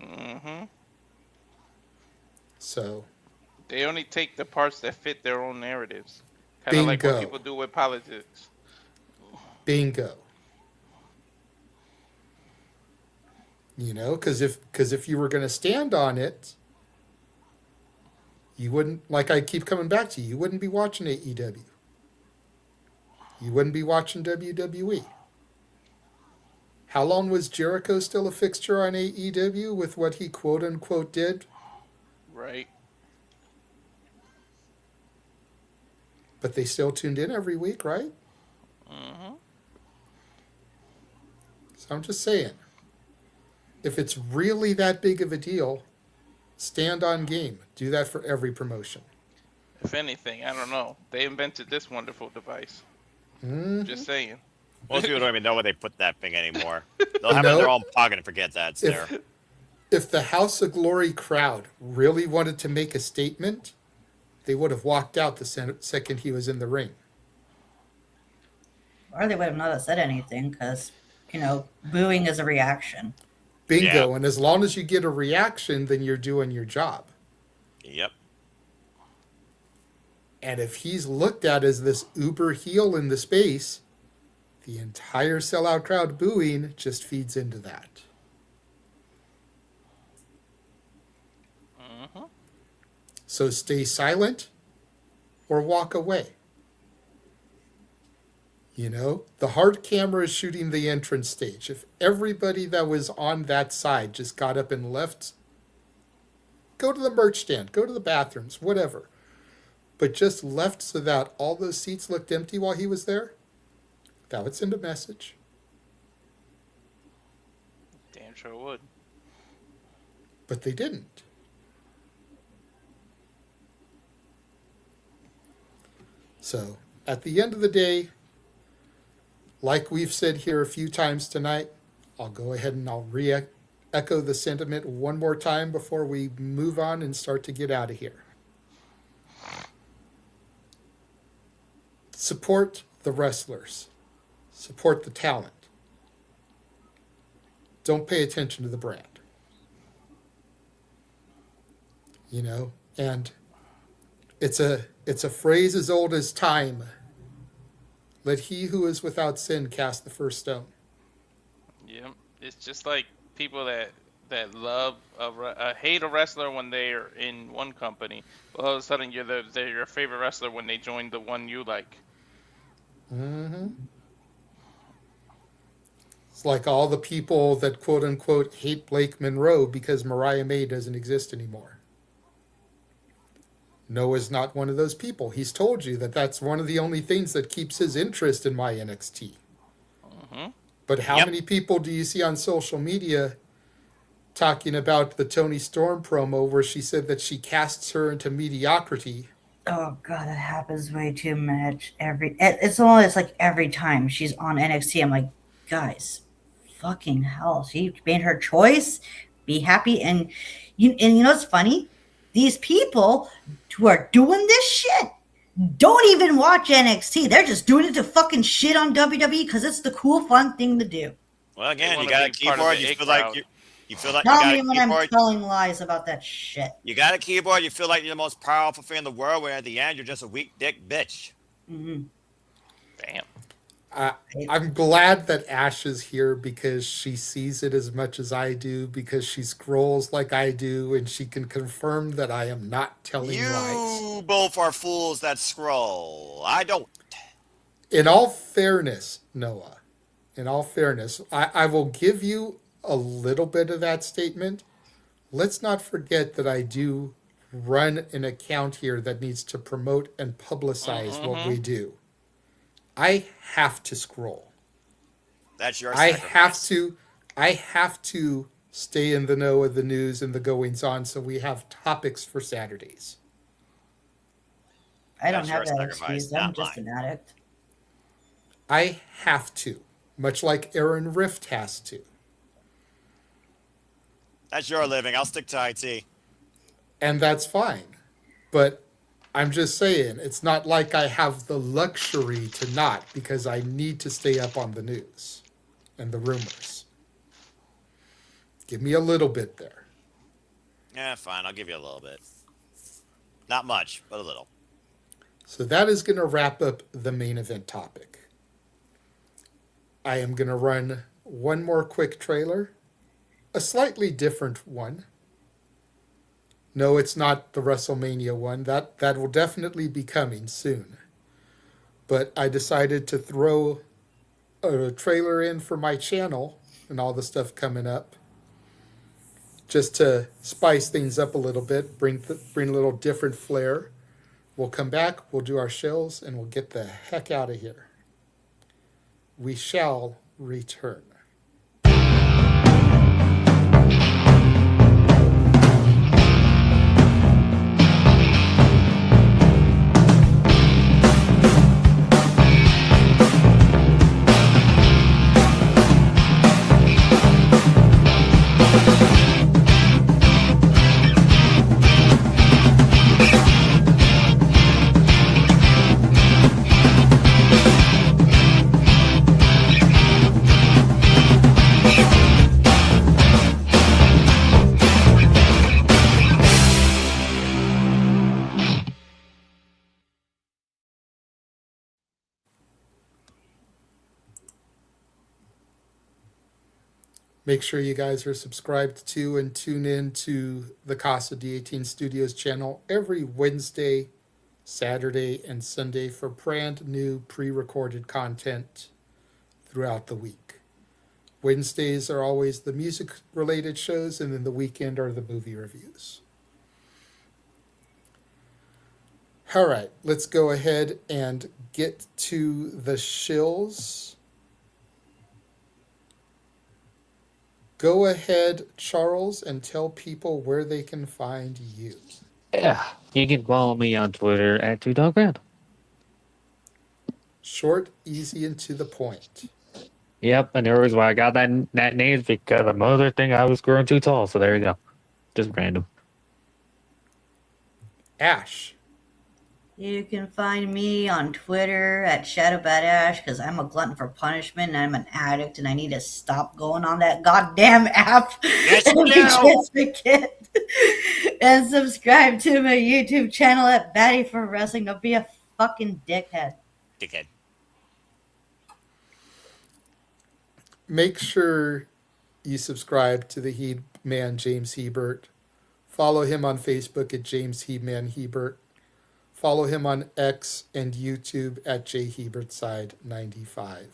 Mm-hmm. So they only take the parts that fit their own narratives. Kind of like what people do with politics. Bingo. You know, because if you were going to stand on it, you wouldn't, like I keep coming back to, you wouldn't be watching AEW. You wouldn't be watching WWE. How long was Jericho still a fixture on AEW with what he quote unquote did? Right. But they still tuned in every week, right? Mm-hmm. So I'm just saying, if it's really that big of a deal, stand on game. Do that for every promotion. If anything, I don't know. They invented this wonderful device. Mm-hmm. Just saying. Most people don't even know where they put that thing anymore. They'll have it in their own pocket and forget that it's there. If the House of Glory crowd really wanted to make a statement, they would have walked out the second he was in the ring. Or they would have not said anything because, you know, booing is a reaction. Bingo. Yeah. And as long as you get a reaction, then you're doing your job. Yep. And if he's looked at as this uber heel in the space, the entire sellout crowd booing just feeds into that. Mm-hmm. So stay silent or walk away. You know, the hard camera is shooting the entrance stage. If everybody that was on that side just got up and left, go to the merch stand, go to the bathrooms, whatever. But just left so that all those seats looked empty while he was there, that would send a message. damn sure would. But they didn't. So, at the end of the day, like we've said here a few times tonight, I'll go ahead and I'll echo the sentiment one more time before we move on and start to get out of here. Support the wrestlers. Support the talent. Don't pay attention to the brand. You know, and it's a phrase as old as time. Let he who is without sin cast the first stone. Yeah, it's just like people that love hate a wrestler when they're in one company. Well, all of a sudden they're your favorite wrestler when they join the one you like. Mm-hmm. It's like all the people that quote unquote hate Blake Monroe because Mariah May doesn't exist anymore. Noah's not one of those people. He's told you that that's one of the only things that keeps his interest in my NXT. Mm-hmm. But how many people do you see on social media talking about the Toni Storm promo where she said that she casts her into mediocrity? Oh god, that happens way too much. It's like every time she's on NXT, I'm like, guys, fucking hell, she made her choice. Be happy, and you know what's funny? These people who are doing this shit don't even watch NXT. They're just doing it to fucking shit on WWE because it's the cool, fun thing to do. Well, again, you got a keyboard. You feel like you feel like Tell you got me a when I'm keyboard. telling lies about that shit. You got a keyboard. You feel like you're the most powerful thing in the world. Where at the end, you're just a weak dick bitch. Mm-hmm. Damn. I'm glad that Ash is here because she sees it as much as I do, because she scrolls like I do, and she can confirm that I am not telling lies. You both are fools that scroll. I don't. In all fairness, Noah, I will give you a little bit of that statement. Let's not forget that I do run an account here that needs to promote and publicize what we do. I have to scroll. That's your sacrifice. I have to stay in the know of the news and the goings on so we have topics for Saturdays. I don't have that excuse. I'm just an addict. I have to, much like Aaron Rift has to. That's your living. I'll stick to IT. And that's fine. But I'm just saying, it's not like I have the luxury to not, because I need to stay up on the news and the rumors. Give me a little bit there. Yeah, fine. I'll give you a little bit. Not much, but a little. So that is going to wrap up the main event topic. I am going to run one more quick trailer, a slightly different one. No, it's not the WrestleMania one. That will definitely be coming soon. But I decided to throw a trailer in for my channel and all the stuff coming up, just to spice things up a little bit, bring a little different flair. We'll come back, we'll do our shows, and we'll get the heck out of here. We shall return. Make sure you guys are subscribed to and tune in to the Casa D18 Studios channel every Wednesday, Saturday, and Sunday for brand new pre-recorded content throughout the week. Wednesdays are always the music-related shows, and then the weekend are the movie reviews. All right, let's go ahead and get to the shills. Go ahead, Charles, and tell people where they can find you. Yeah, you can follow me on Twitter at 2doggrand. Short, easy, and to the point. Yep, and the reason why I got that name is because of another thing I was growing too tall. So there you go. Just random. Ash. You can find me on Twitter at ShadowBadAsh because I'm a glutton for punishment and I'm an addict and I need to stop going on that goddamn app every chance I get. And subscribe to my YouTube channel at Batty for Wrestling. Don't be a fucking dickhead. Dickhead. Make sure you subscribe to the He Man James Hebert. Follow him on Facebook at James He Man Hebert. Follow him on X and YouTube at jhebertside95.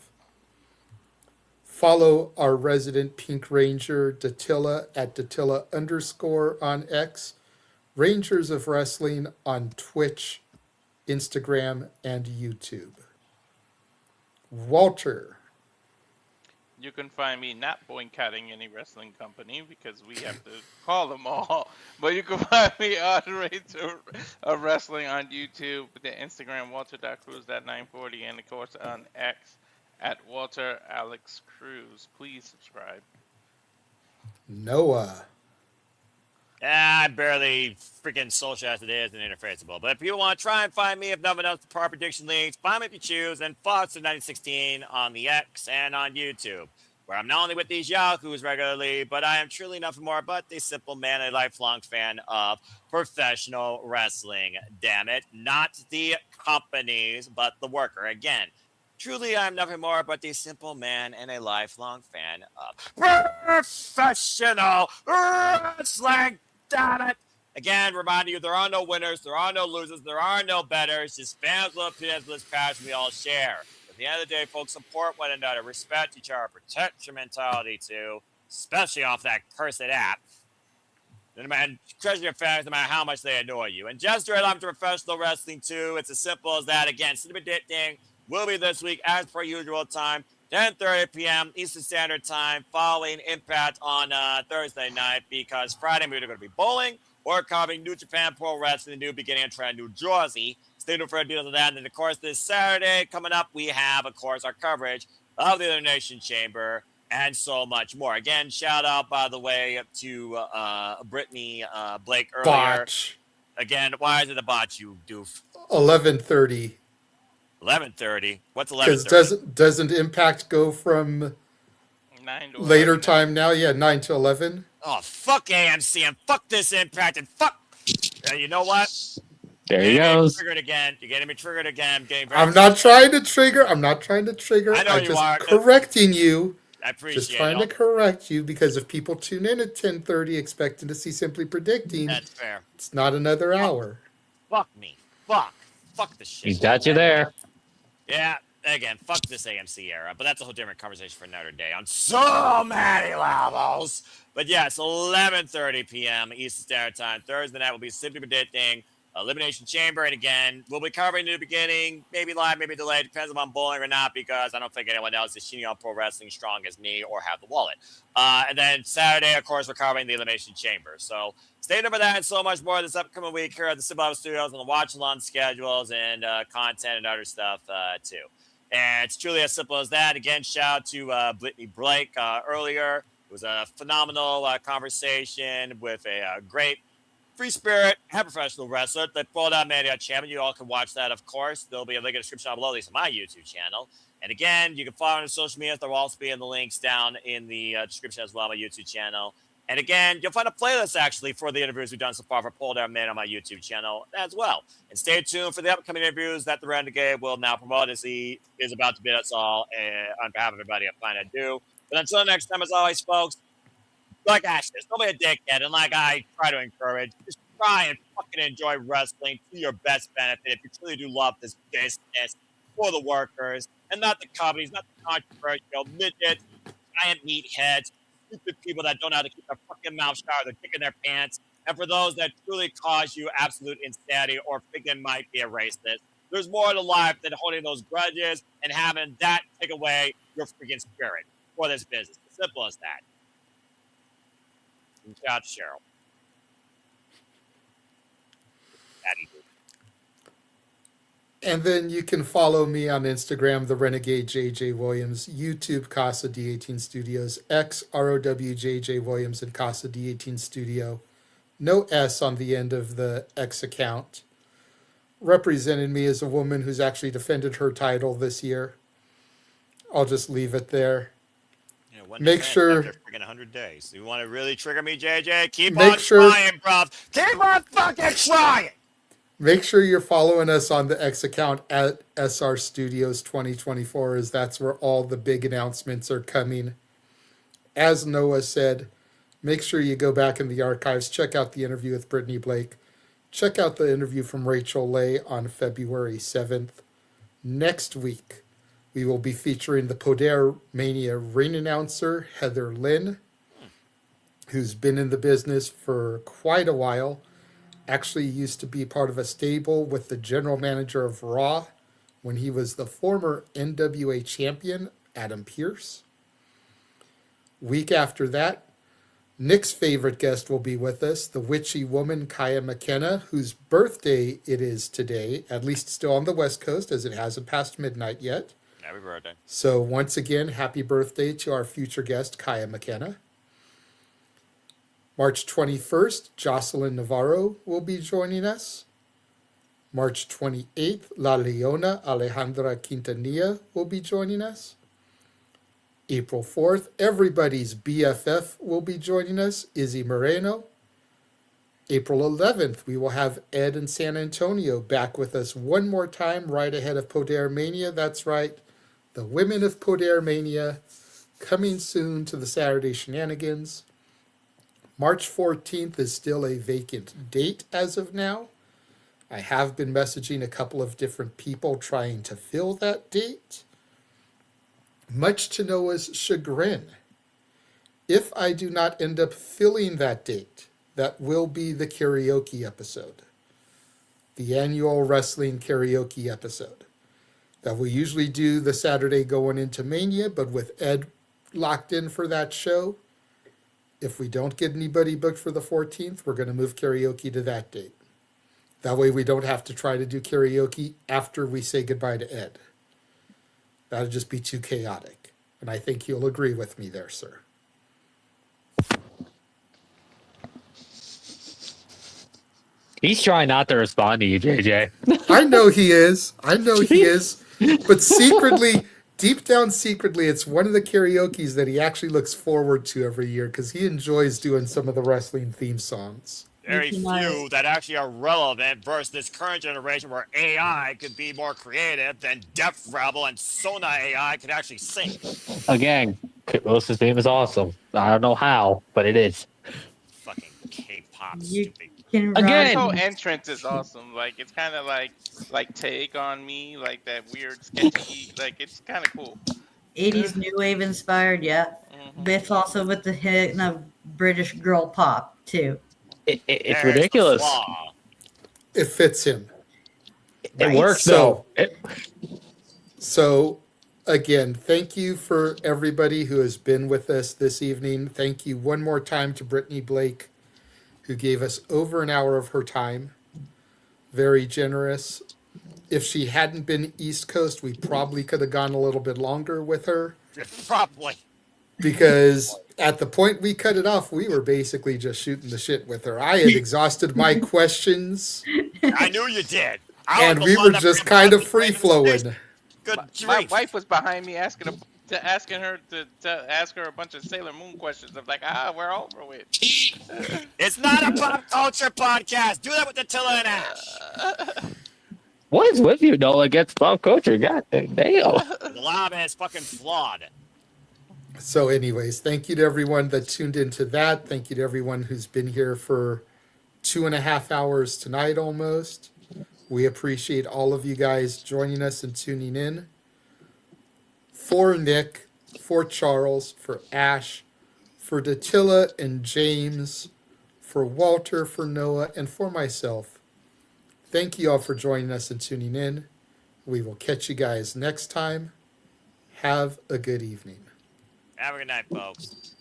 Follow our resident Pink Ranger, Datilla, at Datilla_ on X. Rangers of Wrestling on Twitch, Instagram, and YouTube. Walter. You can find me not boycotting any wrestling company because we have to call them all. But you can find me on Ranger of Wrestling on YouTube, the Instagram Walter.Cruz.940, and of course on X at Walter Alex Cruz. Please subscribe. Noah. I barely freaking social as it is and interfaceable. But if you want to try and find me, if nothing else, the Power Prediction Leagues, find me if you choose, and Foster 1916 on the X and on YouTube, where I'm not only with these yahoos regularly, but I am truly nothing more but the simple man, a lifelong fan of professional wrestling. Damn it. Not the companies, but the worker. Again, truly I'm nothing more but the simple man and a lifelong fan of professional wrestling. Damn it. Again, reminding you, there are no winners, there are no losers, there are no betters. Just fans love opinions, this passion we all share. At the end of the day, folks, support one another, respect each other, protect your mentality too, especially off that cursed app. And treasure your fans no matter how much they annoy you. And just right on to professional wrestling too. It's as simple as that. Again, Cinema Dicting will be this week as per usual time. 10:30 p.m. Eastern Standard Time, following Impact on Thursday night, because Friday we're either going to be bowling or covering New Japan Pro Wrestling, the new beginning of Trend, New Jersey. Stay tuned for details of that. And then, of course, this Saturday coming up, we have, of course, our coverage of the Elimination Chamber and so much more. Again, shout out, by the way, to Brittany Blake earlier. Botch. Again, why is it a botch, you doof? 11:30. 11:30. What's 11:30? Because doesn't Impact go from 9 to later 11. time now? Yeah, 9 to 11. Oh, fuck AMC and fuck this Impact and fuck. You know what? There he goes. Triggered again. You're getting me triggered again. I'm not trying to trigger. I'm I know you are. Correcting you. I appreciate Just trying to correct you, because if people tune in at 10:30 expecting to see Simply Predicting, that's fair. It's not another hour. Fuck me. Fuck this shit. He's got you there. Yeah. Again, fuck this AMC era, but that's a whole different conversation for another day on so many levels. But yes, 11:30 p.m. Eastern Standard Time. Thursday night will be Simply Predicting Elimination Chamber. And again, we'll be covering the beginning, maybe live, maybe delayed. Depends if I'm bowling or not, because I don't think anyone else is shooting on pro wrestling strong as me or have the wallet. And then Saturday, of course, we're covering the Elimination Chamber. So stay tuned for that and so much more this upcoming week here at the Simple Studios on the watch-along schedules and content and other stuff too. And it's truly as simple as that. Again, shout out to Brittany Blake earlier. It was a phenomenal conversation with a great free spirit and professional wrestler that pulled out Mania Champion. You all can watch that, of course. There'll be a link in the description down below, at least on my YouTube channel. And again, you can follow me on social media. There will also be in the links down in the description as well on my YouTube channel. And again, you'll find a playlist actually for the interviews we've done so far for Pull Down Man on my YouTube channel as well. And stay tuned for the upcoming interviews that the Renegade will now promote, as he is about to bid us all on behalf of everybody at Fine I Do. But until next time, as always, folks, like Ashes, don't be a dickhead. And like I try to encourage, just try and fucking enjoy wrestling to your best benefit if you truly do love this business for the workers and not the companies, not the controversial midgets, giant meatheads, stupid people that don't know how to keep their fucking mouth shut or they're kicking their pants. And for those that truly cause you absolute insanity or think they might be a racist, there's more to life than holding those grudges and having that take away your freaking spirit for this business. As simple as that. Shout out to Cheryl. Patty. And then you can follow me on Instagram, the Renegade JJ Williams, YouTube Casa D18 Studios, X ROWJJ Williams and Casa D18 Studio. No S on the end of the X account. Represented me as a woman who's actually defended her title this year. I'll just leave it there. You know, one Make defense sure- after friggin' 100 days. You want to really trigger me, JJ? Keep Make on sure- trying, bruv. Keep on fucking trying. Make sure you're following us on the X account at SR Studios 2024, as that's where all the big announcements are coming. As Noah said, make sure you go back in the archives, check out the interview with Brittany Blake, check out the interview from Rachel Lay on February 7th. Next week, we will be featuring the Poder Mania ring announcer, Heather Lynn, who's been in the business for quite a while. Actually used to be part of a stable with the general manager of Raw when he was the former NWA champion, Adam Pearce. Week after that, Nick's favorite guest will be with us, the witchy woman, Kaya McKenna, whose birthday it is today, at least still on the West Coast, as it hasn't passed midnight yet. Happy birthday. So once again, happy birthday to our future guest, Kaya McKenna. March 21st, Jocelyn Navarro will be joining us. March 28th, La Leona Alejandra Quintanilla will be joining us. April 4th, everybody's BFF will be joining us, Izzy Moreno. April 11th, we will have Ed in San Antonio back with us one more time right ahead of Poder Mania. That's right, the women of Poder Mania coming soon to the Saturday Shenanigans. March 14th is still a vacant date as of now. I have been messaging a couple of different people trying to fill that date. Much to Noah's chagrin, if I do not end up filling that date, that will be the karaoke episode. The annual wrestling karaoke episode. That we usually do the Saturday going into Mania, but with Ed locked in for that show, if we don't get anybody booked for the 14th, we're going to move karaoke to that date. That way we don't have to try to do karaoke after we say goodbye to Ed. That'd just be too chaotic. And I think you'll agree with me there, sir. He's trying not to respond to you, JJ. I know he is. I know he is. But secretly, deep down secretly, it's one of the karaoke's that he actually looks forward to every year because he enjoys doing some of the wrestling theme songs. Very few that actually are relevant versus this current generation where AI could be more creative than Def Rebel and Sona AI could actually sing. Again, Wilson's theme is awesome. I don't know how, but it is. Fucking K-pop. You stupid. can The Again, whole entrance is awesome. Like it's kind of like Take on Me, like that weird sketchy. Like it's kind of cool. 80s new wave inspired, yeah. With also with the hit of British girl pop too. it's There's ridiculous. the flaw. It fits him. It works though. So, again, thank you for everybody who has been with us this evening. Thank you one more time to Brittany Blake, who gave us over an hour of her time. Very generous. If she hadn't been East Coast, we probably could have gone a little bit longer with her. Probably. Because at the point we cut it off, we were basically just shooting the shit with her. I had exhausted my questions, I knew you did. and we were just kind of free-flowing. Good My grief. wife was behind me asking her to ask her a bunch of Sailor Moon questions. I'm like, we're over with. It's not a pop culture podcast. Do that with Attila and Ash. What is with you, Noah, against pop culture? God damn. The lab is fucking flawed. So anyways, thank you to everyone that tuned into that. Thank you to everyone who's been here for 2.5 hours tonight almost. We appreciate all of you guys joining us and tuning in. For Nick, for Charles, for Ash, for Datilla and James, for Walter, for Noah, and for myself. Thank you all for joining us and tuning in. We will catch you guys next time. Have a good evening. Have a good night, folks.